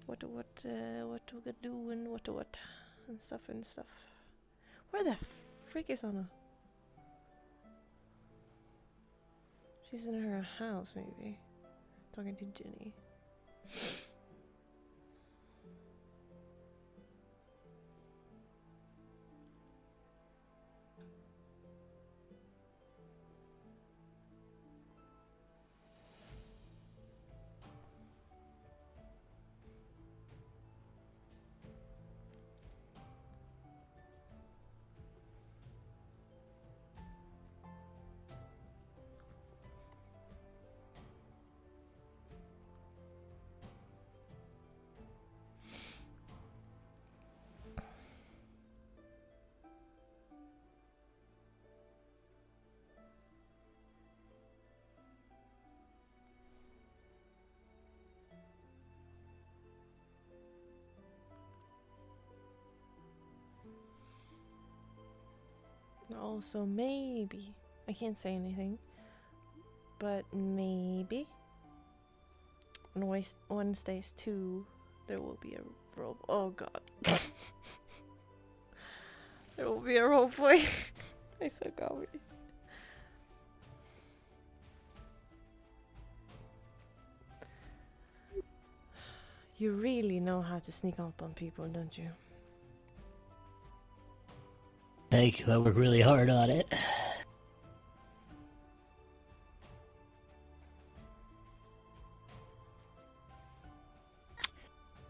[SPEAKER 4] we're gonna do and what and stuff. Where the frick is Anna? She's in her house, maybe. Talking to Jenny. Also, maybe, I can't say anything, but maybe on Wednesdays too, there will be a role. Oh god. There will be a role play. I so got me. You really know how to sneak up on people, don't you?
[SPEAKER 18] Thank you. I work really hard on it.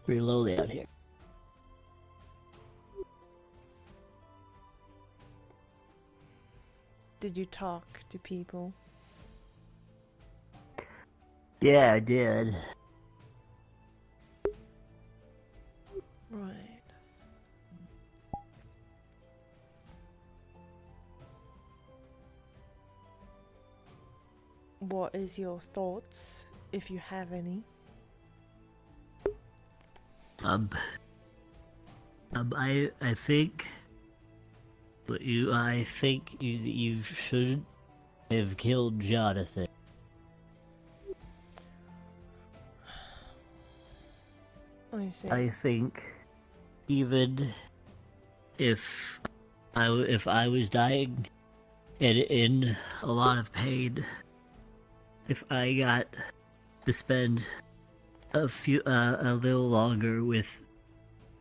[SPEAKER 18] Pretty lonely out here.
[SPEAKER 4] Did you talk to people?
[SPEAKER 18] Yeah, I did.
[SPEAKER 4] Right. What is your thoughts, if you have any?
[SPEAKER 18] I think you shouldn't have killed Jonathan.
[SPEAKER 4] I see.
[SPEAKER 18] I think even if I was dying and in a lot of pain, if I got to spend a little longer with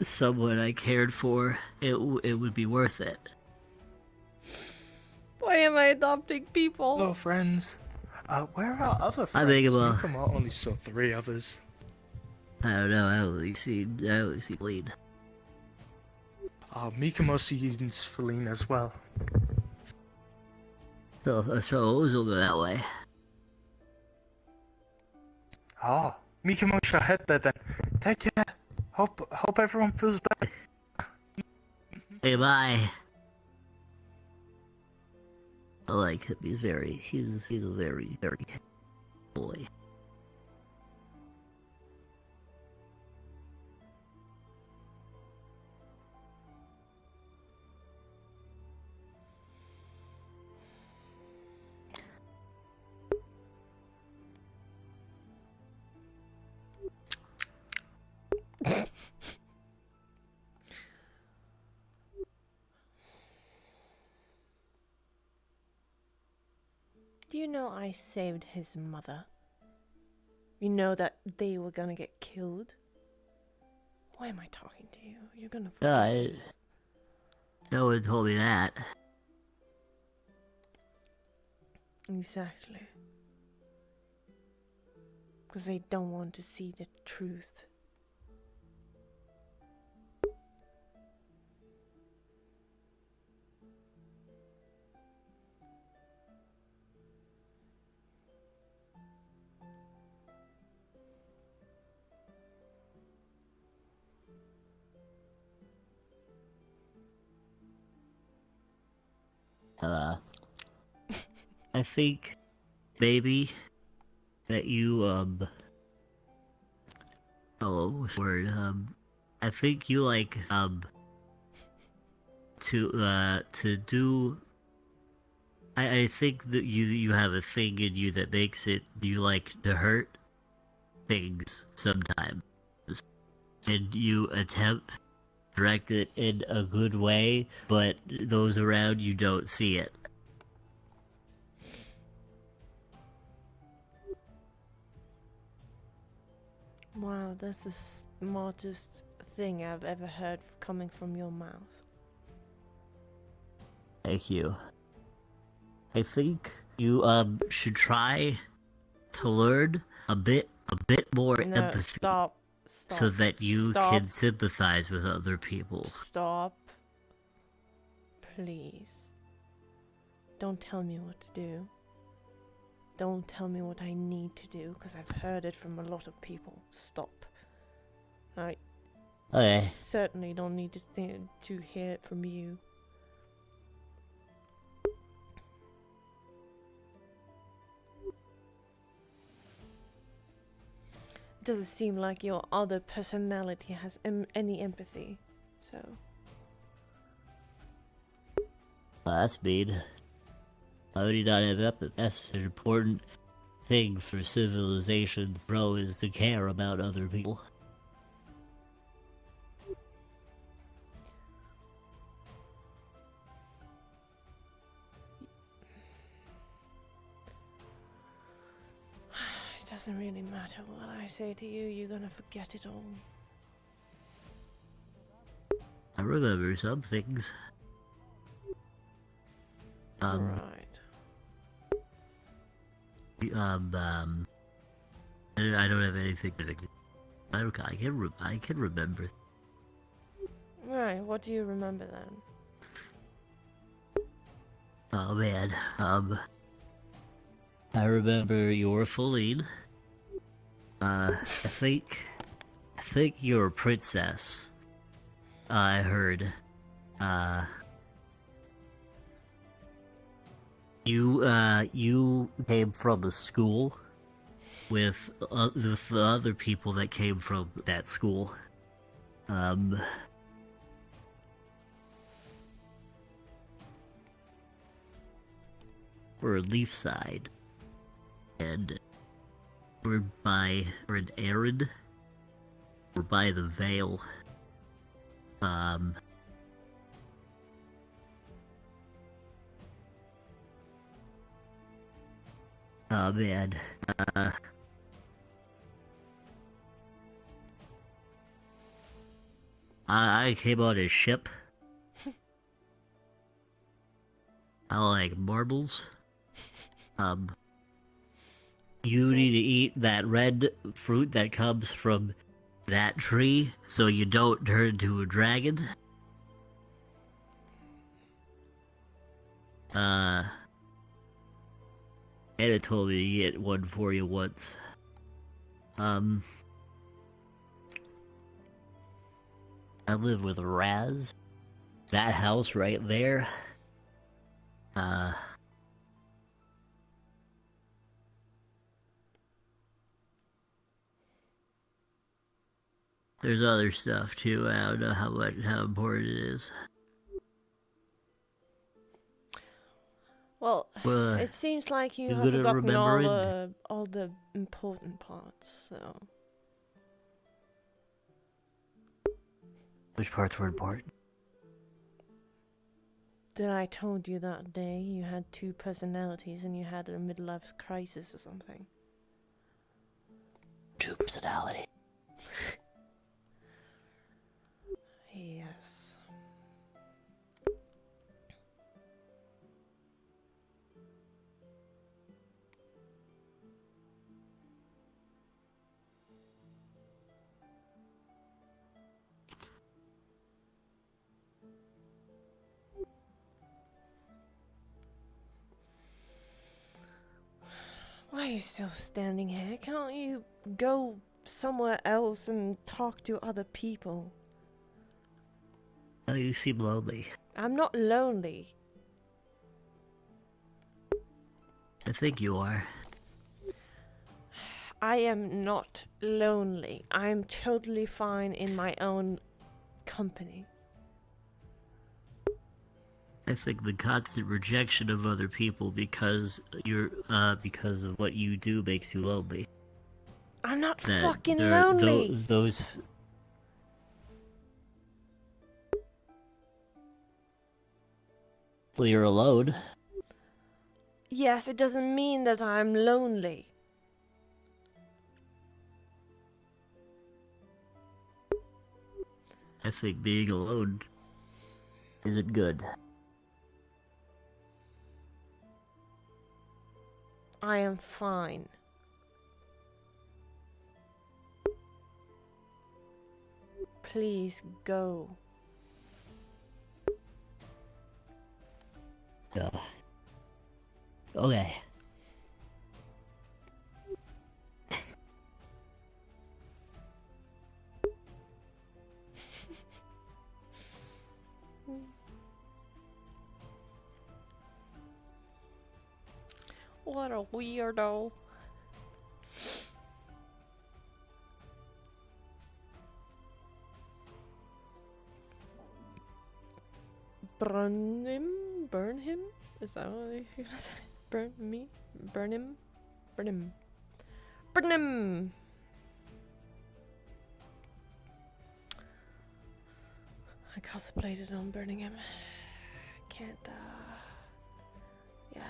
[SPEAKER 18] someone I cared for, it would be worth it.
[SPEAKER 4] Why am I adopting people?
[SPEAKER 2] Hello, friends. Where are other friends?
[SPEAKER 18] I think about-
[SPEAKER 2] We come out only saw 3 others.
[SPEAKER 18] I don't know. I only see bleed.
[SPEAKER 2] Mikamo sees Feline as well.
[SPEAKER 18] So we'll go that way.
[SPEAKER 2] Oh, Mikimo shall head there then. Take care. Hope everyone feels better.
[SPEAKER 18] Hey, bye. I like him. He's a very boy.
[SPEAKER 4] Do you know I saved his mother? You know that they were gonna get killed? Why am I talking to you? You're gonna forget this.
[SPEAKER 18] No one told me that.
[SPEAKER 4] Exactly. Because they don't want to see the truth.
[SPEAKER 18] I think maybe that you I think you like to do. I think that you have a thing in you that makes you like to hurt things sometimes, and you attempt to direct it in a good way, but those around you don't see it.
[SPEAKER 4] Wow, that's the smartest thing I've ever heard coming from your mouth.
[SPEAKER 18] Thank you. I think you should try to learn a bit more
[SPEAKER 4] No,
[SPEAKER 18] empathy,
[SPEAKER 4] stop.
[SPEAKER 18] so that you
[SPEAKER 4] Stop.
[SPEAKER 18] can sympathize with other people.
[SPEAKER 4] Stop. Please. Don't tell me what to do. Don't tell me what I need to do, because I've heard it from a lot of people. Stop. I
[SPEAKER 18] Okay.
[SPEAKER 4] certainly don't need to hear it from you. It doesn't seem like your other personality has any empathy, so...
[SPEAKER 18] That's mean. Why would you not have empathy? That's an important thing for civilizations to grow, is to care about other people.
[SPEAKER 4] It doesn't really matter what I say to you, you're gonna forget it all.
[SPEAKER 18] I remember some things.
[SPEAKER 4] Right.
[SPEAKER 18] I don't have anything to. I can remember.
[SPEAKER 4] Right, what do you remember then?
[SPEAKER 18] Oh man, I remember your Feline. I think you're a princess. I heard. You came from a school with the other people that came from that school. We're Leafside, and we're in Erin. We're by the Vale. Oh man, I came on a ship. I like marbles. You need to eat that red fruit that comes from that tree so you don't turn into a dragon. Anna told me to get one for you once. I live with Raz. That house right there. There's other stuff too. I don't know how important it is.
[SPEAKER 4] Well,
[SPEAKER 18] Well,
[SPEAKER 4] it seems like you
[SPEAKER 18] you
[SPEAKER 4] have
[SPEAKER 18] good at
[SPEAKER 4] forgotten
[SPEAKER 18] remembering?
[SPEAKER 4] all the important parts. So
[SPEAKER 18] Which parts were important?
[SPEAKER 4] then I told you that day you had two personalities and you had a midlife crisis or something.
[SPEAKER 18] Two personality.
[SPEAKER 4] Yes. Why are you still standing here? Can't you go somewhere else and talk to other people?
[SPEAKER 18] Oh, you seem lonely.
[SPEAKER 4] I'm not lonely.
[SPEAKER 18] I think you are.
[SPEAKER 4] I am not lonely. I'm totally fine in my own company.
[SPEAKER 18] I think the constant rejection of other people because of what you do makes you lonely.
[SPEAKER 4] I'm not
[SPEAKER 18] That
[SPEAKER 4] fucking
[SPEAKER 18] there-
[SPEAKER 4] lonely.
[SPEAKER 18] Those. Well, you're alone.
[SPEAKER 4] Yes, it doesn't mean that I'm lonely.
[SPEAKER 18] I think being alone isn't good.
[SPEAKER 4] I am fine. Please go.
[SPEAKER 18] Okay.
[SPEAKER 4] What a weirdo. Burn him? Burn him? Is that what you're gonna say? Burn me? Burn him? Burn him. Burn him! I contemplated on burning him. Can't, yeah.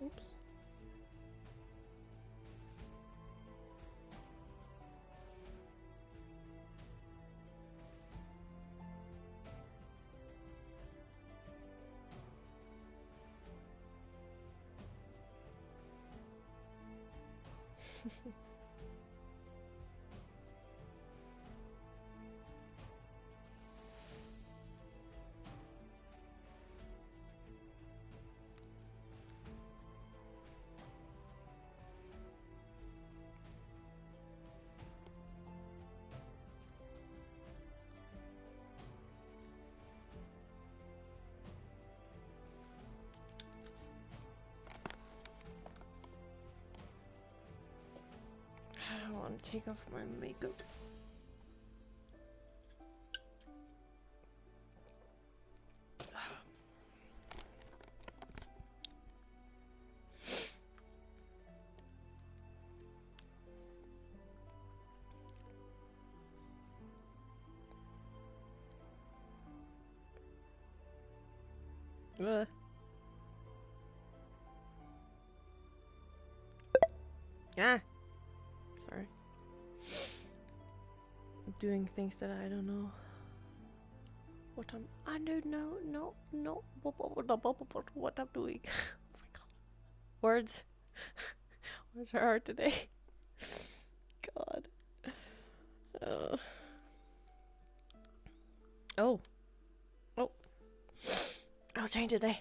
[SPEAKER 4] Oops. I want to take off my makeup. Ugh. Ah. Sorry. I'm doing things that I don't know what I don't know. What I'm doing. Oh my god. Words. Words are hard today. God. Oh. Oh. I'll change it there.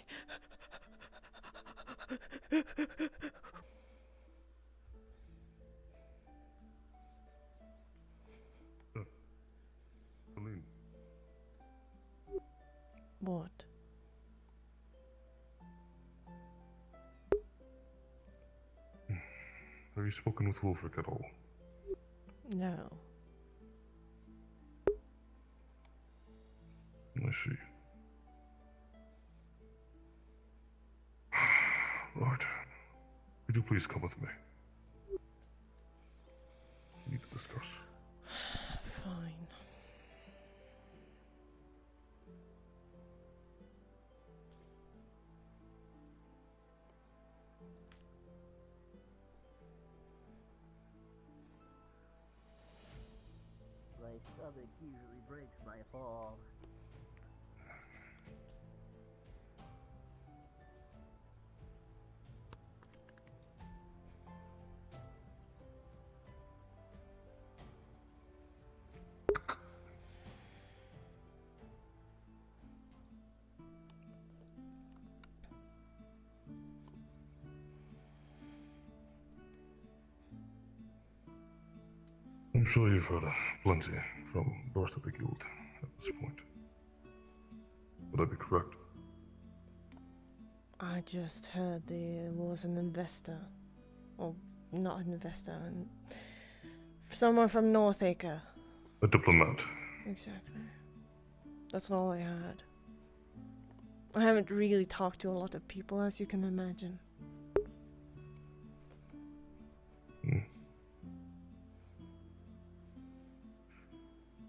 [SPEAKER 8] Colleen,
[SPEAKER 4] What?
[SPEAKER 8] have you spoken with Wolfric at all?
[SPEAKER 4] No.
[SPEAKER 8] I see. Right. Could you please come with me? We need to discuss.
[SPEAKER 4] Fine.
[SPEAKER 11] My stomach usually breaks my fall.
[SPEAKER 8] I'm sure you've heard plenty from the rest of the guild at this point. Would I be correct?
[SPEAKER 4] I just heard there was an investor. Or not an investor. Someone from Northacre.
[SPEAKER 8] A diplomat.
[SPEAKER 4] Exactly. That's all I heard. I haven't really talked to a lot of people, as you can imagine.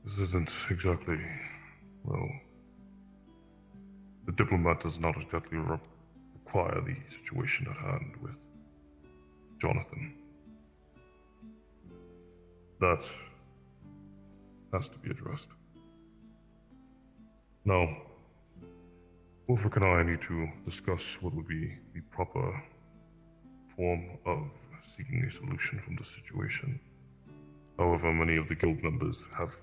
[SPEAKER 8] This isn't exactly, well, the diplomat does not exactly require the situation at hand with Jonathan. That has to be addressed. Now, Wolfric and I need to discuss what would be the proper form of seeking a solution from the situation. However, many of the guild members have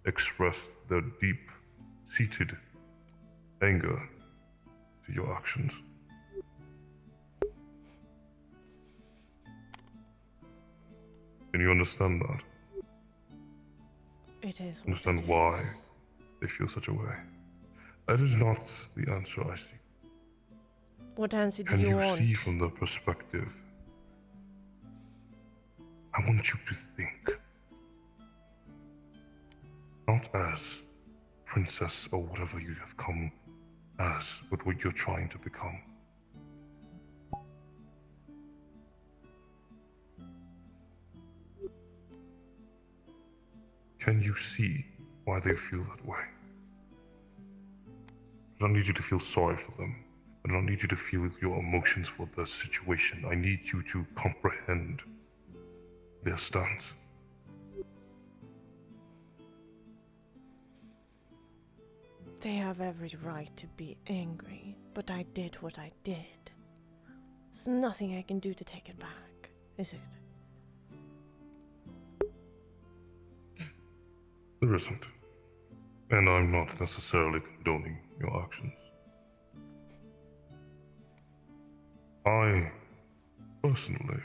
[SPEAKER 8] expressed their deep-seated anger to your actions. Can you understand that?
[SPEAKER 4] It is what
[SPEAKER 8] Understand
[SPEAKER 4] it
[SPEAKER 8] why
[SPEAKER 4] is.
[SPEAKER 8] they feel such a way? That is not the answer I seek.
[SPEAKER 4] What answer do
[SPEAKER 8] Can
[SPEAKER 4] you
[SPEAKER 8] you
[SPEAKER 4] want?
[SPEAKER 8] see from the perspective? I want you to think. Not as princess or whatever you have come as, but what you're trying to become. Can you see why they feel that way? I don't need you to feel sorry for them. I don't need you to feel your emotions for the situation. I need you to comprehend their stance.
[SPEAKER 4] They have every right to be angry, but I did what I did. There's nothing I can do to take it back, is it?
[SPEAKER 8] There isn't. And I'm not necessarily condoning your actions. I, personally,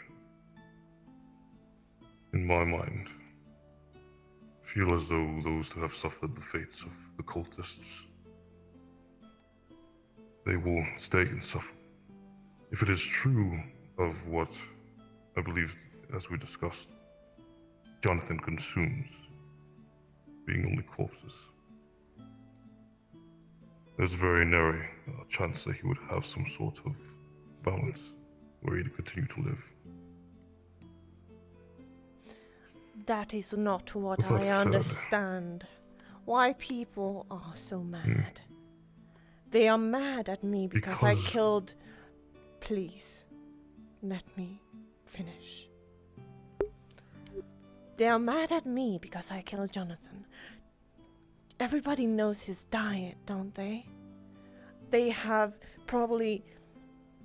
[SPEAKER 8] in my mind, feel as though those who have suffered the fates of the cultists, they will stay and suffer. If it is true of what I believe, as we discussed, Jonathan consumes, being only corpses, there's a very nary chance that he would have some sort of balance where he'd continue to live.
[SPEAKER 4] That is not what
[SPEAKER 8] With that
[SPEAKER 4] I
[SPEAKER 8] said-
[SPEAKER 4] understand. Why people are so mad. They are mad at me because I
[SPEAKER 8] Because-
[SPEAKER 4] killed... Please, let me finish. They are mad at me because I killed Jonathan. Everybody knows his diet, don't they? They have probably...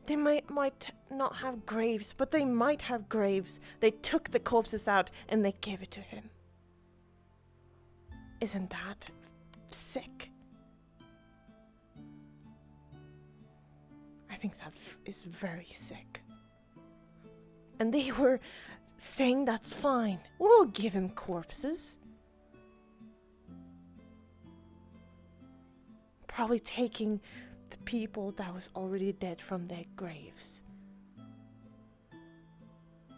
[SPEAKER 4] They might not have graves, but they might have graves. They took the corpses out and they gave it to him. Isn't that sick? think that is very sick. And they were saying that's fine. We'll give him corpses. Probably taking the people that was already dead from their graves.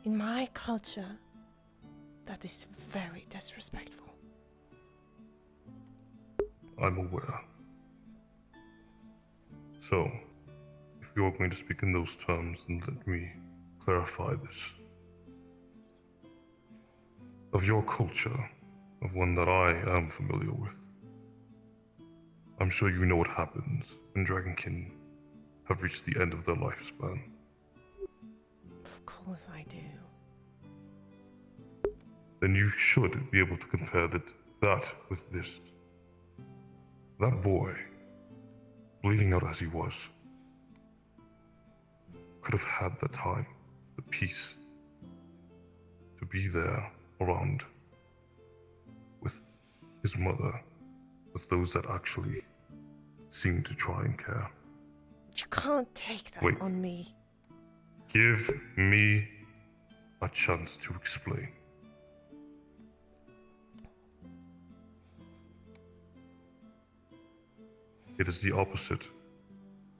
[SPEAKER 4] In my culture, that is very disrespectful.
[SPEAKER 8] I'm aware. So, if you're going to speak in those terms, then let me clarify this. Of your culture, of one that I am familiar with, I'm sure you know what happens when Dragonkin have reached the end of their lifespan.
[SPEAKER 4] Of course I do.
[SPEAKER 8] Then you should be able to compare that with this. That boy, bleeding out as he was, could have had the time, the peace, to be there around with his mother, with those that actually seem to try and care.
[SPEAKER 4] You can't take that
[SPEAKER 8] Wait.
[SPEAKER 4] on me.
[SPEAKER 8] Give me a chance to explain. It is the opposite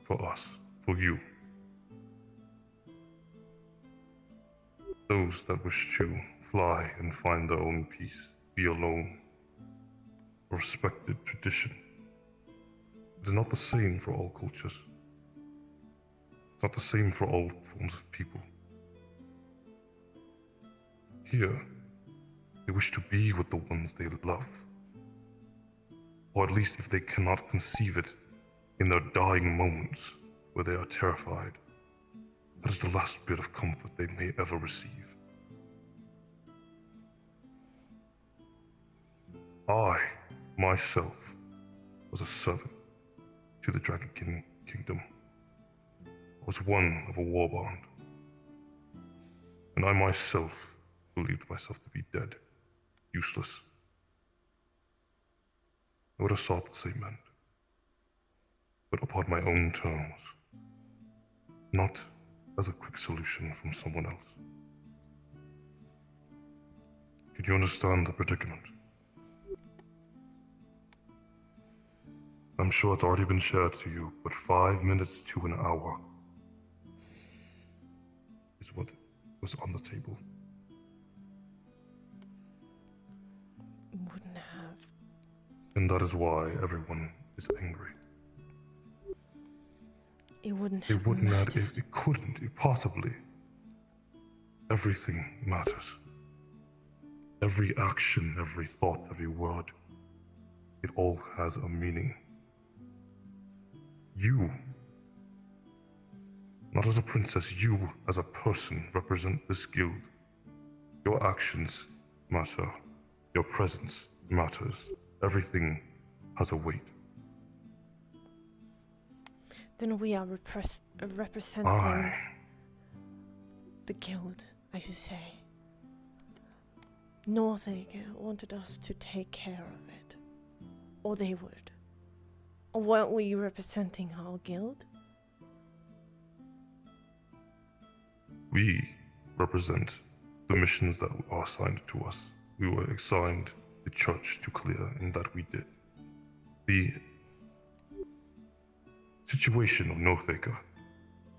[SPEAKER 8] for us, for you. Those that wish to fly and find their own peace, be alone, a respected tradition. It is not the same for all cultures. It's not the same for all forms of people. Here, they wish to be with the ones they love. Or at least if they cannot conceive it in their dying moments where they are terrified, that is the last bit of comfort they may ever receive. I, myself, was a servant to the Dragonkin Kingdom. I was one of a warband. And I myself believed myself to be dead, useless. I would have sought the same end, but upon my own terms, not as a quick solution from someone else. Can you understand the predicament? I'm sure it's already been shared to you, but 5 minutes to an hour is what was on the table.
[SPEAKER 4] Wouldn't have.
[SPEAKER 8] And that is why everyone is angry.
[SPEAKER 4] It wouldn't
[SPEAKER 8] It
[SPEAKER 4] have
[SPEAKER 8] wouldn't
[SPEAKER 4] mattered.
[SPEAKER 8] matter. It couldn't. It possibly. Everything matters. Every action, every thought, every word. It all has a meaning. You, not as a princess, you as a person represent this guild. Your actions matter. Your presence matters. Everything has a weight.
[SPEAKER 4] Then we are representing
[SPEAKER 8] I
[SPEAKER 4] the guild, I should say. Northacre wanted us to take care of it. Or they would. Or weren't we representing our guild?
[SPEAKER 8] We represent the missions that are assigned to us. We were assigned the church to clear, and that we did. The situation of Northacre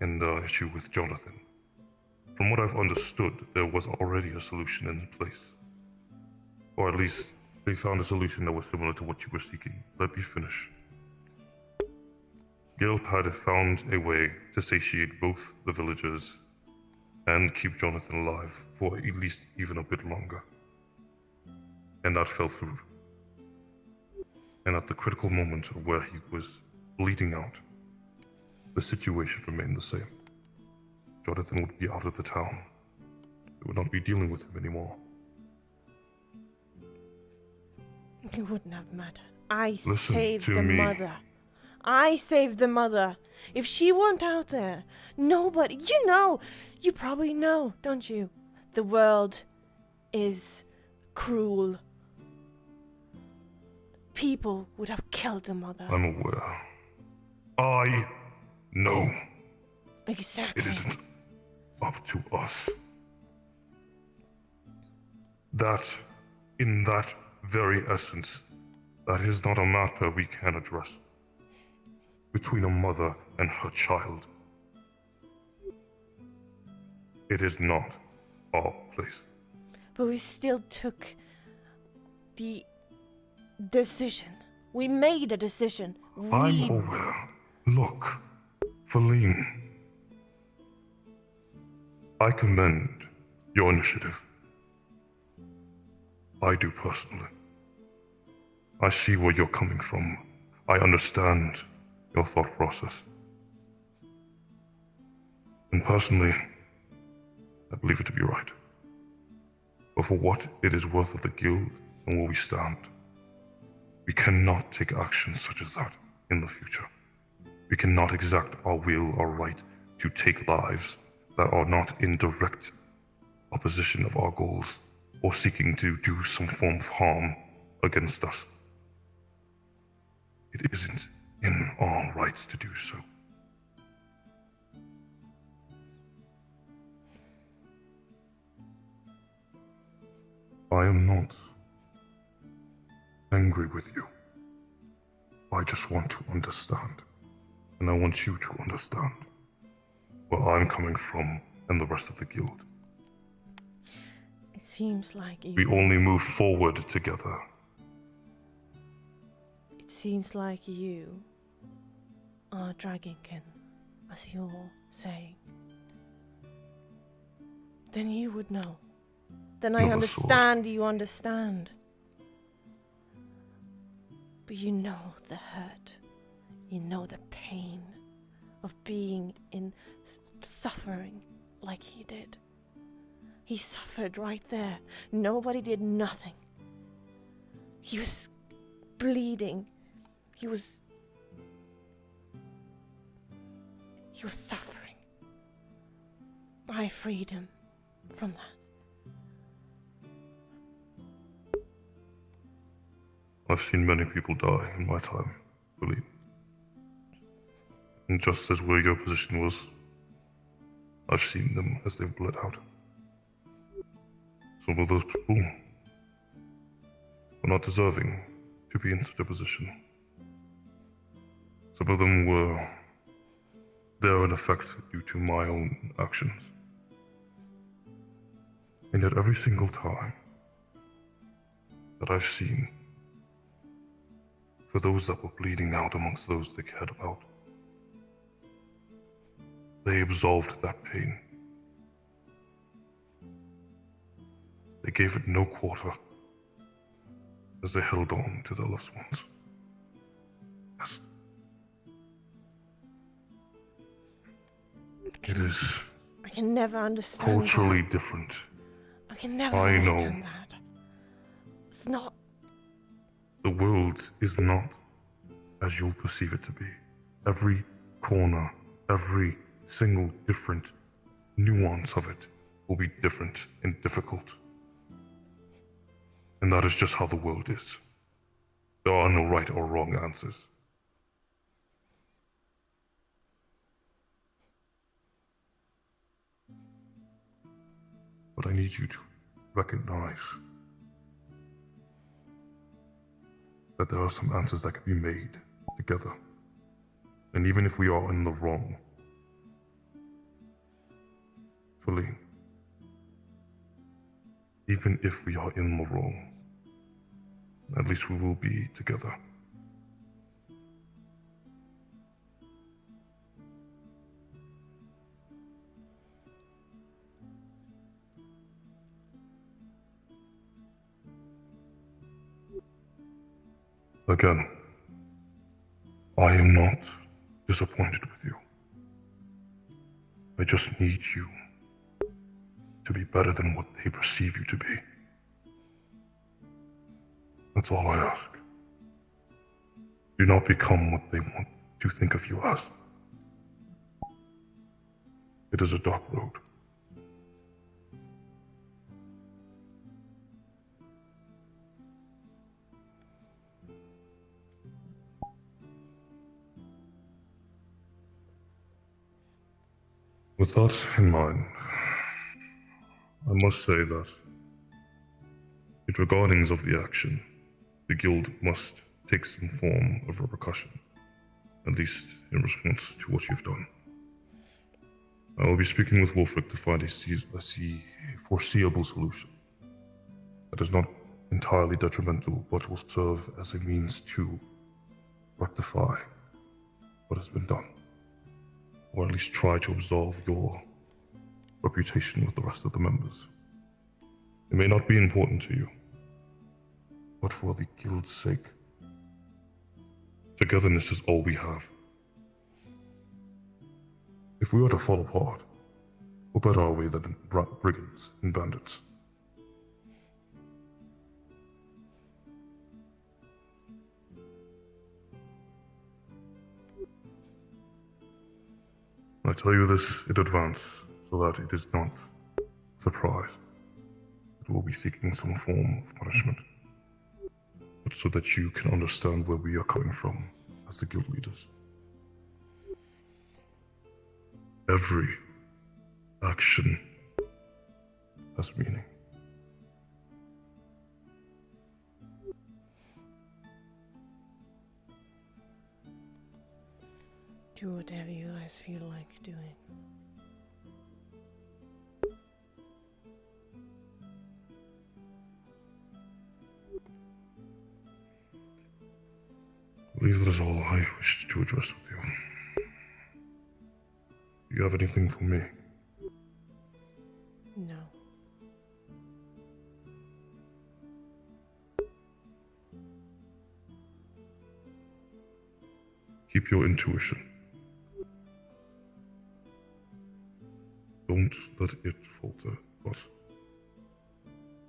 [SPEAKER 8] and the issue with Jonathan. From what I've understood, there was already a solution in place. Or at least, they found a solution that was similar to what you were seeking. Let me finish. Gil had found a way to satiate both the villagers and keep Jonathan alive for at least even a bit longer. And that fell through. And at the critical moment of where he was bleeding out, the situation remained the same. Jonathan would be out of the town. They would not be dealing with him anymore.
[SPEAKER 4] It wouldn't have mattered. I
[SPEAKER 8] Listen
[SPEAKER 4] saved
[SPEAKER 8] to
[SPEAKER 4] the
[SPEAKER 8] me.
[SPEAKER 4] mother. I saved the mother. If she weren't out there, nobody... You probably know, don't you? The world is cruel. People would have killed the mother.
[SPEAKER 8] I'm aware. I know.
[SPEAKER 4] Exactly.
[SPEAKER 8] It isn't up to us. That, in that very essence, that is not a matter we can address. Between a mother and her child. It is not our place.
[SPEAKER 4] But we still took the decision. We made a decision.
[SPEAKER 8] I'm aware. Look, Feline. I commend your initiative. I do personally. I see where you're coming from. I understand your thought process. And personally, I believe it to be right. But for what it is worth of the guild and where we stand, we cannot take actions such as that in the future. We cannot exact our will or right to take lives that are not in direct opposition of our goals or seeking to do some form of harm against us. It isn't in our rights to do so. I am not angry with you. I just want to understand. And I want you to understand where I'm coming from and the rest of the guild.
[SPEAKER 4] It seems like you...
[SPEAKER 8] We only move forward together.
[SPEAKER 4] It seems like you are Dragonkin, as you're saying. Then you would know. Then I understand you understand. But you know the hurt. You know the pain of being in suffering like he did. He suffered right there. Nobody did nothing. He was bleeding. He was suffering. I freed him from that.
[SPEAKER 8] I've seen many people die in my time, believe. And just as where your position was, I've seen them as they've bled out. Some of those people were not deserving to be in such a position. Some of them were there in effect due to my own actions. And yet every single time that I've seen, for those that were bleeding out amongst those they cared about, they absolved that pain. They gave it no quarter as they held on to their loved ones. Yes. It is
[SPEAKER 4] I can never understand
[SPEAKER 8] culturally
[SPEAKER 4] that.
[SPEAKER 8] different.
[SPEAKER 4] I can never
[SPEAKER 8] I
[SPEAKER 4] understand
[SPEAKER 8] know.
[SPEAKER 4] that. It's not...
[SPEAKER 8] The world is not as you'll perceive it to be. Every corner, every single different nuance of it will be different and difficult. And that is just how the world is. There are no right or wrong answers. But I need you to recognize that there are some answers that can be made together. And even if we are in the wrong, Feline, even if we are in the wrong, at least we will be together. Again, I am not disappointed with you. I just need you to be better than what they perceive you to be. That's all I ask. Do not become what they want to think of you as. It is a dark road. With that in mind, I must say that, in regardings of the action, the guild must take some form of repercussion, at least in response to what you've done. I will be speaking with Wolfric to find a foreseeable solution that is not entirely detrimental, but will serve as a means to rectify what has been done, or at least try to absolve your reputation with the rest of the members. It may not be important to you, but for the guild's sake, togetherness is all we have. If we are to fall apart, what better are we than brigands and bandits? I tell you this in advance, so that it is not a surprise that we will be seeking some form of punishment, but so that you can understand where we are coming from as the guild leaders. Every action has meaning.
[SPEAKER 4] Do whatever you guys feel like doing.
[SPEAKER 8] I believe that is all I wished to address with you. Do you have anything for me?
[SPEAKER 4] No.
[SPEAKER 8] Keep your intuition. Don't let it falter, but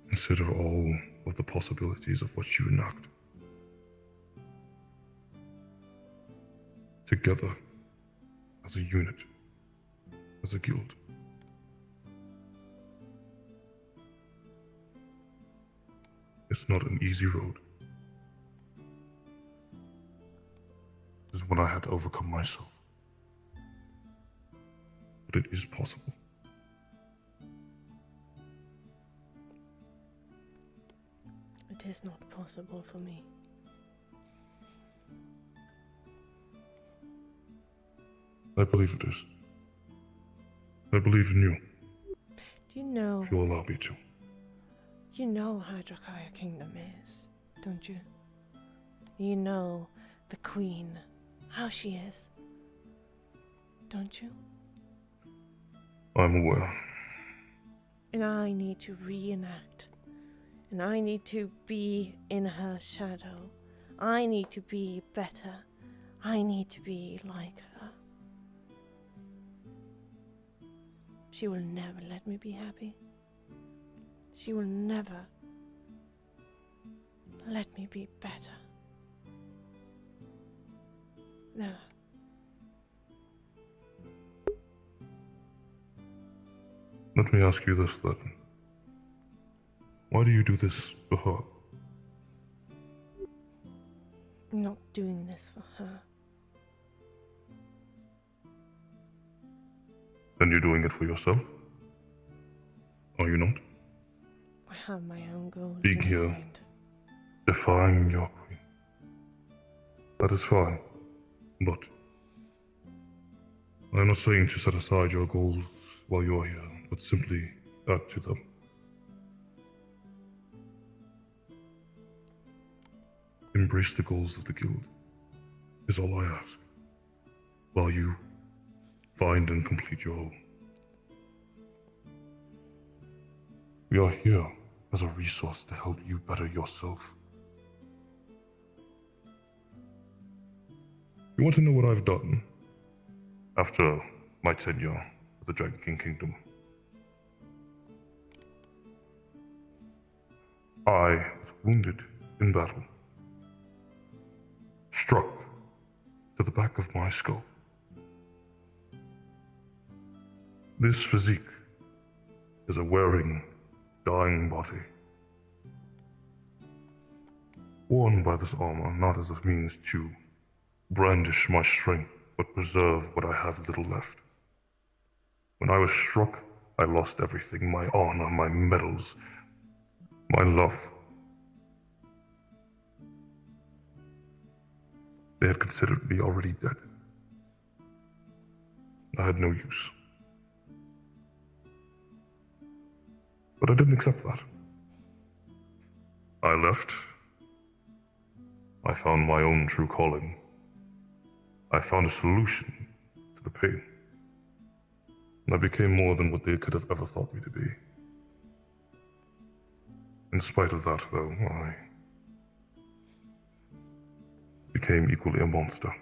[SPEAKER 8] consider all of the possibilities of what you enact. Together, as a unit, as a guild. It's not an easy road. This is one I had to overcome myself. But it is possible.
[SPEAKER 4] It is not possible for me.
[SPEAKER 8] I believe it is. I believe in you.
[SPEAKER 4] Do you know?
[SPEAKER 8] If you allow me to.
[SPEAKER 4] You know how Drakaya Kingdom is, don't you? You know the Queen, how she is, don't you?
[SPEAKER 8] I'm aware.
[SPEAKER 4] And I need to reenact. And I need to be in her shadow. I need to be better. I need to be like her. She will never let me be happy. She will never let me be better. Never.
[SPEAKER 8] Let me ask you this then. Why do you do this for her?
[SPEAKER 4] I'm not doing this for her.
[SPEAKER 8] Then you're doing it for yourself? Are you not?
[SPEAKER 4] I have my own goals.
[SPEAKER 8] Being
[SPEAKER 4] in
[SPEAKER 8] here,
[SPEAKER 4] mind.
[SPEAKER 8] defying your queen. That is fine, but I'm not saying to set aside your goals while you're here, but simply add to them. Embrace the goals of the guild, is all I ask, while you find and complete your own. We are here as a resource to help you better yourself. You want to know what I've done after my tenure with the Dragon King Kingdom? I was wounded in battle, struck to the back of my skull. This physique is a wearing, dying body, worn by this armor not as a means to brandish my strength, but preserve what I have little left. When I was struck, I lost everything, my honor, my medals, my love. They had considered me already dead. I had no use. But I didn't accept that. I left. I found my own true calling. I found a solution to the pain. And I became more than what they could have ever thought me to be. In spite of that, though, I became equally a monster.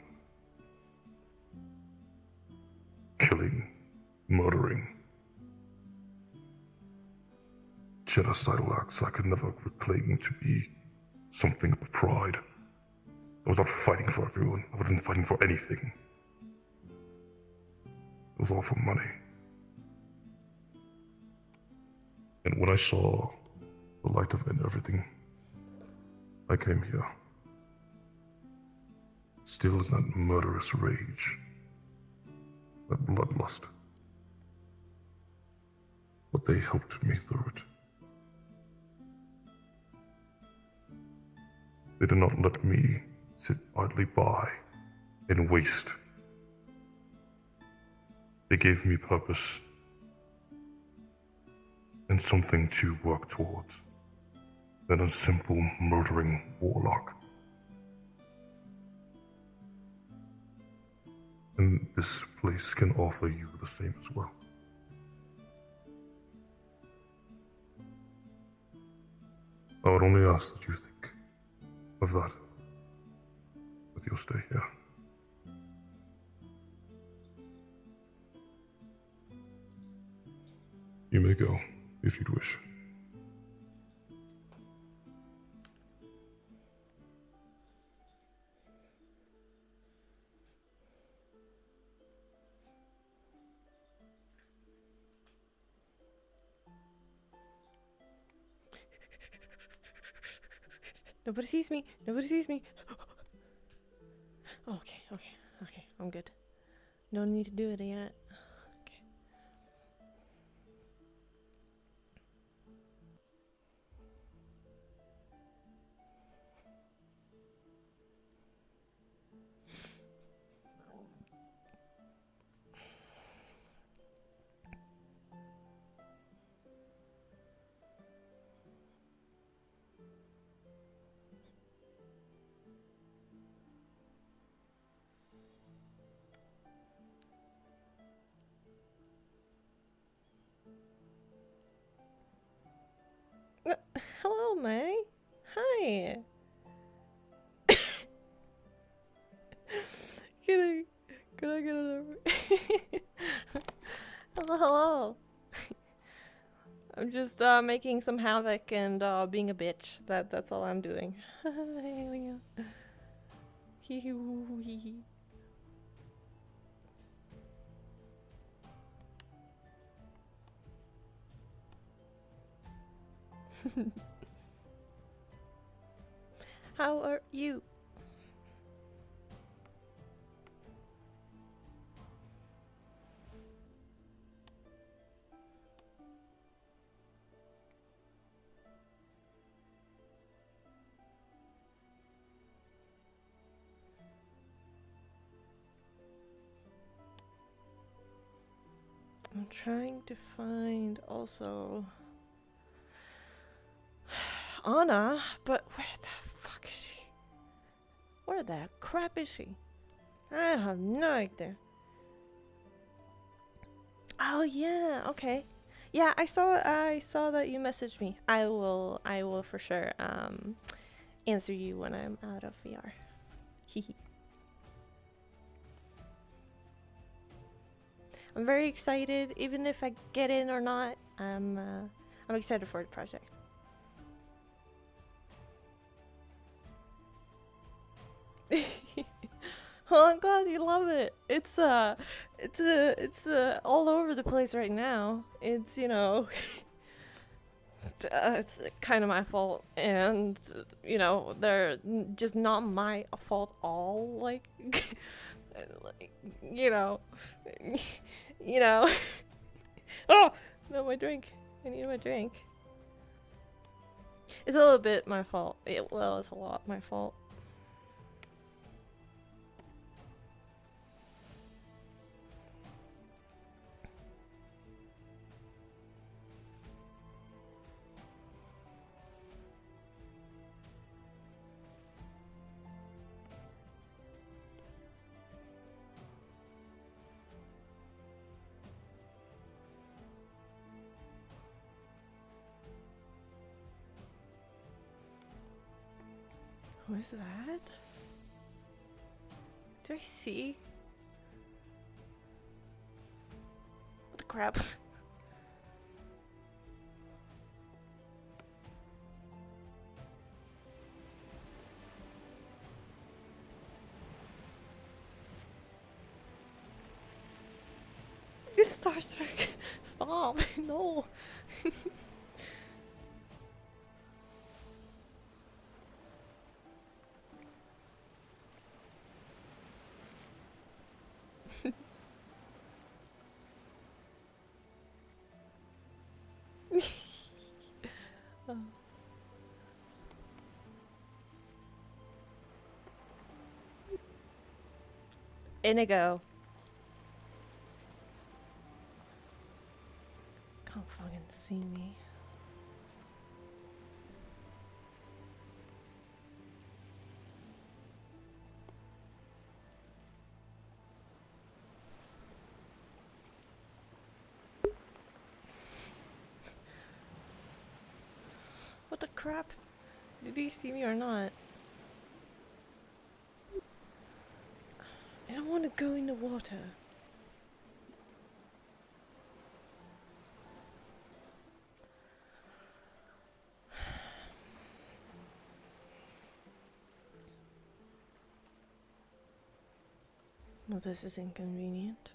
[SPEAKER 8] Killing, murdering, genocidal acts I could never reclaim to be something of pride. I was not fighting for everyone. I wasn't fighting for anything. It was all for money. And when I saw the light of everything, I came here. Still in that murderous rage, that bloodlust. But they helped me through it. They did not let me sit idly by and waste. They gave me purpose and something to work towards than a simple murdering warlock. And this place can offer you the same as well. I would only ask that you think of that with your stay here. You may go if you'd wish.
[SPEAKER 4] Nobody sees me. Nobody sees me. Okay. I'm good. No need to do it yet. Okay. Hello, May. Hi. Can I get another? Hello. I'm just making some havoc and being a bitch. That's all I'm doing. Here we go. Hee. How are you? I'm trying to find also Anna, but where the fuck is she? Where the crap is she? I have no idea. Oh yeah, okay. Yeah, I saw that you messaged me. I will for sure answer you when I'm out of VR. Hehe. I'm very excited, even if I get in or not. I'm excited for the project. Oh, I'm glad you love it. It's all over the place right now. It's, you know, it's kind of my fault, and you know, they're just not my fault all. Like, you know, Oh! No, my drink. I need my drink. It's a little bit my fault. Well, it's a lot my fault. Who is that? Do I see? What the crap? This Star Trek. Stop. No. Oh. Inigo. Can't fucking see me. What the crap? Did he see me or not? I don't want to go in the water. Well, this is inconvenient.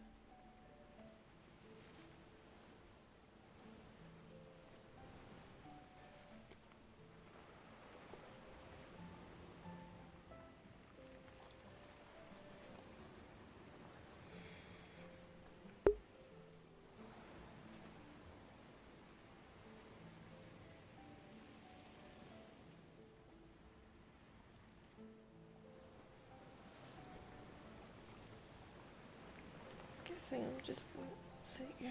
[SPEAKER 4] Guessing I'm just gonna sit here.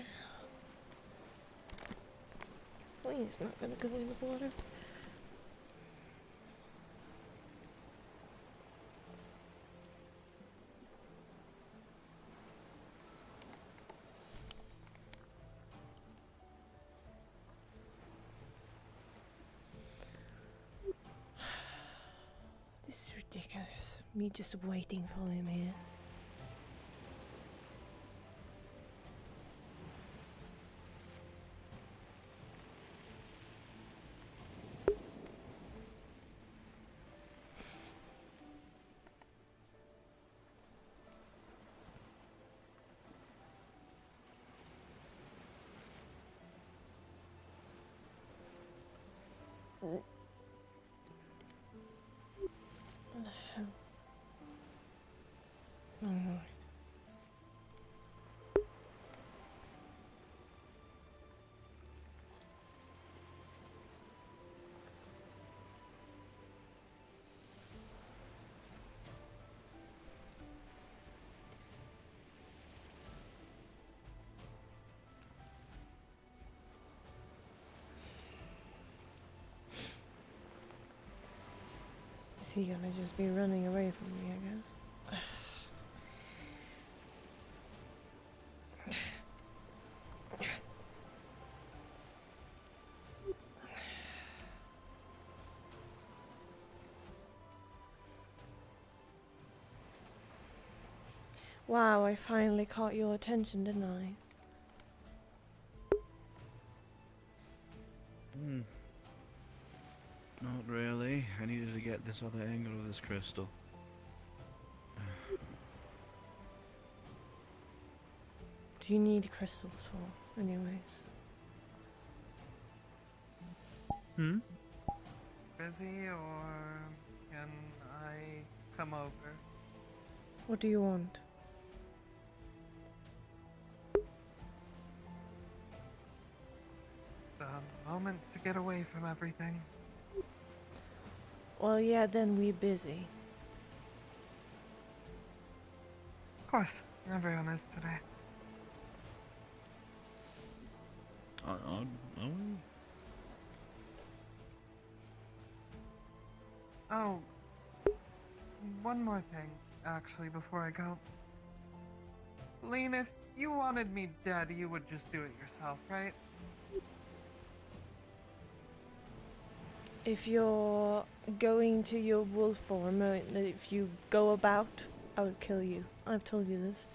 [SPEAKER 4] Please, not gonna go in the water. This is ridiculous. Me just waiting for him here. What the hell? Alright. Is he gonna just be running away from me, I guess? Wow, I finally caught your attention, didn't I?
[SPEAKER 10] Not really. I needed to get this other angle of this crystal.
[SPEAKER 4] Do you need crystals for, anyways?
[SPEAKER 2] Hmm? Busy, or can I come over?
[SPEAKER 4] What do you want?
[SPEAKER 2] moment to get away from everything.
[SPEAKER 4] Well, yeah, then we busy.
[SPEAKER 2] Of course, everyone is today.
[SPEAKER 10] Are we?
[SPEAKER 2] Oh, one more thing, actually, before I go. Lean, if you wanted me dead, you would just do it yourself, right?
[SPEAKER 4] If you're going to your wolf form, if you go about, I would kill you. I've told you this.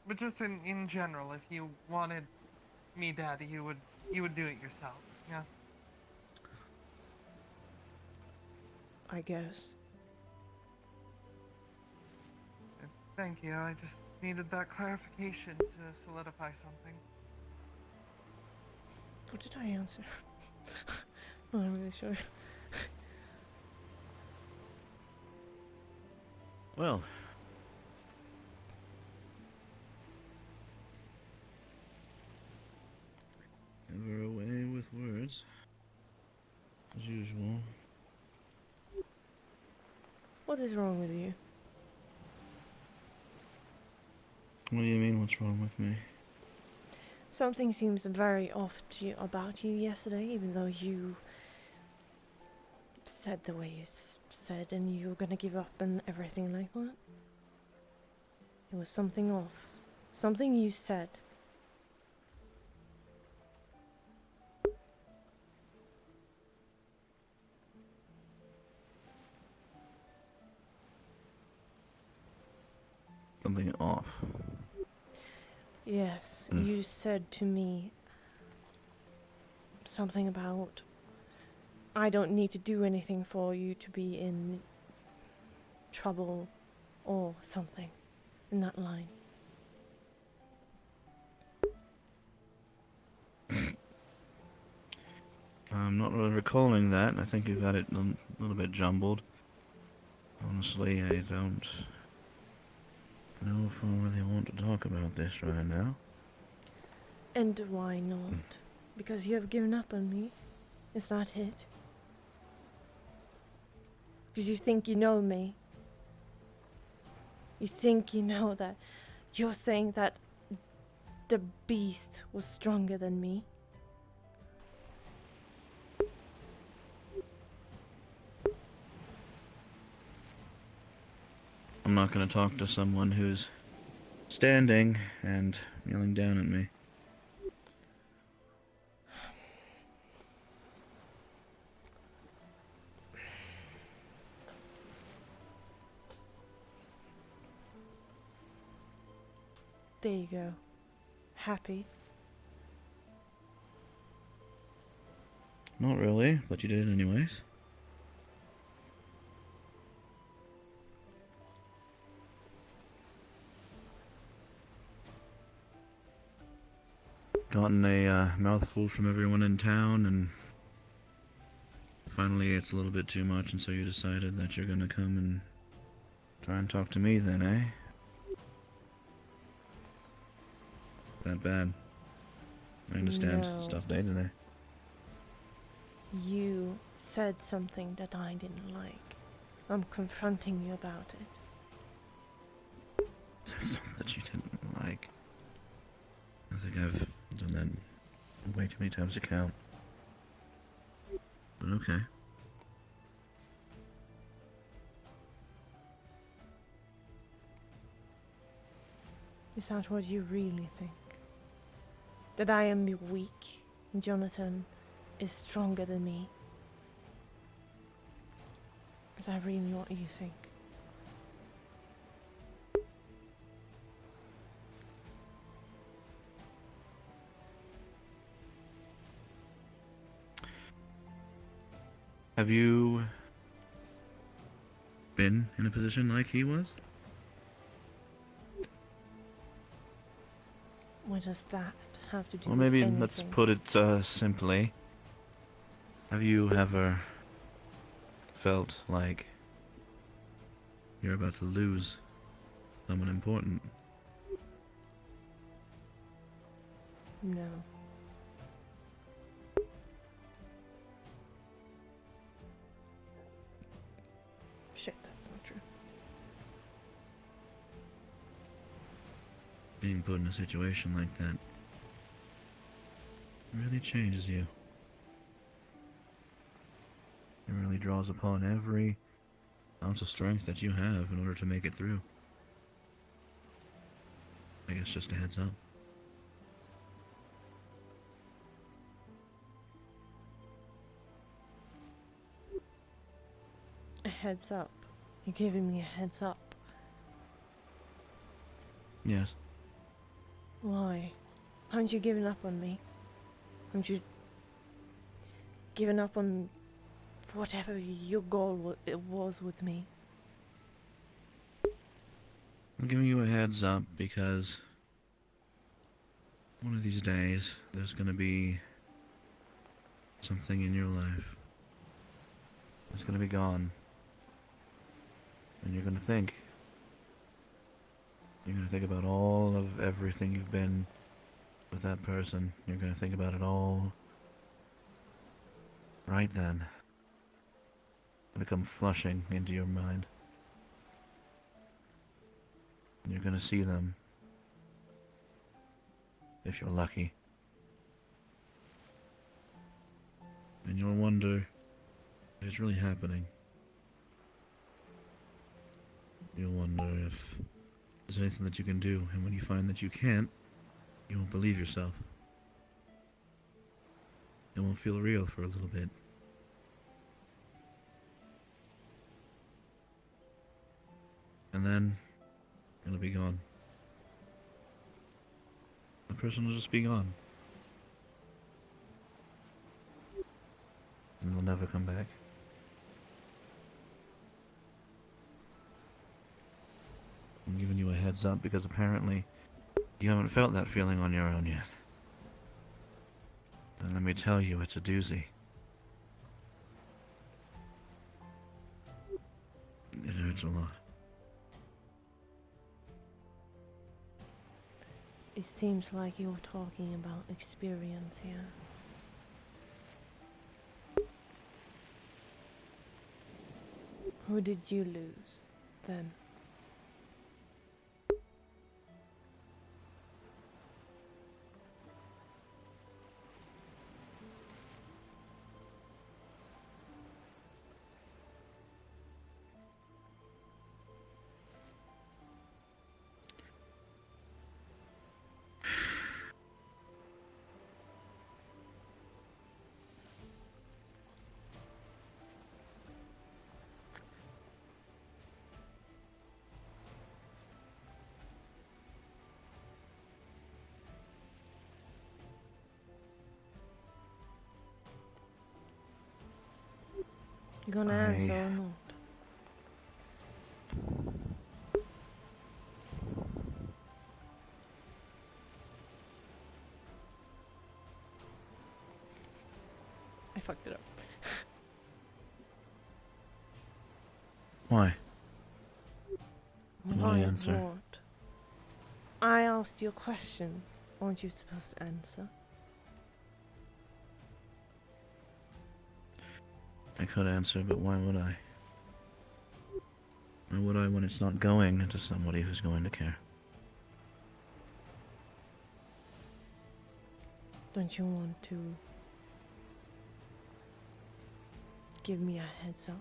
[SPEAKER 2] But just in general, if you wanted me dead, you would do it yourself, yeah?
[SPEAKER 4] I guess.
[SPEAKER 2] Thank you, I just needed that clarification to solidify something.
[SPEAKER 4] What did I answer? I'm not really sure.
[SPEAKER 10] Well. Ever away with words. As usual.
[SPEAKER 4] What is wrong with you?
[SPEAKER 10] What do you mean, what's wrong with me?
[SPEAKER 4] Something seems very off about you yesterday, even though you said the way you said and you were gonna give up and everything like that. It was something off. Something you said.
[SPEAKER 10] Something off.
[SPEAKER 4] Yes, you said to me something about I don't need to do anything for you to be in trouble or something in that line.
[SPEAKER 10] I'm not really recalling that. I think you've got it a little bit jumbled. Honestly, I don't know if I really want to talk about this right now.
[SPEAKER 4] And why not? Because you have given up on me? Is that it? Because you think you know me? You think you know that you're saying that the beast was stronger than me?
[SPEAKER 10] I'm not going to talk to someone who's standing and yelling down at me.
[SPEAKER 4] There you go. Happy?
[SPEAKER 10] Not really, but you did it anyways. Gotten a mouthful from everyone in town, and finally it's a little bit too much, and so you decided that you're gonna come and try and talk to me then, eh? That bad. I understand.
[SPEAKER 4] No.
[SPEAKER 10] Stuff day to day.
[SPEAKER 4] You said something that I didn't like. I'm confronting you about it.
[SPEAKER 10] Something that you didn't like. I think I've done that way too many times to count. But okay.
[SPEAKER 4] Is that what you really think? That I am weak and Jonathan is stronger than me? Is that really what you think?
[SPEAKER 10] Have you been in a position like he was?
[SPEAKER 4] What does that have to do
[SPEAKER 10] Well,
[SPEAKER 4] with
[SPEAKER 10] maybe
[SPEAKER 4] anything?
[SPEAKER 10] let's put it simply. Have you ever felt like you're about to lose someone important?
[SPEAKER 4] No. Shit, that's not true.
[SPEAKER 14] Being put in a situation like that really changes you. It really draws upon every ounce of strength that you have in order to make it through. I guess just a heads up.
[SPEAKER 4] A heads up. You're giving me a heads up.
[SPEAKER 14] Yes.
[SPEAKER 4] Why? Haven't you given up on me? Haven't you given up on whatever your goal was with me?
[SPEAKER 14] I'm giving you a heads up because one of these days there's gonna be something in your life that's gonna be gone. And you're gonna think. You're gonna think about all of everything you've been with that person. You're gonna think about it all right then. Gonna come flushing into your mind. And you're gonna see them. If you're lucky. And you'll wonder if it's really happening. You'll wonder if there's anything that you can do, and when you find that you can't, you won't believe yourself. It won't feel real for a little bit. And then, it'll be gone. The person will just be gone. And they'll never come back. I'm giving you a heads up because apparently you haven't felt that feeling on your own yet. And let me tell you, it's a doozy. It hurts a lot.
[SPEAKER 4] It seems like you're talking about experience here. Who did you lose, then? You gonna answer or not? I fucked it up.
[SPEAKER 14] Why?
[SPEAKER 4] Why
[SPEAKER 14] answer.
[SPEAKER 4] what? I asked you a question. Aren't you supposed to answer?
[SPEAKER 14] I could answer, but why would I? Why would I when it's not going to somebody who's going to care?
[SPEAKER 4] Don't you want to give me a heads up?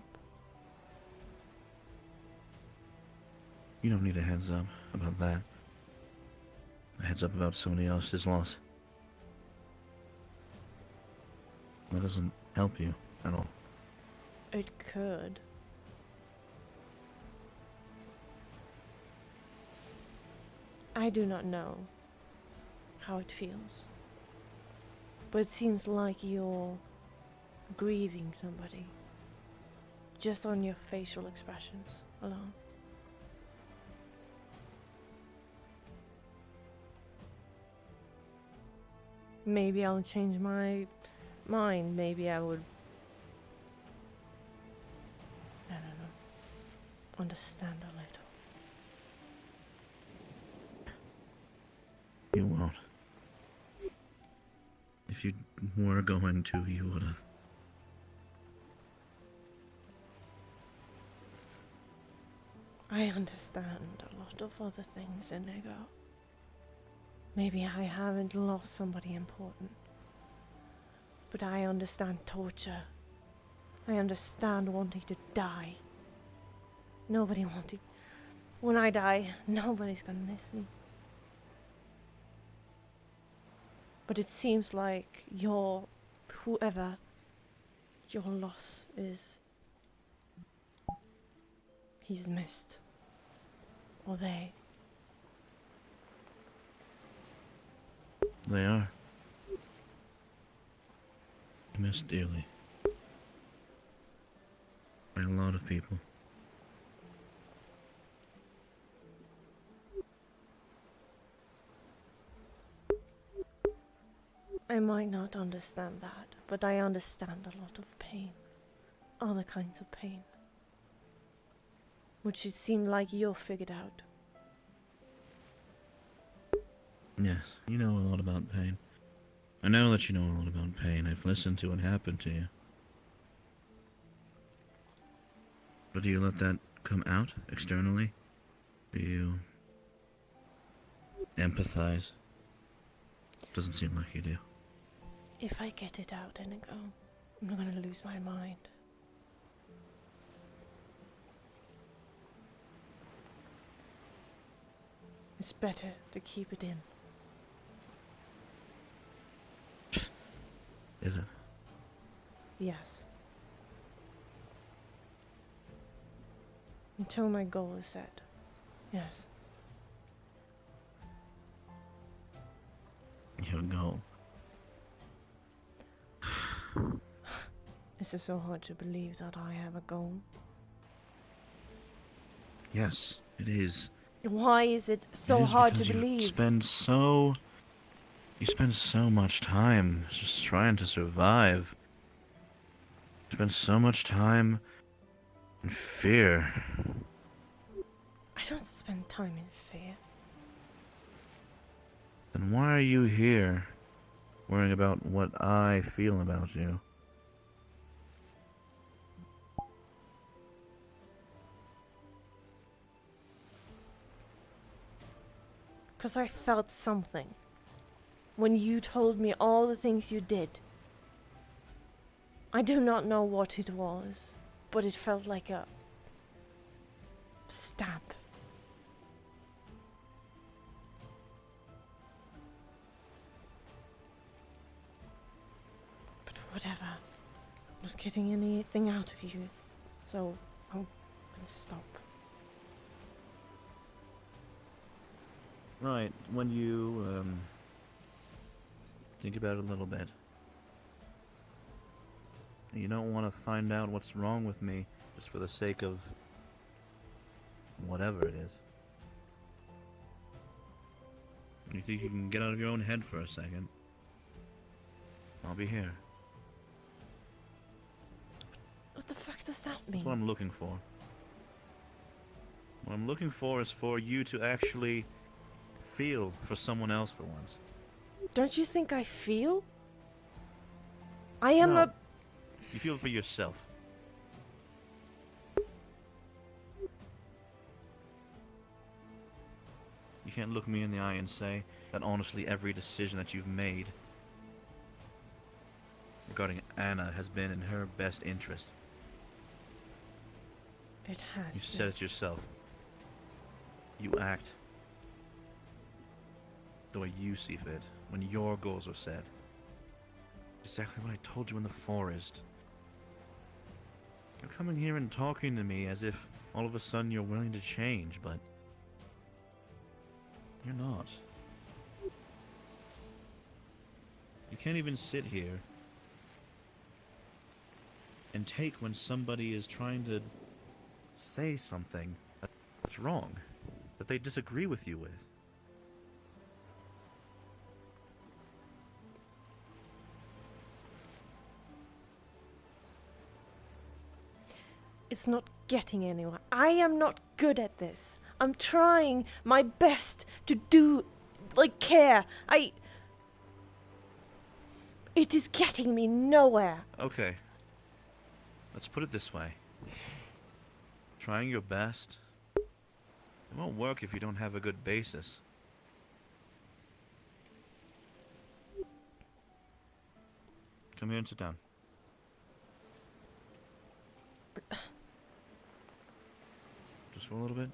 [SPEAKER 14] You don't need a heads up about that. A heads up about somebody else's loss. That doesn't help you at all.
[SPEAKER 4] It could. I do not know how it feels. But it seems like you're grieving somebody. Just on your facial expressions alone. Maybe I'll change my mind. Maybe I would, I don't know, understand a little.
[SPEAKER 14] You won't. were going to, you would have.
[SPEAKER 4] I understand a lot of other things, Inigo. Maybe I haven't lost somebody important. But I understand torture. I understand wanting to die. Nobody wanting... When I die, nobody's gonna miss me. But it seems like whoever your loss is, he's missed. Or they.
[SPEAKER 14] They are. Missed dearly. By a lot of people.
[SPEAKER 4] I might not understand that, but I understand a lot of pain. Other kinds of pain. Which it seemed like you figured out.
[SPEAKER 14] Yes, you know a lot about pain. I know that you know a lot about pain. I've listened to what happened to you. But do you let that come out externally? Do you empathize? Doesn't seem like you do.
[SPEAKER 4] If I get it out, Inigo, I'm gonna lose my mind. It's better to keep it in.
[SPEAKER 14] Is it?
[SPEAKER 4] Yes. Until my goal is set. Yes.
[SPEAKER 14] Your goal.
[SPEAKER 4] Is it so hard to believe that I have a goal?
[SPEAKER 14] Yes, it is.
[SPEAKER 4] Why is it so
[SPEAKER 14] It is
[SPEAKER 4] hard to
[SPEAKER 14] because
[SPEAKER 4] believe?
[SPEAKER 14] You spend so much time just trying to survive. You spend so much time in fear.
[SPEAKER 4] I don't spend time in fear.
[SPEAKER 14] Then why are you here, worrying about what I feel about you?
[SPEAKER 4] Because I felt something. When you told me all the things you did. I do not know what it was, but it felt like a stab. But whatever. I'm not getting anything out of you, so I'm gonna stop.
[SPEAKER 14] Right, when you, think about it a little bit. You don't want to find out what's wrong with me just for the sake of whatever it is. You think you can get out of your own head for a second? I'll be here.
[SPEAKER 4] What the fuck does that mean?
[SPEAKER 14] That's what I'm looking for. What I'm looking for is for you to actually feel for someone else for once.
[SPEAKER 4] Don't you think I feel? I am
[SPEAKER 14] No.
[SPEAKER 4] a...
[SPEAKER 14] You feel for yourself. You can't look me in the eye and say that honestly every decision that you've made regarding Anna has been in her best interest.
[SPEAKER 4] It has.
[SPEAKER 14] You said it yourself. You act the way you see fit when your goals are set. Exactly what I told you in the forest. You're coming here and talking to me as if all of a sudden you're willing to change, but you're not. You can't even sit here and take when somebody is trying to say something that's wrong, that they disagree with you with.
[SPEAKER 4] It's not getting anywhere. I am not good at this. I'm trying my best to do, care. It is getting me nowhere.
[SPEAKER 14] Okay. Let's put it this way. Trying your best, it won't work if you don't have a good basis. Come here and sit down. Just for a little bit.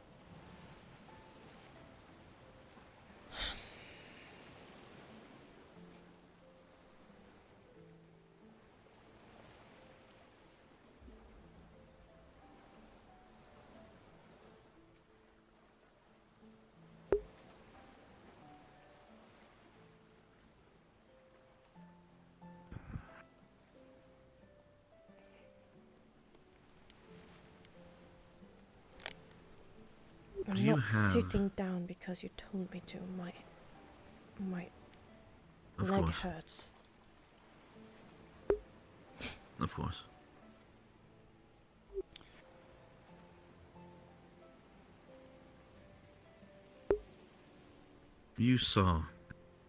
[SPEAKER 4] I'm
[SPEAKER 14] Do you
[SPEAKER 4] not
[SPEAKER 14] have-
[SPEAKER 4] sitting down because you told me to. My
[SPEAKER 14] Of
[SPEAKER 4] leg
[SPEAKER 14] course.
[SPEAKER 4] hurts.
[SPEAKER 14] Of course. You saw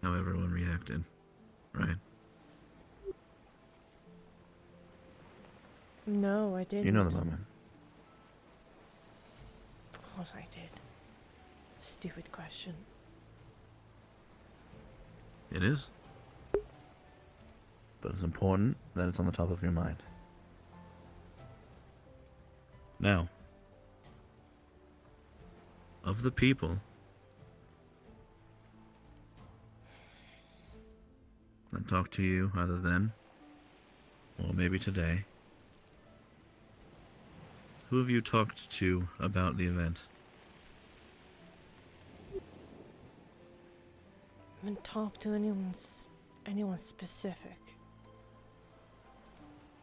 [SPEAKER 14] how everyone reacted, right?
[SPEAKER 4] No, I didn't.
[SPEAKER 14] You know the moment.
[SPEAKER 4] Of course I did. Stupid question.
[SPEAKER 14] It is. But it's important that it's on the top of your mind. Now, of the people that talked to you either then or maybe today, who have you talked to about the event?
[SPEAKER 4] I haven't talked to anyone specific.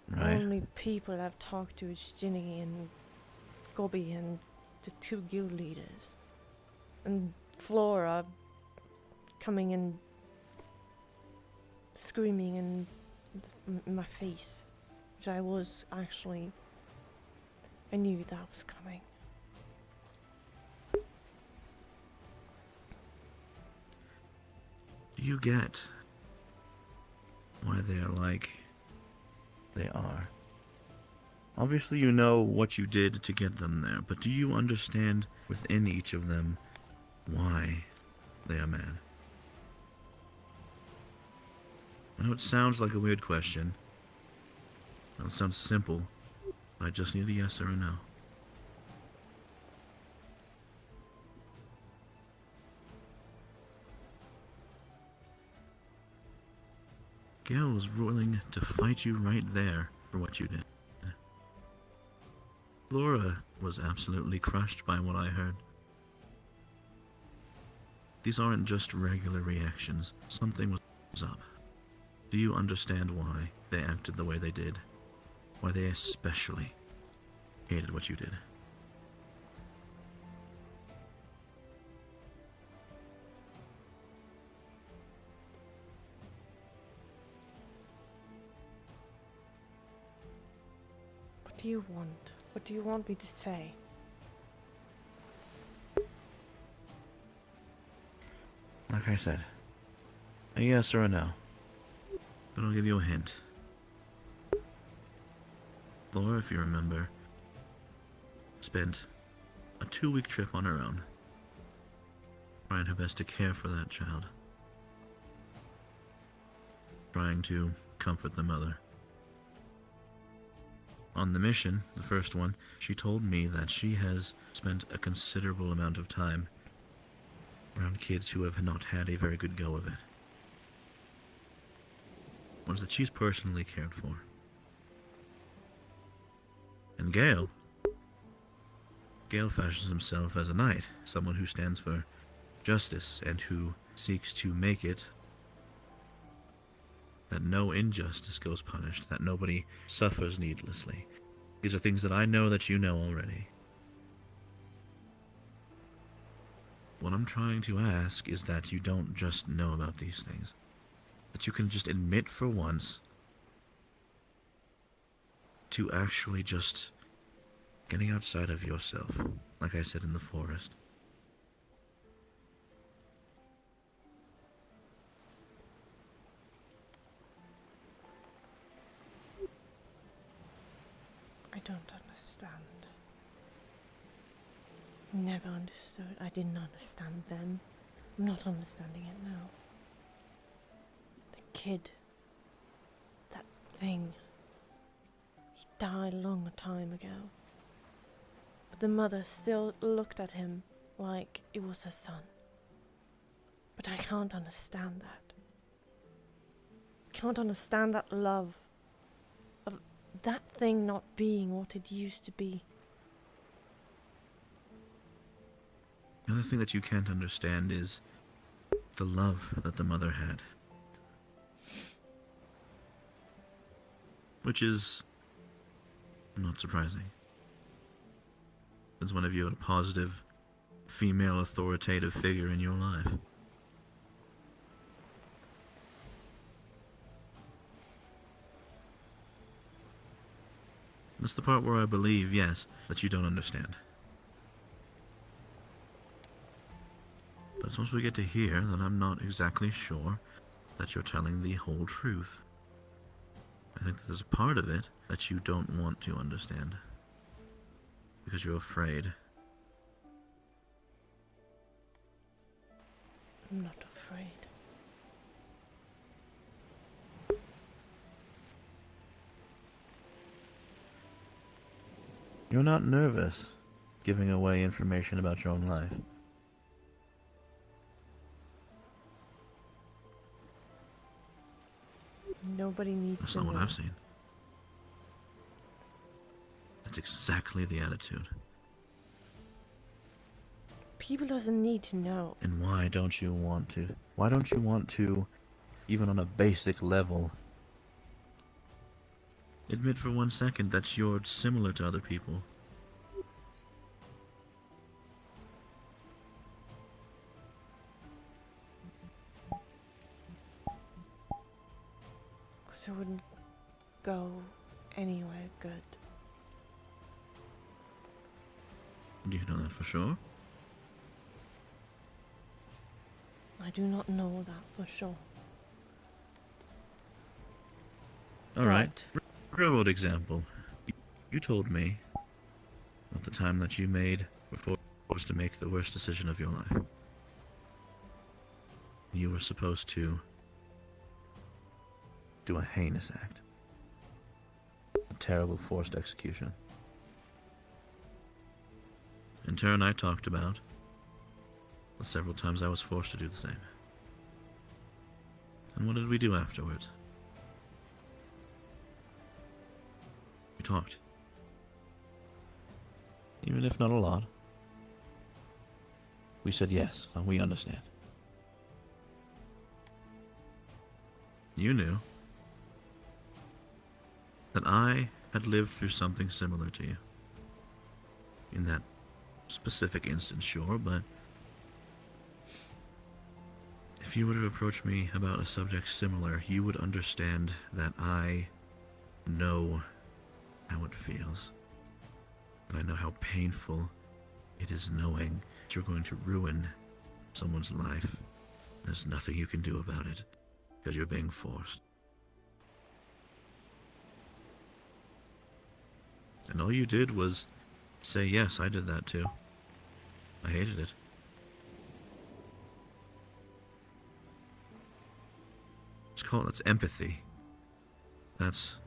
[SPEAKER 14] Right.
[SPEAKER 4] Only people I've talked to is Ginny and Gobby and the two guild leaders. And Flora coming and screaming in my face. Which I knew that was coming.
[SPEAKER 14] Do you get why they are like they are? Obviously you know what you did to get them there, but do you understand within each of them why they are mad? I know it sounds like a weird question. I know it sounds simple, but I just need a yes or a no. Gale was willing to fight you right there for what you did. Laura was absolutely crushed by what I heard. These aren't just regular reactions. Something was up. Do you understand why they acted the way they did? Why they especially hated what you did?
[SPEAKER 4] What do you want? What do you want me to say?
[SPEAKER 14] Like I said, a yes or a no. But I'll give you a hint. Laura, if you remember, spent a 2-week trip on her own, trying her best to care for that child, trying to comfort the mother. On the mission, the first one, she told me that she has spent a considerable amount of time around kids who have not had a very good go of it. Ones that she's personally cared for. And Gale fashions himself as a knight, someone who stands for justice and who seeks to make it that no injustice goes punished, that nobody suffers needlessly. These are things that I know that you know already. What I'm trying to ask is that you don't just know about these things. That you can just admit for once to actually just getting outside of yourself, like I said in the forest.
[SPEAKER 4] don't understand. Never understood. I didn't understand then. I'm not understanding it now. The kid. That thing. He died a long time ago. But the mother still looked at him like it was her son. But I can't understand that. Can't understand that love. Of that thing not being what it used to be.
[SPEAKER 14] The other thing that you can't understand is the love that the mother had. Which is not surprising. Since one of you had a positive, female authoritative figure in your life. That's the part where I believe, yes, that you don't understand. But once we get to here, then I'm not exactly sure that you're telling the whole truth. I think that there's a part of it that you don't want to understand. Because you're afraid.
[SPEAKER 4] I'm not afraid.
[SPEAKER 14] You're not nervous giving away information about your own life.
[SPEAKER 4] Nobody needs
[SPEAKER 14] That's
[SPEAKER 4] to
[SPEAKER 14] not
[SPEAKER 4] know.
[SPEAKER 14] what I've seen. That's exactly the attitude.
[SPEAKER 4] People doesn't need to know.
[SPEAKER 14] And why don't you want to? Why don't you want to, even on a basic level, admit for 1 second that you're similar to other people?
[SPEAKER 4] Because it wouldn't go anywhere good.
[SPEAKER 14] Do you know that for sure?
[SPEAKER 4] I do not know that for sure.
[SPEAKER 14] Alright. Railroad example. You told me about the time that you made before forced to make the worst decision of your life. You were supposed to do a heinous act. A terrible forced execution. In turn, I talked about the several times I was forced to do the same. And what did we do afterwards? We talked. Even if not a lot. We said yes, and we understand. You knew that I had lived through something similar to you. In that specific instance, sure, but if you were to approach me about a subject similar, you would understand that I know how it feels. And I know how painful it is knowing that you're going to ruin someone's life. There's nothing you can do about it, because you're being forced. And all you did was say, yes, I did that too. I hated it. That's empathy. That's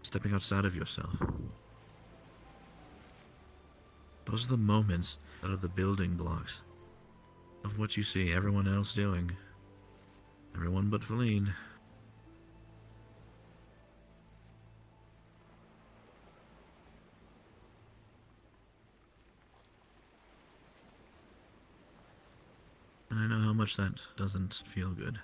[SPEAKER 14] stepping outside of yourself. Those are the moments that are the building blocks of what you see everyone else doing. Everyone but Feline. And I know how much that doesn't feel good.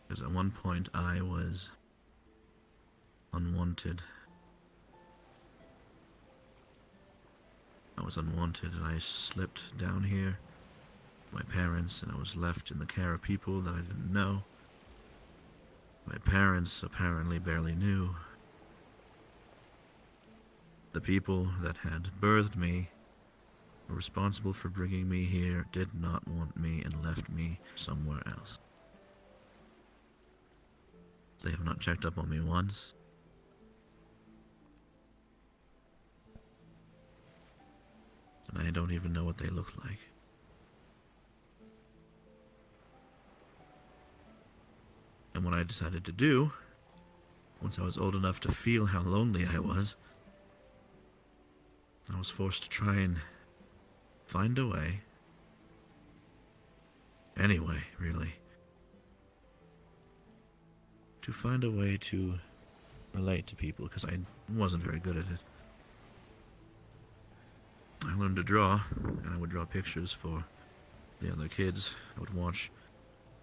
[SPEAKER 14] Because at one point I was unwanted. I was unwanted and I slipped down here with my parents, and I was left in the care of people that I didn't know. My parents apparently barely knew. The people that had birthed me, were responsible for bringing me here, did not want me and left me somewhere else. They have not checked up on me once. And I don't even know what they look like. And what I decided to do, once I was old enough to feel how lonely I was forced to try and find a way. Anyway, really. To find a way to relate to people, because I wasn't very good at it. I learned to draw, and I would draw pictures for the other kids. I would watch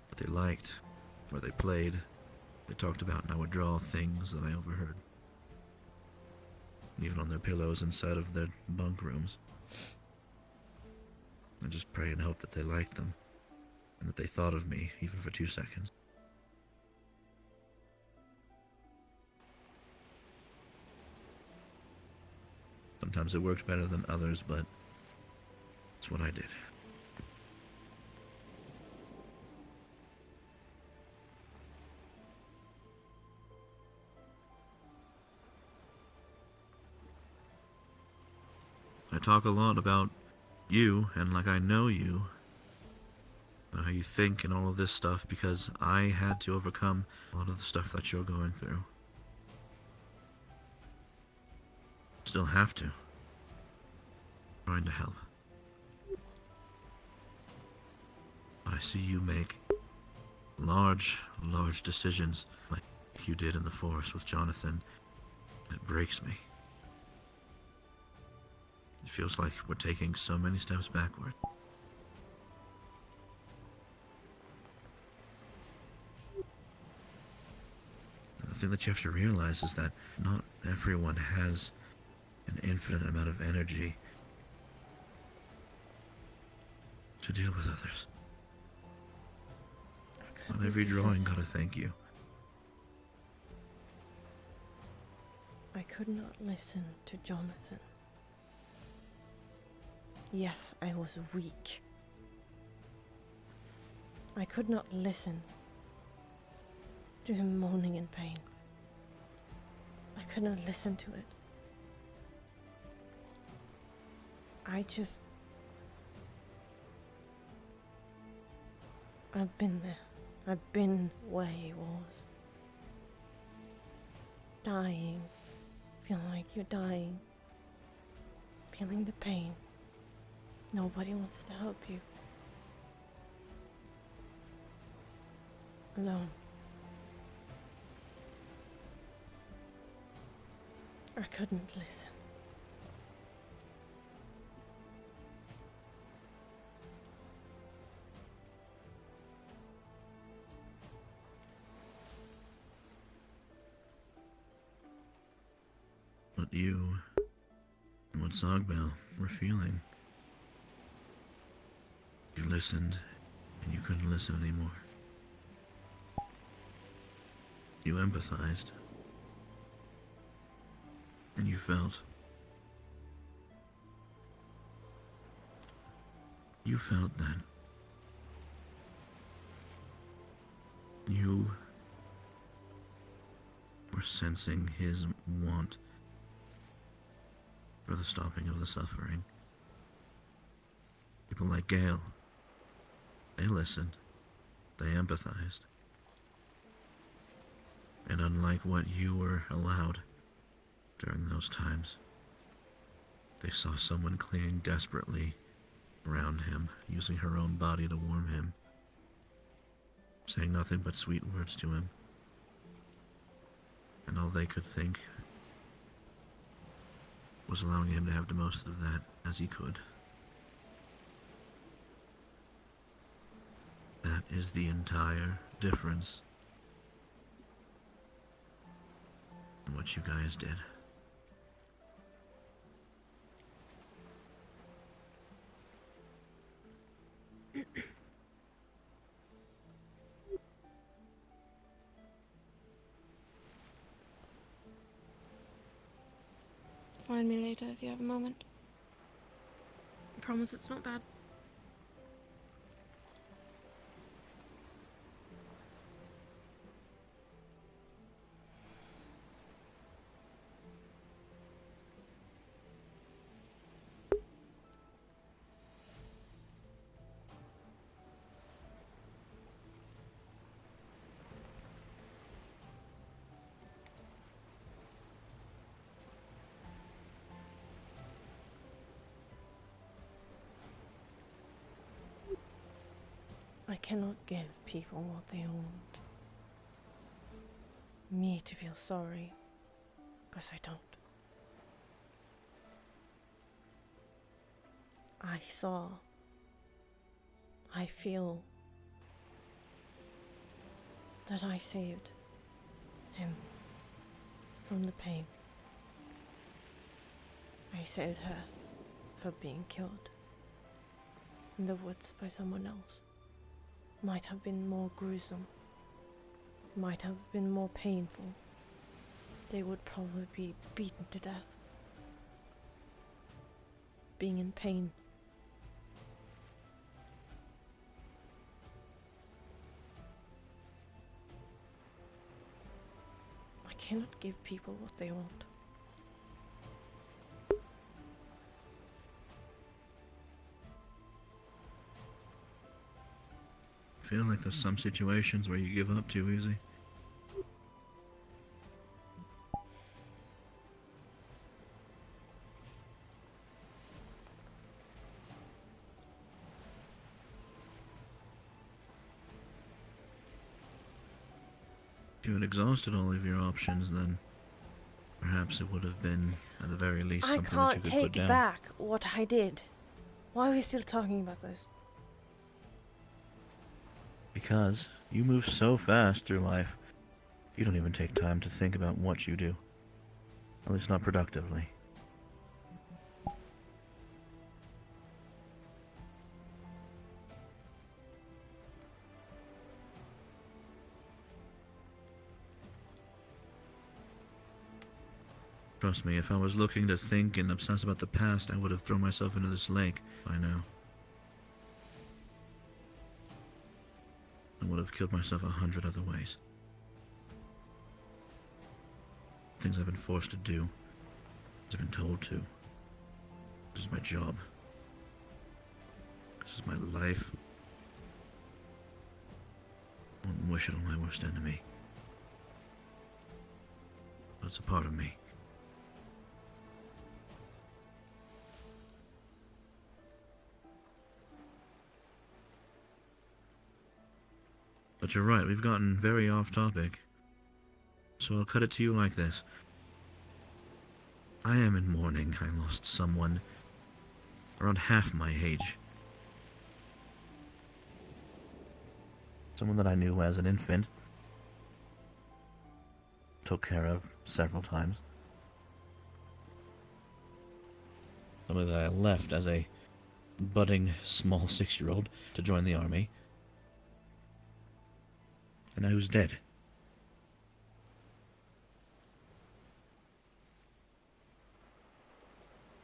[SPEAKER 14] what they liked, where they played, they talked about, and I would draw things that I overheard. Even on their pillows inside of their bunk rooms. I just pray and hope that they liked them, and that they thought of me, even for 2 seconds. Sometimes it worked better than others, but it's what I did. I talk a lot about you, and like I know you, how you think and all of this stuff, because I had to overcome a lot of the stuff that you're going through. Still have to. Trying to help. But I see you make large decisions, like you did in the forest with Jonathan. It breaks me. It feels like we're taking so many steps backward. The thing that you have to realize is that not everyone has an infinite amount of energy to deal with others. Not every drawing got a thank you.
[SPEAKER 4] I could not listen to Jonathan. Yes, I was weak. I could not listen to him moaning in pain. I could not listen to it. I've been there. I've been where he was. Dying. Feeling like you're dying. Feeling the pain. Nobody wants to help you. Alone. I couldn't listen.
[SPEAKER 14] What you and what Zogbel were feeling. You listened, and you couldn't listen anymore. You empathized, and you felt. You felt that you were sensing his want for the stopping of the suffering. People like Gale, they listened, they empathized. And unlike what you were allowed during those times, they saw someone clinging desperately around him, using her own body to warm him, saying nothing but sweet words to him. And all they could think was allowing him to have the most of that as he could. That is the entire difference in what you guys did.
[SPEAKER 19] Find me later if you have a moment. I promise it's not bad.
[SPEAKER 4] I cannot give people what they want. Me to feel sorry, 'cause I don't. I saw, I feel that I saved him from the pain. I saved her for being killed in the woods by someone else. Might have been more gruesome, might have been more painful. They would probably be beaten to death, being in pain. I cannot give people what they want.
[SPEAKER 14] I feel like there's some situations where you give up too easy. If you had exhausted all of your options, then perhaps it would have been, at the very least,
[SPEAKER 4] I
[SPEAKER 14] something that you
[SPEAKER 4] can't
[SPEAKER 14] could
[SPEAKER 4] take
[SPEAKER 14] put down.
[SPEAKER 4] back what I did. Why are we still talking about this?
[SPEAKER 14] Because you move so fast through life, you don't even take time to think about what you do. At least not productively. Trust me, if I was looking to think and obsess about the past, I would have thrown myself into this lake by now. I would have killed myself 100 other ways. Things I've been forced to do. I've been told to. This is my job. This is my life. I wouldn't wish it on my worst enemy. But it's a part of me. But you're right, we've gotten very off topic. So I'll cut it to you like this. I am in mourning. I lost someone around half my age. Someone that I knew as an infant. Took care of several times. Someone that I left as a budding small 6-year-old to join the army. And now who's dead?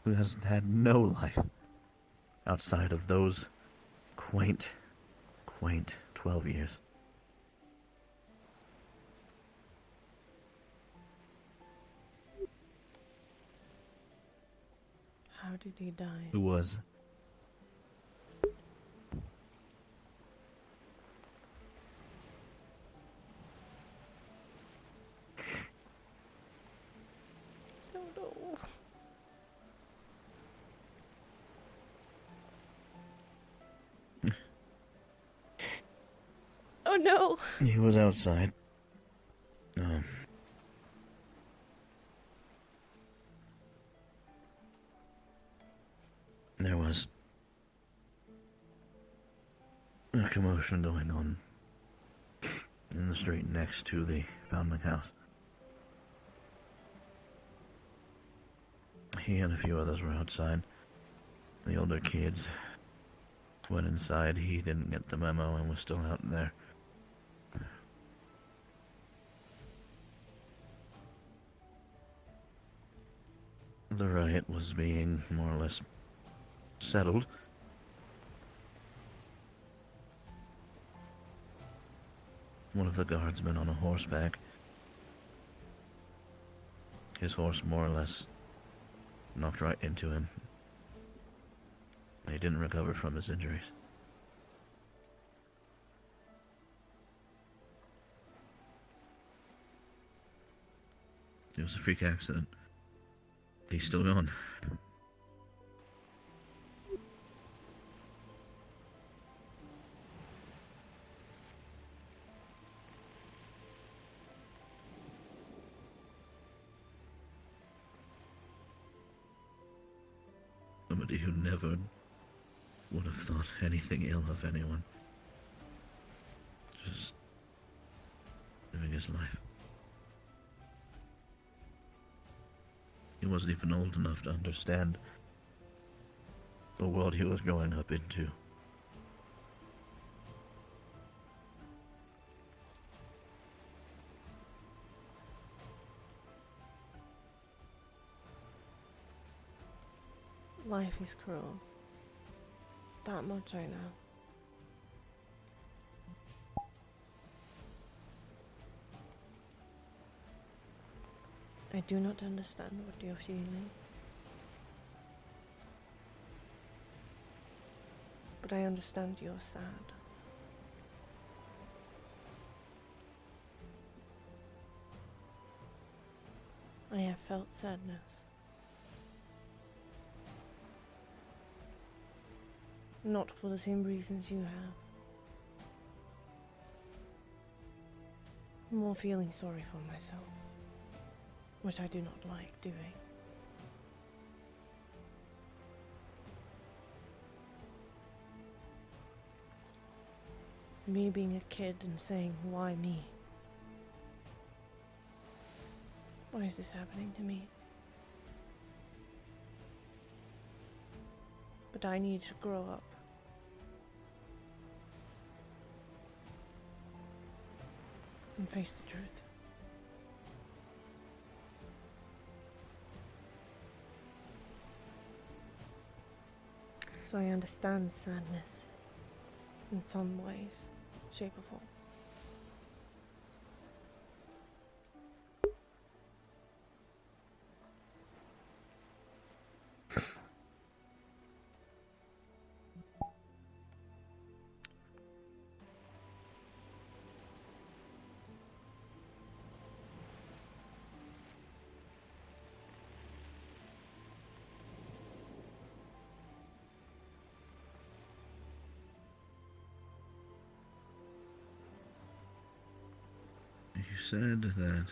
[SPEAKER 14] Who has had no life outside of those quaint 12 years.
[SPEAKER 4] How did he die?
[SPEAKER 14] Who was?
[SPEAKER 4] Don't know. Oh no!
[SPEAKER 14] He was outside. There was a commotion going on in the street next to the foundling house. He and a few others were outside. The older kids went inside. He didn't get the memo and was still out there. The riot was being more or less settled. One of the guardsmen on a horseback. His horse more or less knocked right into him. He didn't recover from his injuries. It was a freak accident. He's still gone. somebody who never would have thought anything ill of anyone. Just living his life. He wasn't even old enough to understand the world he was growing up into.
[SPEAKER 4] Life is cruel. That much I know. I do not understand what you're feeling. But I understand you're sad. I have felt sadness. Not for the same reasons you have. More feeling sorry for myself, which I do not like doing. Me being a kid and saying, why me? Why is this happening to me? But I need to grow up. And face the truth. So I understand sadness in some ways, shape or form.
[SPEAKER 14] You said that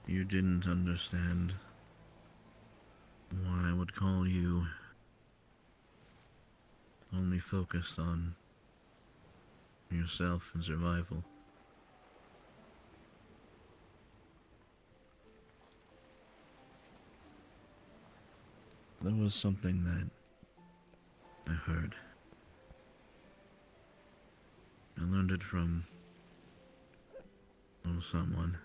[SPEAKER 14] you didn't understand why I would call you only focused on yourself and survival. There was something that I heard. I learned it from someone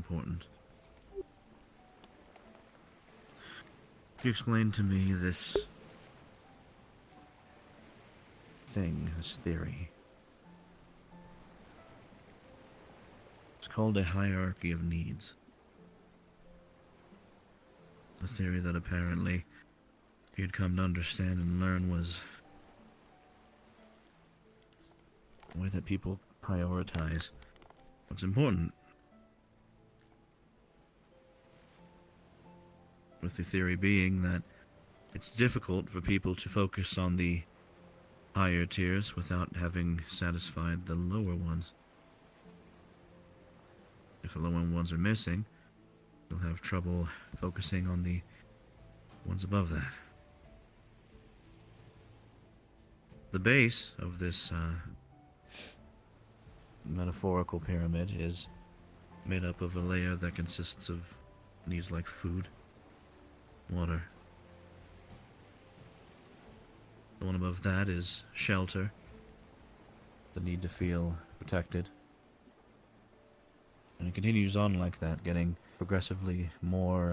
[SPEAKER 14] important. He explained to me this thing, this theory. It's called a hierarchy of needs. A theory that apparently he had come to understand and learn was the way that people prioritize what's important. With the theory being that it's difficult for people to focus on the higher tiers without having satisfied the lower ones. If the lower ones are missing, they'll have trouble focusing on the ones above that. The base of this metaphorical pyramid is made up of a layer that consists of needs like food, water. The one above that is shelter, the need to feel protected. And it continues on like that, getting progressively more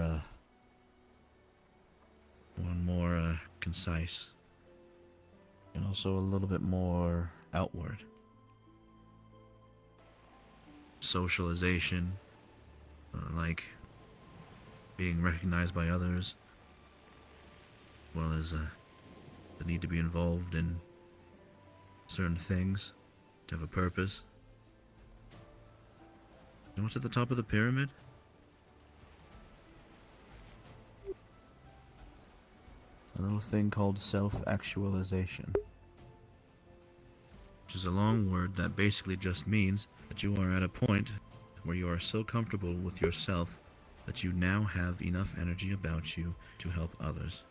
[SPEAKER 14] and more concise, and also a little bit more outward. Socialization, like being recognized by others, as well as the need to be involved in certain things, to have a purpose. You know what's at the top of the pyramid? A little thing called self-actualization, which is a long word that basically just means that you are at a point where you are so comfortable with yourself that you now have enough energy about you to help others.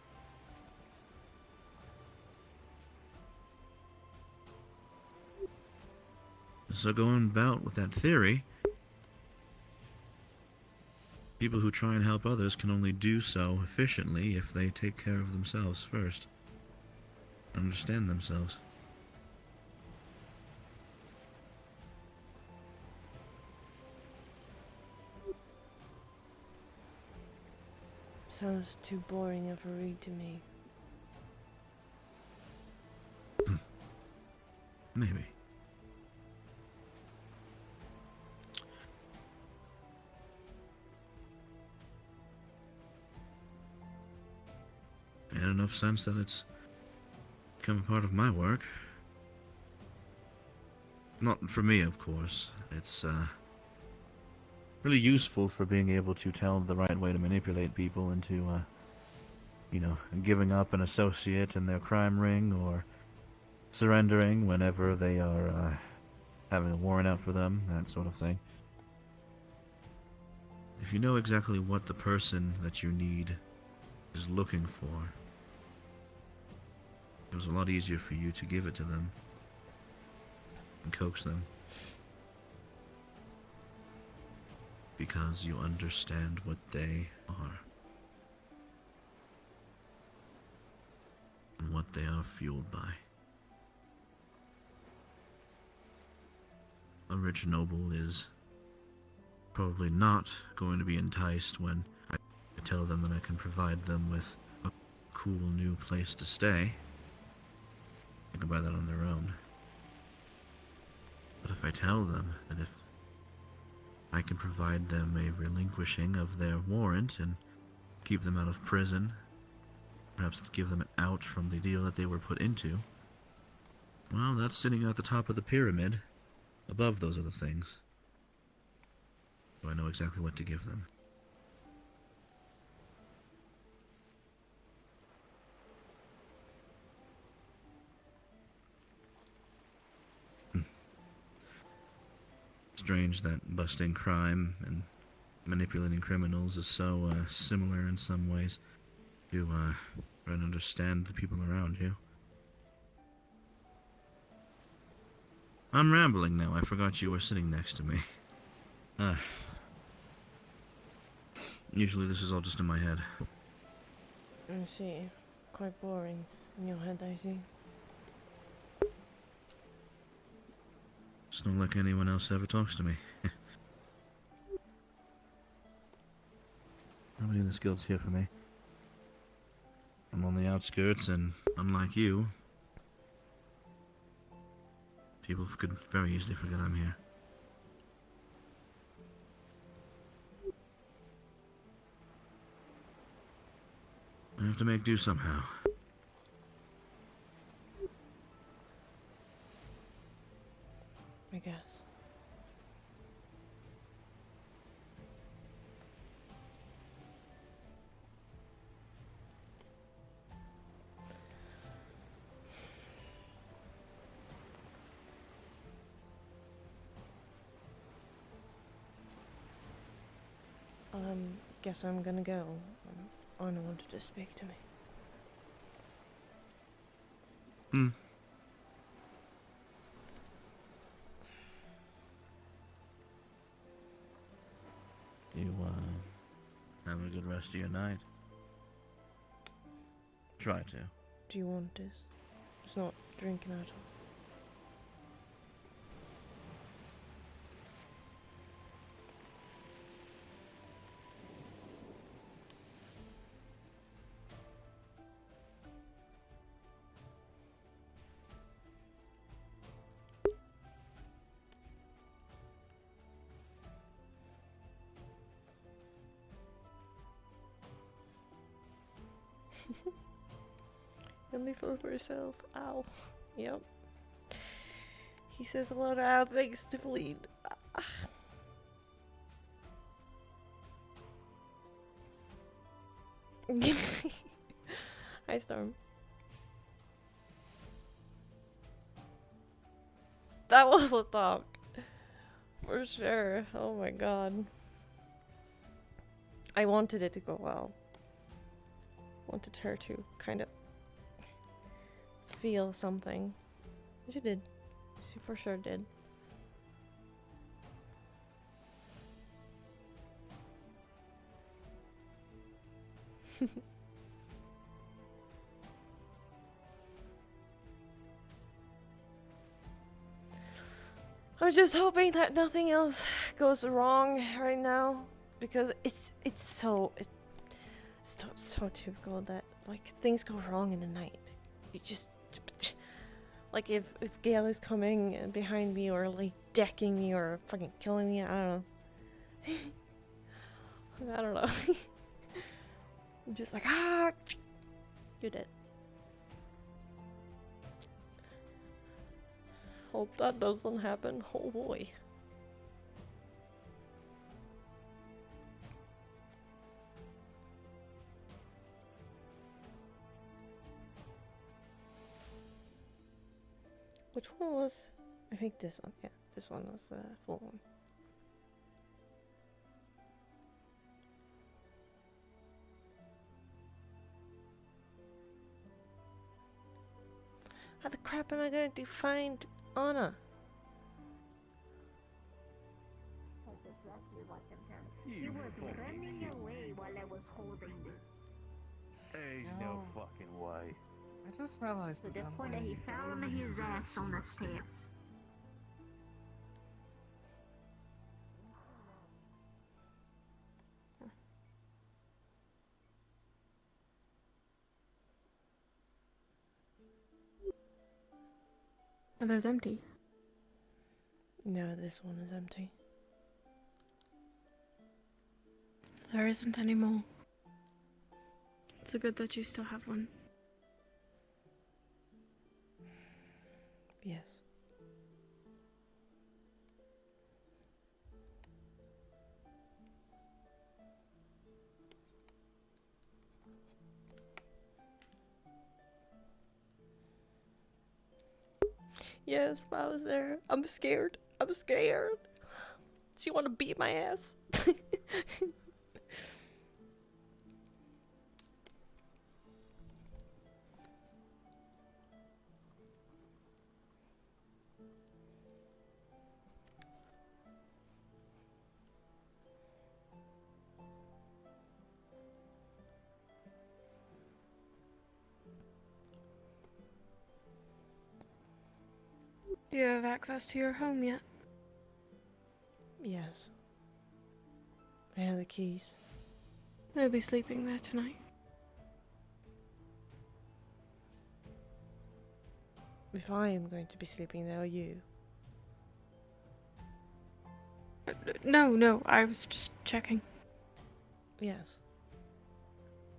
[SPEAKER 14] So going about with that theory, people who try and help others can only do so efficiently if they take care of themselves first. Understand themselves.
[SPEAKER 4] Sounds too boring of a read to me.
[SPEAKER 14] Maybe. I had enough sense that it's become a part of my work. Not for me, of course. It's really useful for being able to tell the right way to manipulate people into, giving up an associate in their crime ring or surrendering whenever they are having a warrant out for them, that sort of thing. If you know exactly what the person that you need is looking for, it was a lot easier for you to give it to them and coax them. Because you understand what they are. And what they are fueled by. A rich noble is probably not going to be enticed when I tell them that I can provide them with a cool new place to stay. They can buy that on their own. But if I tell them that if I can provide them a relinquishing of their warrant and keep them out of prison, perhaps give them an out from the deal that they were put into, well, that's sitting at the top of the pyramid, above those other things. So I know exactly what to give them. Strange that busting crime and manipulating criminals is so similar in some ways to try and understand the people around you. I'm rambling now. I forgot you were sitting next to me. Usually this is all just in my head.
[SPEAKER 4] I see. Quite boring in your head, I see.
[SPEAKER 14] It's not like anyone else ever talks to me. Nobody in this guild's here for me. I'm on the outskirts, and unlike you, people could very easily forget I'm here. I have to make do somehow.
[SPEAKER 4] I guess. Guess I'm gonna go. Arna wanted to speak to me.
[SPEAKER 14] You, have a good rest of your night. Try to.
[SPEAKER 4] Do you want this? It's not drinking at all. Only feel for yourself. Ow. Yep. He says a lot of odd things to Feline. Hi, Storm. That was a talk. For sure. Oh my god. I wanted it to go well. Wanted her to kind of feel something. She did. She for sure did. I'm just hoping that nothing else goes wrong right now, because it's so typical that like things go wrong in the night. You just like if Gale is coming behind me or like decking me or fucking killing me, I don't know. I don't know. I'm just like you're dead. Hope that doesn't happen. Oh boy. Which one was? I think this one. Yeah, this one was the full one. How the crap am I going to find Anna?
[SPEAKER 5] That's exactly what I'm doing. He was running away while I was holding you.
[SPEAKER 10] There's no fucking way.
[SPEAKER 9] I just realized
[SPEAKER 5] To the point that he fell on his ass on the stairs.
[SPEAKER 19] Are those empty?
[SPEAKER 4] No, this one is empty.
[SPEAKER 19] There isn't any more. It's so good that you still have one.
[SPEAKER 4] Yes. Yes, Bowser. I'm scared. I'm scared. She want to beat my ass.
[SPEAKER 19] Do you have access to your home yet?
[SPEAKER 4] Yes. I have the keys.
[SPEAKER 19] I'll be sleeping there tonight.
[SPEAKER 4] If I am going to be sleeping there, or you?
[SPEAKER 19] No, I was just checking.
[SPEAKER 4] Yes.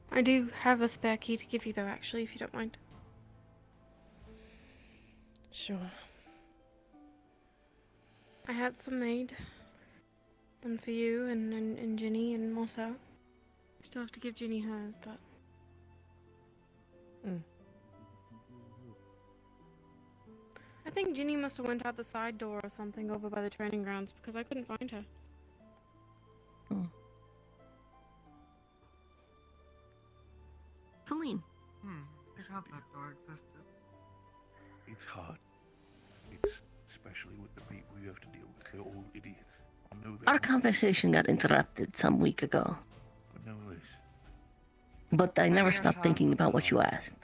[SPEAKER 19] I do have a spare key to give you though, actually, if you don't mind.
[SPEAKER 4] Sure.
[SPEAKER 19] I had some made. One for you and Ginny and Marcel. Still have to give Ginny hers, but... I think Ginny must have went out the side door or something over by the training grounds because I couldn't find her.
[SPEAKER 15] Feline.
[SPEAKER 9] I forgot that door existed.
[SPEAKER 10] It's hard. It's especially with the people you have to deal with. They're all idiots. I know that.
[SPEAKER 15] Our conversation got interrupted some week ago,
[SPEAKER 10] But no less.
[SPEAKER 15] but I never stopped thinking about what you asked.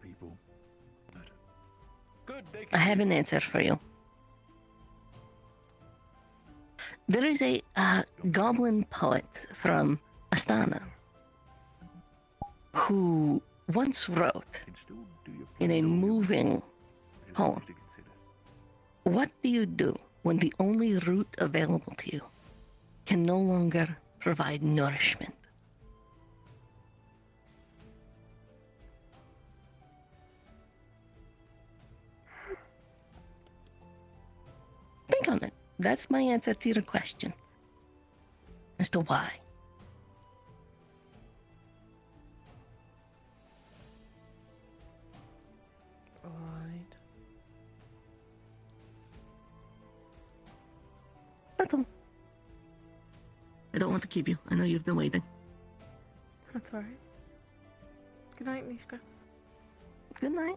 [SPEAKER 10] People. Good.
[SPEAKER 15] I have an answer for you. There is a goblin poet from Astana who once wrote in a moving poem, what do you do when the only root available to you can no longer provide nourishment? Think on it. That's my answer to your question as to why.
[SPEAKER 4] Alright.
[SPEAKER 15] That's all. I don't don't want to keep you. I know you've been waiting.
[SPEAKER 19] That's alright. Good night, Mishka.
[SPEAKER 15] Good night.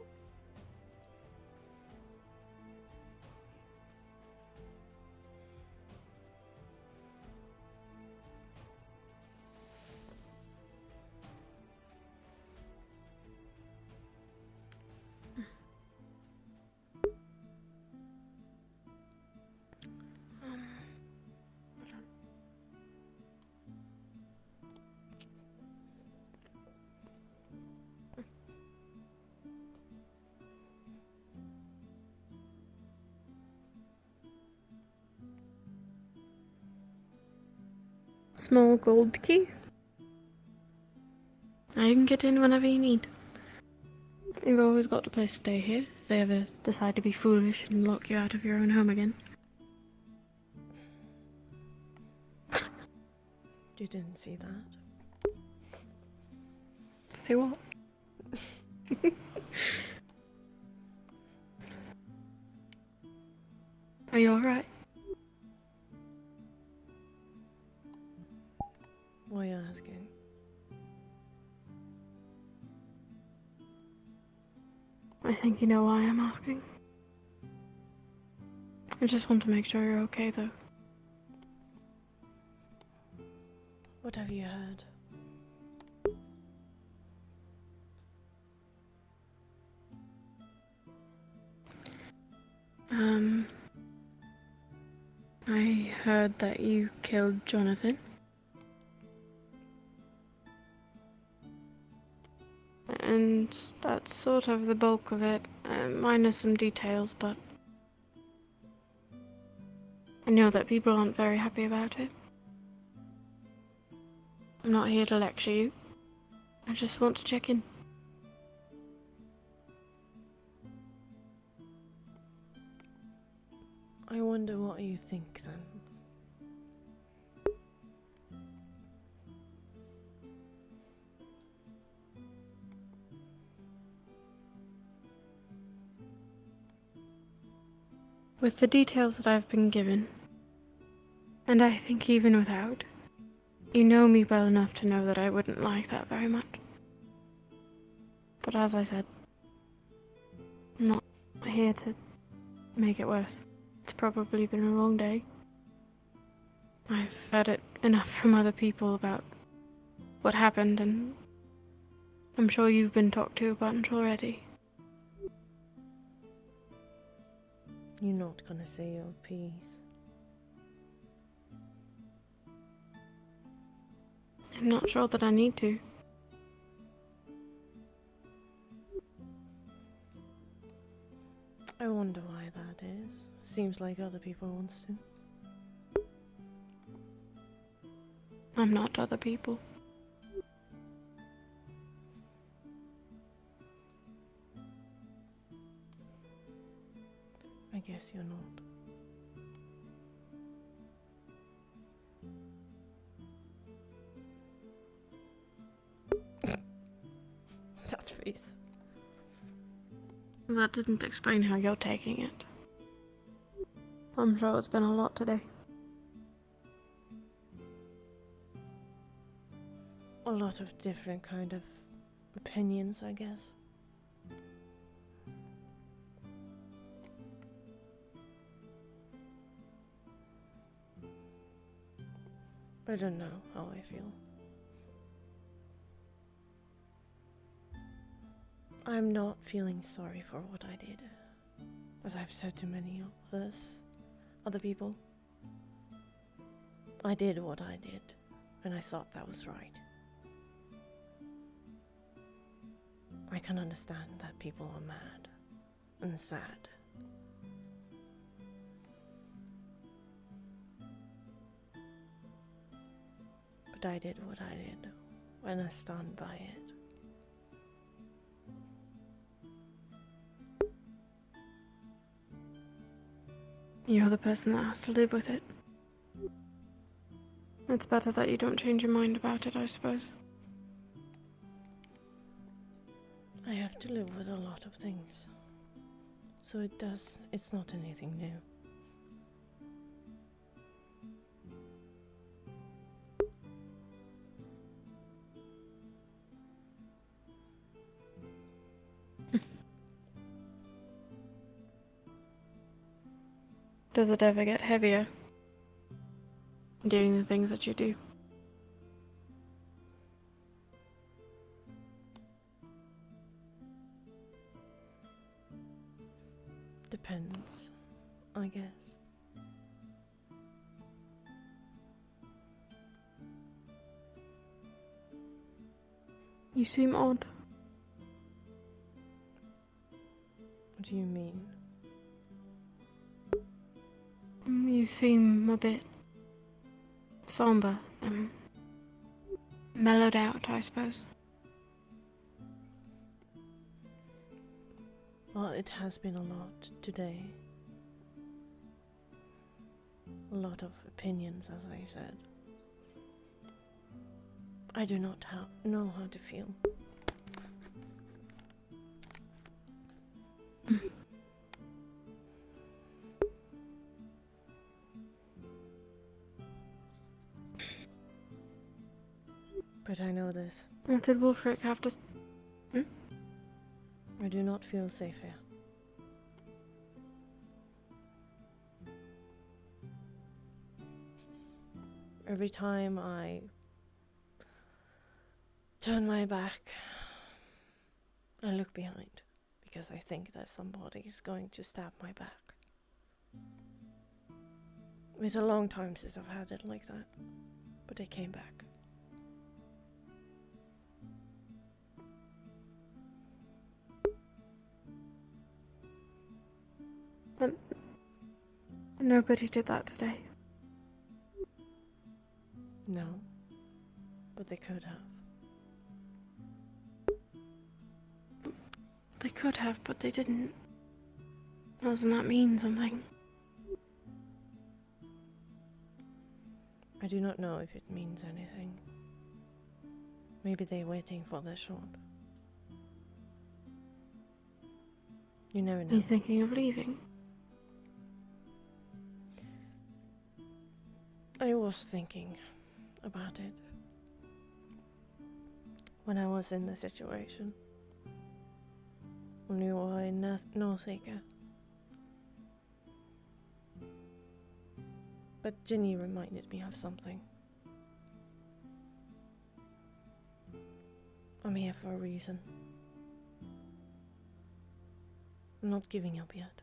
[SPEAKER 19] Small gold key. Now you can get in whenever you need. You've always got a place to stay here. If they ever decide to be foolish and lock you out of your own home again.
[SPEAKER 4] You didn't see that.
[SPEAKER 19] Say what? Are you alright?
[SPEAKER 4] Why are you asking?
[SPEAKER 19] I think you know why I'm asking. I just want to make sure you're okay, though.
[SPEAKER 4] What have you heard?
[SPEAKER 19] I heard that you killed Jonathan. And that's sort of the bulk of it, minus some details, but I know that people aren't very happy about it. I'm not here to lecture you. I just want to check in.
[SPEAKER 4] I wonder what you think then.
[SPEAKER 19] With the details that I've been given, and I think even without, you know me well enough to know that I wouldn't like that very much. But as I said, I'm not here to make it worse. It's probably been a long day. I've heard it enough from other people about what happened, and I'm sure you've been talked to a bunch already.
[SPEAKER 4] You're not gonna say your piece.
[SPEAKER 19] I'm not sure that I need to.
[SPEAKER 4] I wonder why that is. Seems like other people wants to.
[SPEAKER 19] I'm not other people.
[SPEAKER 4] I guess you're not. That face.
[SPEAKER 19] That didn't explain how you're taking it. I'm sure it's been a lot today.
[SPEAKER 4] A lot of different kind of opinions, I guess. I don't know how I feel. I'm not feeling sorry for what I did. As I've said to many other people. I did what I did, and I thought that was right. I can understand that people are mad and sad. But I did what I did, and I stand by it.
[SPEAKER 19] You're the person that has to live with it. It's better that you don't change your mind about it, I suppose.
[SPEAKER 4] I have to live with a lot of things. So it's not anything new.
[SPEAKER 19] Does it ever get heavier? Doing the things that you do.
[SPEAKER 4] Depends, I guess.
[SPEAKER 19] You seem odd.
[SPEAKER 4] What do you mean?
[SPEAKER 19] You seem a bit somber and mellowed out, I suppose.
[SPEAKER 4] Well, it has been a lot today. A lot of opinions, as I said. I do not know how to feel. But I know this.
[SPEAKER 19] What did Wolfric have to...
[SPEAKER 4] I do not feel safe here. Every time I turn my back, I look behind because I think that somebody is going to stab my back. It's a long time since I've had it like that, but it came back.
[SPEAKER 19] But nobody did that today.
[SPEAKER 4] No, but they could have.
[SPEAKER 19] They could have, but they didn't. Doesn't that mean something?
[SPEAKER 4] I do not know if it means anything. Maybe they're waiting for their shot. You never know.
[SPEAKER 19] Are you thinking of leaving?
[SPEAKER 4] I was thinking about it when I was in the situation. When we were in Northaker. But Ginny reminded me of something. I'm here for a reason. I'm not giving up yet.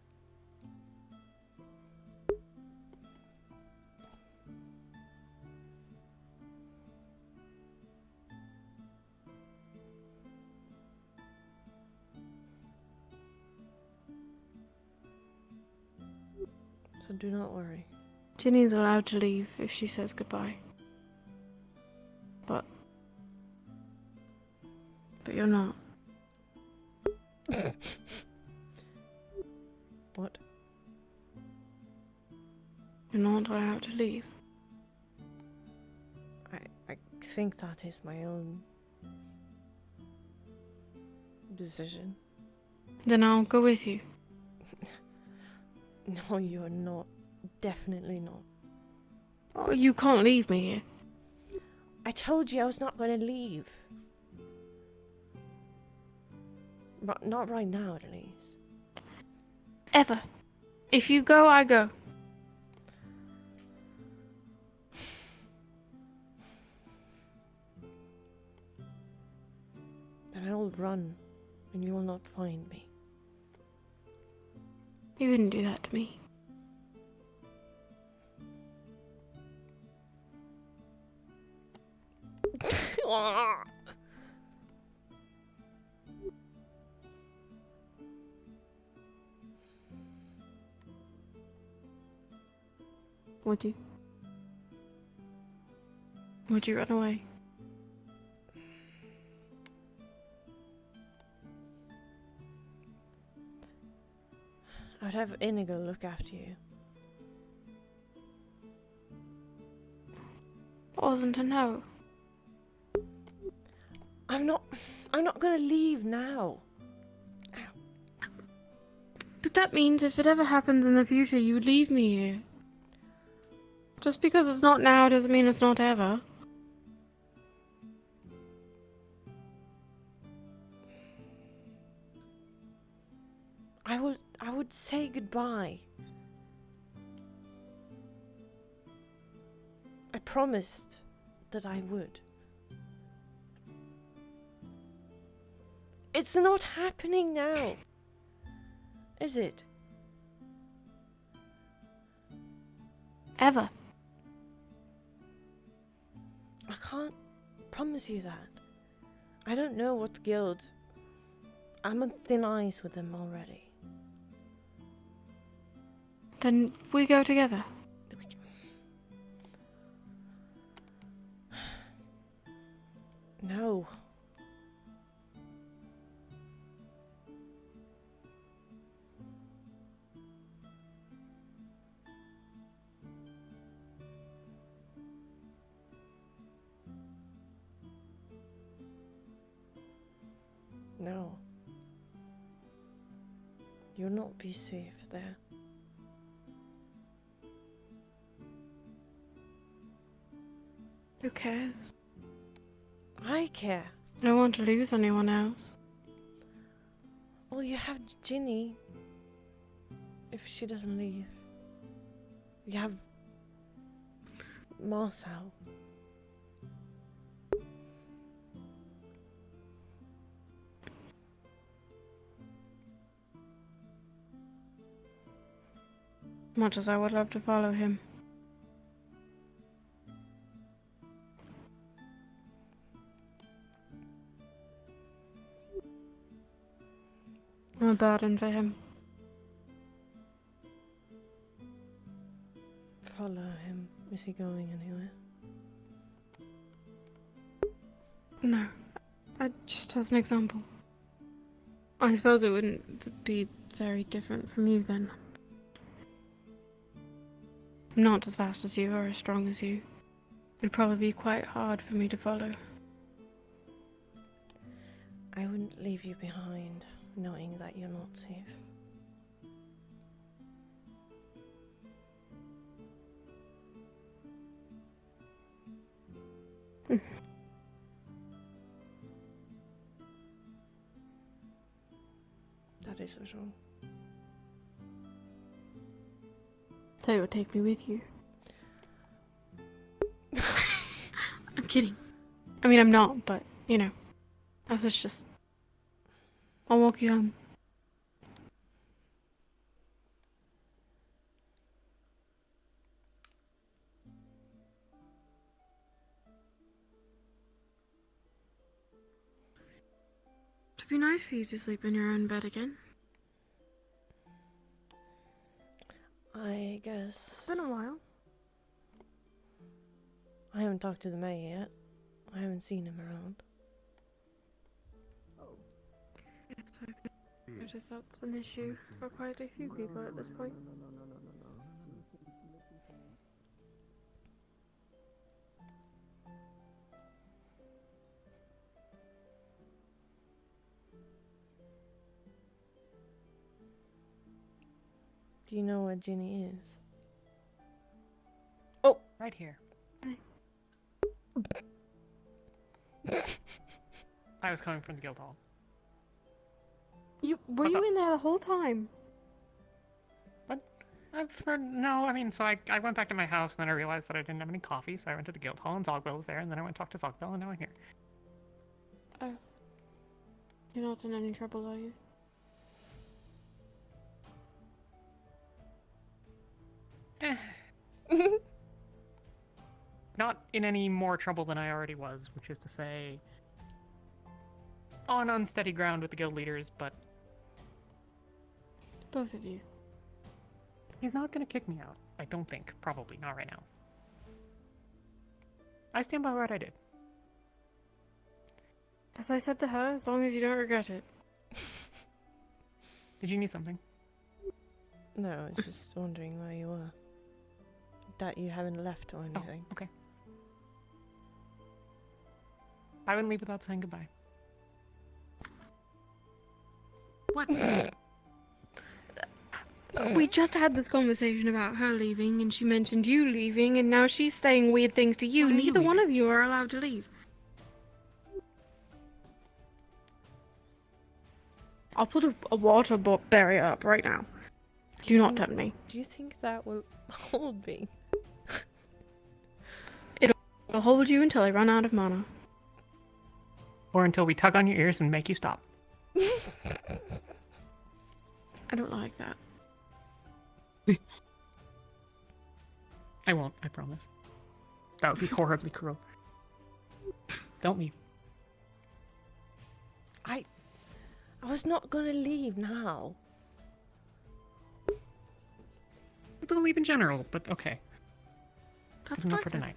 [SPEAKER 4] So do not worry.
[SPEAKER 19] Ginny's allowed to leave if she says goodbye. But you're not.
[SPEAKER 4] What?
[SPEAKER 19] You're not allowed to leave.
[SPEAKER 4] I think that is my own decision.
[SPEAKER 19] Then I'll go with you.
[SPEAKER 4] No, you're not. Definitely not.
[SPEAKER 19] Oh, you can't leave me here.
[SPEAKER 4] I told you I was not going to leave. Not right now, at least.
[SPEAKER 19] Ever. If you go, I go.
[SPEAKER 4] Then I will run, and you will not find me.
[SPEAKER 19] You wouldn't do that to me. Would you? Would you run away?
[SPEAKER 4] I'd have Inigo look after you.
[SPEAKER 19] Wasn't a no.
[SPEAKER 4] I'm not gonna leave now.
[SPEAKER 19] But that means if it ever happens in the future, you would leave me here. Just because it's not now doesn't mean it's not ever.
[SPEAKER 4] I would say goodbye. promised that I would. It's not happening now, is it?
[SPEAKER 19] Ever.
[SPEAKER 4] I can't promise you that. I don't know what guild. I'm on thin ice with them already.
[SPEAKER 19] Then we go together.
[SPEAKER 4] No. No. You'll not be safe there.
[SPEAKER 19] Who cares?
[SPEAKER 4] I care.
[SPEAKER 19] I don't want to lose anyone else.
[SPEAKER 4] Well, you have Ginny. If she doesn't leave. You have Marcel.
[SPEAKER 19] Much as I would love to follow him. I'm a burden for him.
[SPEAKER 4] Follow him. Is he going anywhere?
[SPEAKER 19] No. Just as an example. I suppose it wouldn't be very different from you then. I'm not as fast as you or as strong as you. It'd probably be quite hard for me to follow.
[SPEAKER 4] I wouldn't leave you behind, knowing that you're not safe. That is for sure.
[SPEAKER 19] So you would take me with you. I'm kidding. I mean, I'm not, but, you know. I was just... I'll walk you home. It'd be nice for you to sleep in your own bed again.
[SPEAKER 4] I guess.
[SPEAKER 19] It's been a while.
[SPEAKER 4] I haven't talked to the mayor yet. I haven't seen him around.
[SPEAKER 19] Yes, I've noticed that's an issue for quite a few people at this point.
[SPEAKER 4] Do you know where Ginny is?
[SPEAKER 12] Right here. I was coming from the guild hall.
[SPEAKER 19] Were you in there the whole time?
[SPEAKER 12] No, I mean, so I went back to my house, and then I realized that I didn't have any coffee, so I went to the guild hall, and Zogbel was there, and then I went to talk to Zogbel, and now I'm here.
[SPEAKER 19] Oh. You're not in any trouble, are you?
[SPEAKER 12] Not in any more trouble than I already was, which is to say, on unsteady ground with the guild leaders, but...
[SPEAKER 19] Both of you.
[SPEAKER 12] He's not gonna kick me out. I don't think. Probably. Not right now. I stand by what I did.
[SPEAKER 19] As I said to her, as long as you don't regret it.
[SPEAKER 12] Did you need something?
[SPEAKER 4] No, I was just wondering where you were. That you haven't left or anything.
[SPEAKER 12] Oh, okay. I wouldn't leave without saying goodbye.
[SPEAKER 19] What? We just had this conversation about her leaving, and she mentioned you leaving, and now she's saying weird things to you. Neither one of you are allowed to leave. I'll put a water barrier up right now. Do not tempt me.
[SPEAKER 4] Do you think that will hold me?
[SPEAKER 19] I'll hold you until I run out of mana.
[SPEAKER 12] Or until we tug on your ears and make you stop.
[SPEAKER 19] I don't like that.
[SPEAKER 12] I won't, I promise. That would be horribly cruel. Don't leave.
[SPEAKER 4] I was not gonna leave now.
[SPEAKER 12] Don't leave in general, but okay.
[SPEAKER 19] That's
[SPEAKER 12] enough
[SPEAKER 19] what
[SPEAKER 12] for
[SPEAKER 19] I said.
[SPEAKER 12] tonight.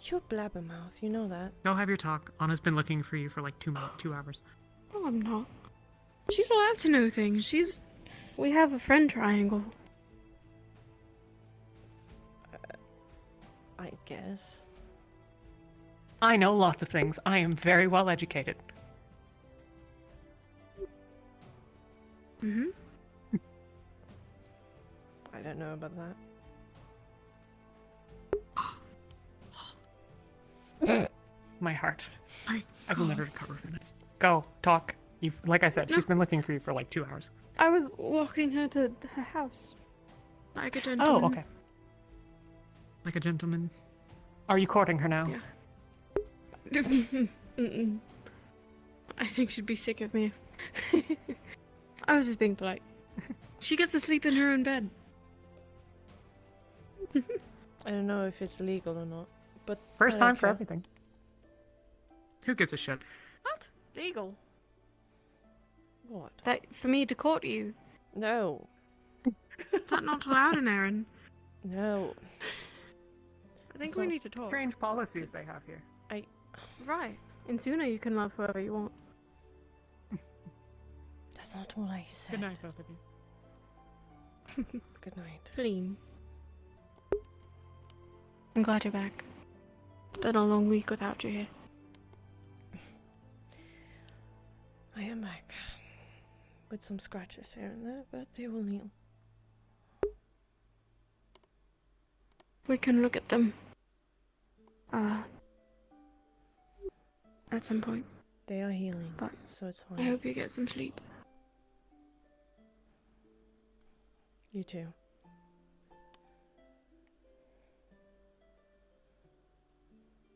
[SPEAKER 4] You're blabbermouth, you know that.
[SPEAKER 12] Go have your talk. Anna's been looking for you for like 2 hours.
[SPEAKER 19] No, I'm not. She's allowed to know things. We have a friend triangle.
[SPEAKER 4] I guess.
[SPEAKER 12] I know lots of things. I am very well educated.
[SPEAKER 19] Mm-hmm.
[SPEAKER 4] I don't know about that.
[SPEAKER 12] My heart.
[SPEAKER 19] My
[SPEAKER 12] I will never
[SPEAKER 19] God.
[SPEAKER 12] recover from this. Go, talk. Like I said,
[SPEAKER 19] No.
[SPEAKER 12] she's been looking for you for like 2 hours.
[SPEAKER 19] I was walking her to her house. Like a gentleman.
[SPEAKER 12] Oh, okay. Like a gentleman. Are you courting her now?
[SPEAKER 19] Yeah. Mm-mm. I think she'd be sick of me. I was just being polite. She gets to sleep in her own bed.
[SPEAKER 4] I don't know if it's legal or not, but
[SPEAKER 12] First
[SPEAKER 4] I
[SPEAKER 12] time
[SPEAKER 4] don't
[SPEAKER 12] for
[SPEAKER 4] care.
[SPEAKER 12] everything. Who gives a shit?
[SPEAKER 19] What? Legal?
[SPEAKER 4] What?
[SPEAKER 19] That for me to court you?
[SPEAKER 4] No.
[SPEAKER 19] Is that not allowed in Erin?
[SPEAKER 4] No.
[SPEAKER 19] I think
[SPEAKER 12] It's
[SPEAKER 19] we
[SPEAKER 12] so
[SPEAKER 19] need to talk.
[SPEAKER 12] Strange policies they have here.
[SPEAKER 19] Right. In Suna you can love whoever you want.
[SPEAKER 4] That's not what I said.
[SPEAKER 12] Good night, both of you.
[SPEAKER 4] Good night.
[SPEAKER 19] Clean. I'm glad you're back. It's been a long week without you here.
[SPEAKER 4] I am back. With some scratches here and there, but they will heal.
[SPEAKER 19] We can look at them. At some point.
[SPEAKER 4] They are healing,
[SPEAKER 19] But
[SPEAKER 4] so it's
[SPEAKER 19] I
[SPEAKER 4] fine.
[SPEAKER 19] hope you get some sleep.
[SPEAKER 4] You too.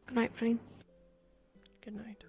[SPEAKER 19] Good night, Flynn.
[SPEAKER 4] Good night.